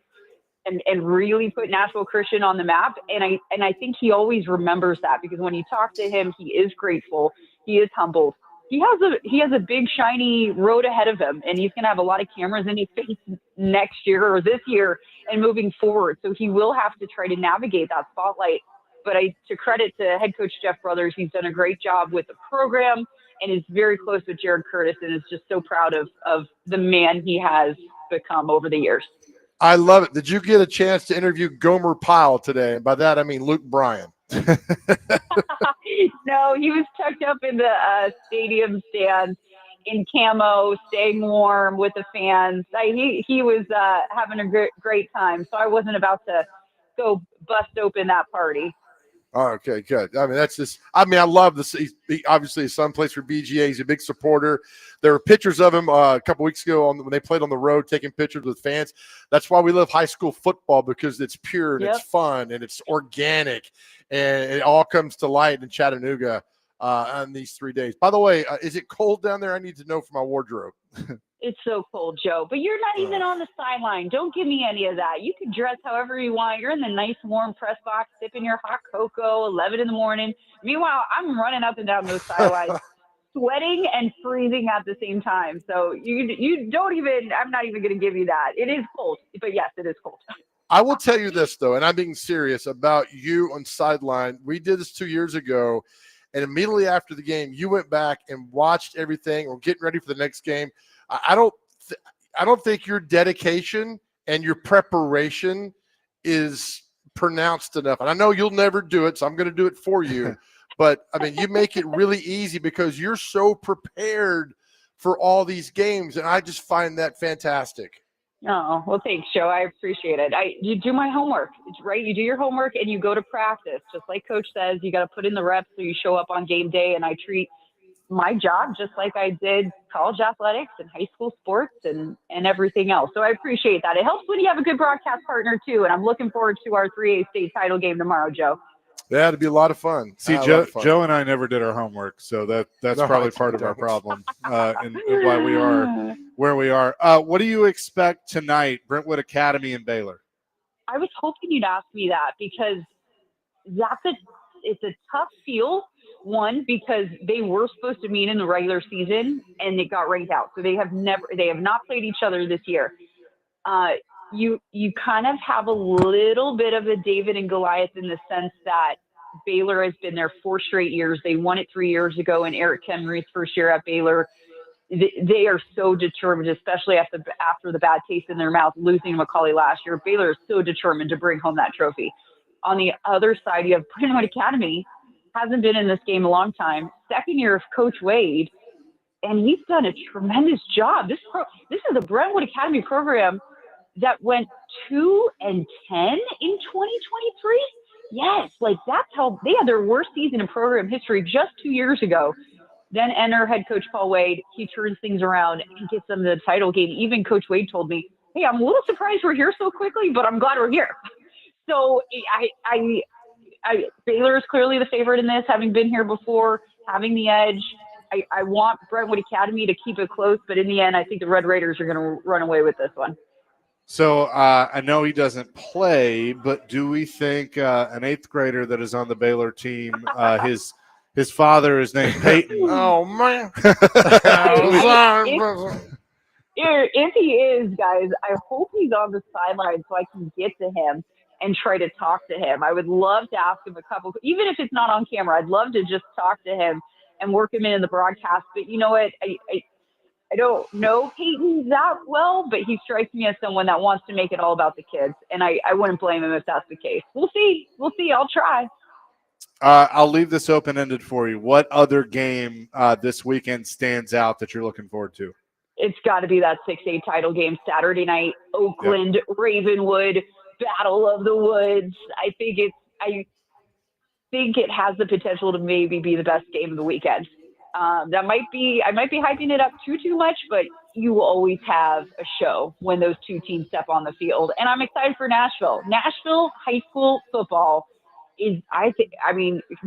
and really put Nashville Christian on the map. And I think he always remembers that because when you talk to him, he is grateful. He is humbled. He has a big shiny road ahead of him, and he's going to have a lot of cameras in his face next year or this year and moving forward. So he will have to try to navigate that spotlight. But to credit to head coach Jeff Brothers, he's done a great job with the program and is very close with Jared Curtis and is just so proud of the man he has become over the years. I love it. Did you get a chance to interview Gomer Pyle today? And by that, I mean Luke Bryan. No, he was tucked up in the stadium stands in camo, staying warm with the fans. He was having a great time, so I wasn't about to go bust open that party. Oh, okay, good. I mean, I love this. He obviously, his son plays for BGA. He's a big supporter. There were pictures of him a couple weeks ago when they played on the road, taking pictures with fans. That's why we love high school football, because it's pure and it's fun and it's organic, and it all comes to light in Chattanooga on these 3 days. By the way, is it cold down there? I need to know for my wardrobe. It's so cold, Joe. But you're not even on the sideline. Don't give me any of that. You can dress however you want. You're in the nice, warm press box, sipping your hot cocoa, 11 in the morning. Meanwhile, I'm running up and down those sidelines, sweating and freezing at the same time. So you don't even – I'm not even going to give you that. It is cold. But, yes, it is cold. I will tell you this, though, and I'm being serious about you on sideline. We did this 2 years ago, and immediately after the game, you went back and watched everything or getting ready for the next game. I don't think your dedication and your preparation is pronounced enough. And I know you'll never do it, so I'm going to do it for you. But, I mean, you make it really easy because you're so prepared for all these games, and I just find that fantastic. Oh, well, thanks, Joe. I appreciate it. You do my homework, right? You do your homework and you go to practice. Just like Coach says, you got to put in the reps so you show up on game day, and I treat my job just like I did college athletics and high school sports and everything else. So I appreciate that. It helps when you have a good broadcast partner too. And I'm looking forward to our 3A state title game tomorrow, Joe. Yeah, it'd be a lot of fun. See, Joe and I never did our homework, so that's probably part of our problem and why we are where we are. What do you expect tonight, Brentwood Academy and Baylor? I was hoping you'd ask me that because it's a tough field. One, because they were supposed to meet in the regular season and it got rained out. So they have not played each other this year. You kind of have a little bit of a David and Goliath in the sense that Baylor has been there 4 straight years. They won it 3 years ago in Eric Henry's first year at Baylor. They are so determined, especially after the bad taste in their mouth, losing to Macaulay last year. Baylor is so determined to bring home that trophy. On the other side, you have Brentwood Academy. Hasn't been in this game a long time. Second year of Coach Wade, and he's done a tremendous job. This is a Brentwood Academy program that went 2-10 in 2023. Yes, like that's how they had their worst season in program history just 2 years ago. Then enter head coach Paul Wade. He turns things around and gets them to the title game. Even Coach Wade told me, "Hey, I'm a little surprised we're here so quickly, but I'm glad we're here." So Baylor is clearly the favorite in this, having been here before, having the edge. I want Brentwood Academy to keep it close, but in the end, I think the Red Raiders are going to run away with this one. So I know he doesn't play, but do we think an 8th grader that is on the Baylor team, his father is named Peyton? Oh, man. If he is, guys, I hope he's on the sideline so I can get to him and try to talk to him. I would love to ask him a couple, even if it's not on camera, I'd love to just talk to him and work him in the broadcast. But you know what? I don't know Peyton that well, but he strikes me as someone that wants to make it all about the kids. And I wouldn't blame him if that's the case. We'll see. I'll try. I'll leave this open-ended for you. What other game this weekend stands out that you're looking forward to? It's got to be that 6A title game Saturday night, Oakland, Ravenwood, Battle of the Woods. I think it has the potential to maybe be the best game of the weekend. I might be hyping it up too much, but you will always have a show when those two teams step on the field. And I'm excited for Nashville. Nashville high school football is,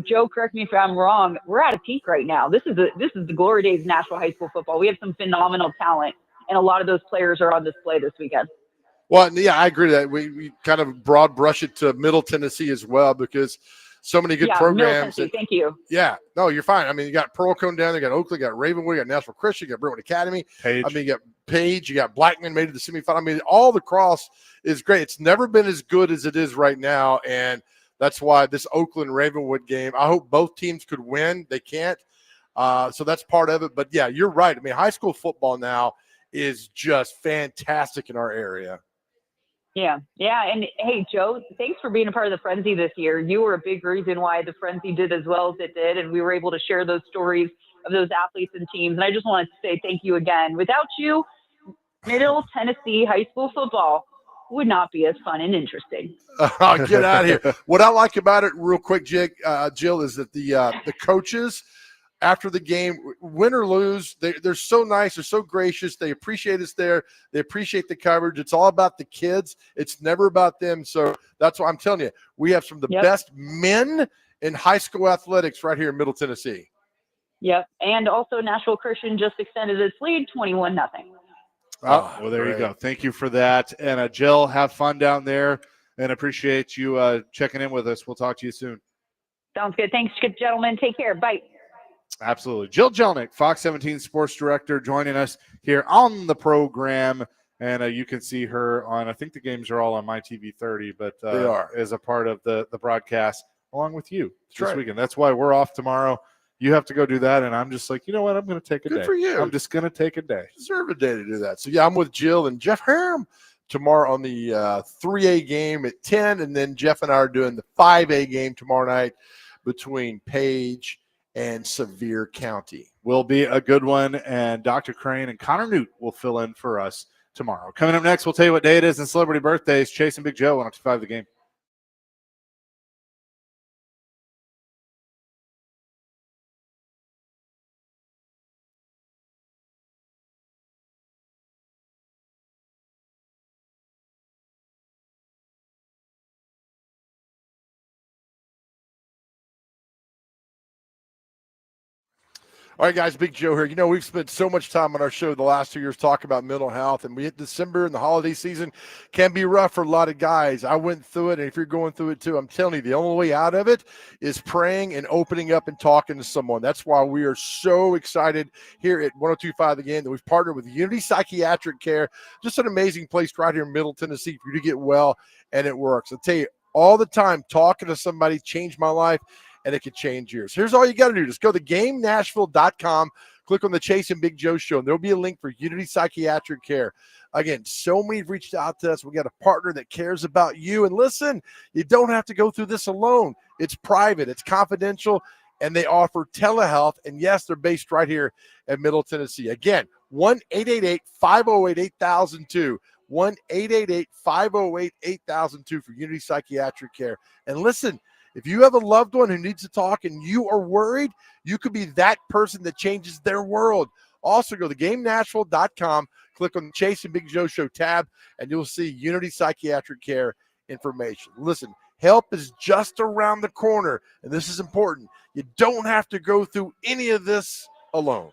Joe, correct me if I'm wrong, we're at a peak right now. This is the glory days of Nashville high school football. We have some phenomenal talent, and a lot of those players are on display this weekend. Well, yeah, I agree that we kind of broad brush it to Middle Tennessee as well, because so many good programs. Thank you. Yeah, no, you're fine. I mean, you got Pearl-Cohn down there, you got Oakland, you got Ravenwood, you got Nashville Christian, you got Brentwood Academy. Page. I mean, you got Page, you got Blackman made it to the semifinal. I mean, all the cross is great. It's never been as good as it is right now, and that's why this Oakland Ravenwood game, I hope both teams could win. They can't, so that's part of it. But yeah, you're right. I mean, high school football now is just fantastic in our area. Yeah. And hey, Joe, thanks for being a part of the Frenzy this year. You were a big reason why the Frenzy did as well as it did, and we were able to share those stories of those athletes and teams. And I just wanted to say thank you again. Without you, Middle Tennessee high school football would not be as fun and interesting. Get out of here. What I like about it, real quick, Jill, is that the coaches – after the game, win or lose, they're so nice. They're so gracious. They appreciate us there. They appreciate the coverage. It's all about the kids. It's never about them. So that's why I'm telling you, we have some of the best men in high school athletics right here in Middle Tennessee. Yep. And also Nashville Christian just extended its lead 21-0. Well, there you go. Thank you for that. And Jill, have fun down there and appreciate you checking in with us. We'll talk to you soon. Sounds good. Thanks, good gentlemen. Take care. Bye. Absolutely. Jill Jelnick, Fox 17 Sports Director, joining us here on the program. And you can see her on, I think the games are all on My TV 30, but they are as a part of the broadcast along with you this weekend. That's why we're off tomorrow. You have to go do that. And I'm just like, you know what? I'm going to take a day. Good for you. I'm just going to take a day. Deserve a day to do that. So, yeah, I'm with Jill and Jeff Harem tomorrow on the 3A game at 10. And then Jeff and I are doing the 5A game tomorrow night between Page and Sevier County. Will be a good one, and Dr. Crane and Connor Newt will fill in for us tomorrow. Coming up next, we'll tell you what day it is and celebrity birthdays. Chase and Big Joe on 5 The Game. All right, guys, Big Joe here. You know, we've spent so much time on our show the last 2 years talking about mental health, and we hit December and the holiday season can be rough for a lot of guys. I went through it, and if you're going through it too, I'm telling you, the only way out of it is praying and opening up and talking to someone. That's why we are so excited here at 102.5 The Game that we've partnered with Unity Psychiatric Care, just an amazing place right here in Middle Tennessee for you to get well, and it works. I'll tell you, all the time, talking to somebody changed my life, and it could change yours. Here's all you got to do. Just go to GameNashville.com, click on the Chase and Big Joe show, and there'll be a link for Unity Psychiatric Care. Again, so many have reached out to us. We got a partner that cares about you. And listen, you don't have to go through this alone. It's private, it's confidential, and they offer telehealth. And yes, they're based right here in Middle Tennessee. Again, 1-888-508-8002. 1-888-508-8002 for Unity Psychiatric Care. And listen, if you have a loved one who needs to talk and you are worried, you could be that person that changes their world. Also, go to GameNashville.com, click on the Chase and Big Joe Show tab, and you'll see Unity Psychiatric Care information. Listen, help is just around the corner, and this is important. You don't have to go through any of this alone.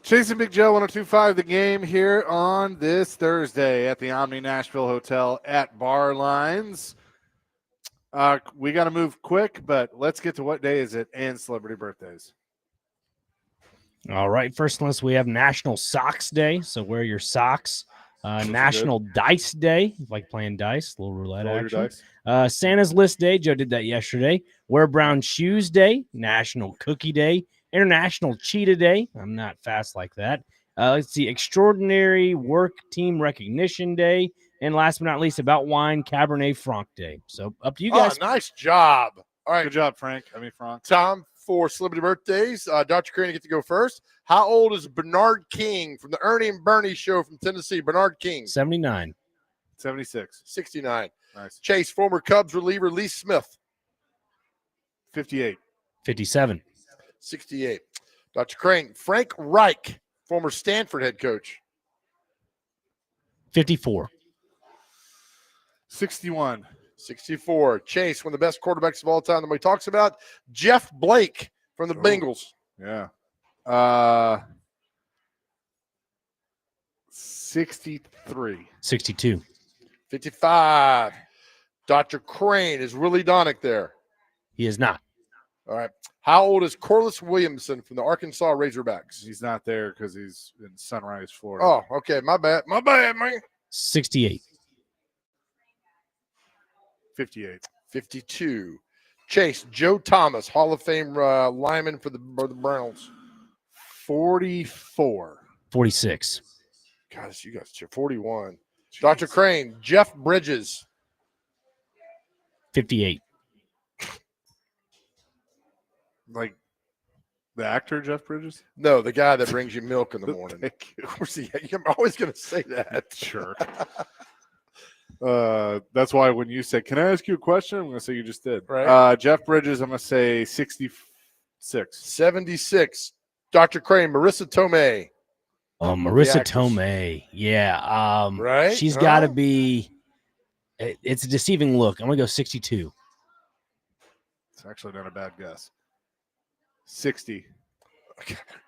Chasing Big Joe 102.5 The Game here on this Thursday at the Omni Nashville Hotel at Bar Lines. We got to move quick, but let's get to what day is it and celebrity birthdays. All right. First on this, we have National Socks Day. So wear your socks. National Dice Day. If you like playing dice, a little roulette Roll your action. dice. Santa's List Day. Joe did that yesterday. Wear brown shoes day. National Cookie Day. International Cheetah Day. I'm not fast like that. Let's see. Extraordinary Work Team Recognition Day. And last but not least, About Wine Cabernet Franc Day. So up to you guys. Oh, nice job. All right. Good job, Frank. Frank. Tom, for celebrity birthdays, Dr. Crane, you get to go first. How old is Bernard King from the Ernie and Bernie show from Tennessee? Bernard King. 79. 76. 69. Nice. Chase, former Cubs reliever Lee Smith. 58. 57. 68. Dr. Crane, Frank Reich, former Stanford head coach. 54. 61. 64. Chase, one of the best quarterbacks of all time that nobody talks about. Jeff Blake from the Bengals. Yeah. 63. 62. 55. Dr. Crane, is Willie Donick there? He is not. All right. How old is Corliss Williamson from the Arkansas Razorbacks? He's not there because he's in Sunrise, Florida. Oh, okay. My bad. My bad, man. 68. 58. 52. Chase, Joe Thomas, Hall of Fame lineman for the Browns. 44. 46. Guys, you guys, 41. Jeez. Dr. Crane, Jeff Bridges. 58. Like the actor Jeff Bridges? No, the guy that brings you milk in the morning. Thank you. Of course, I'm always going to say that. Sure. That's why when you say, "Can I ask you a question?" I'm going to say you just did. Right. Jeff Bridges, I'm going to say 66. 76. Dr. Crane, Marissa Tomei. Marissa Tomei. Yeah. Right. She's got to be. It's a deceiving look. I'm going to go 62. It's actually not a bad guess. 60.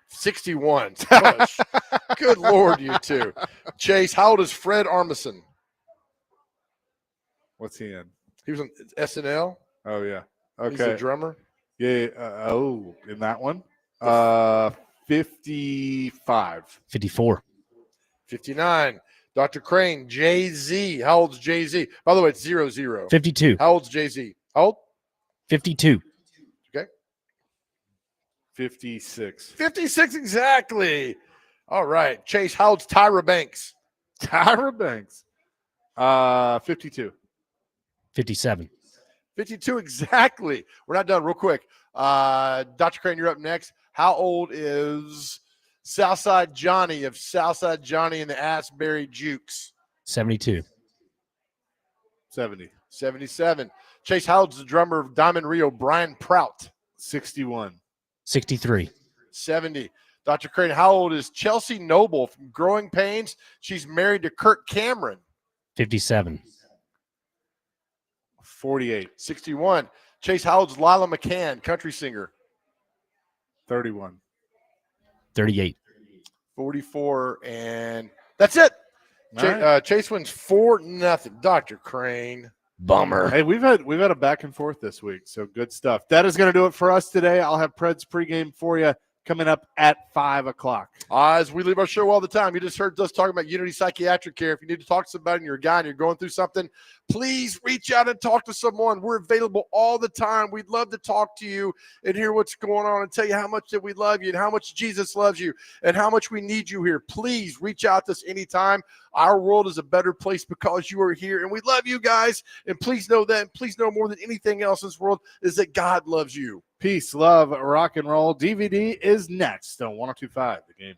61. Gosh. Good Lord, you two. Chase, how old is Fred Armisen? What's he in? He was on SNL. Oh, yeah. Okay. He's the drummer. Yeah. In that one? 55. 54. 59. Dr. Crane, Jay-Z. How old's Jay-Z? By the way, it's 0-0. 52. How old's Jay-Z? How old? 52. Okay. 56. 56 exactly. All right. Chase, how old's Tyra Banks? Tyra Banks. 52. 57. 52 exactly. We're not done. Real quick. Dr. Crane, you're up next. How old is Southside Johnny of Southside Johnny and the Asbury Jukes? 72. 70. 77. Chase, how old's the drummer of Diamond Rio, Brian Prout? 61. 63. 70. Dr. Crane, how old is Chelsea Noble from Growing Pains? She's married to Kirk Cameron. 57. 48. 61. Chase, how old's Lila McCann, country singer? 31. 38. 44. And that's it. Right. Chase wins 4-0. Dr. Crane. Bummer. Hey, we've had a back and forth this week, so good stuff. That is going to do it for us today. I'll have Pred's pregame for you coming up at 5 o'clock. As we leave our show all the time, you just heard us talking about Unity Psychiatric Care. If you need to talk to somebody and you're a guy and you're going through something, please reach out and talk to someone. We're available all the time. We'd love to talk to you and hear what's going on and tell you how much that we love you and how much Jesus loves you and how much we need you here. Please reach out to us anytime. Our world is a better place because you are here, and we love you guys. And please know that, and please know more than anything else in this world is that God loves you. Peace, love, rock and roll. DVD is next on 102.5 The Game.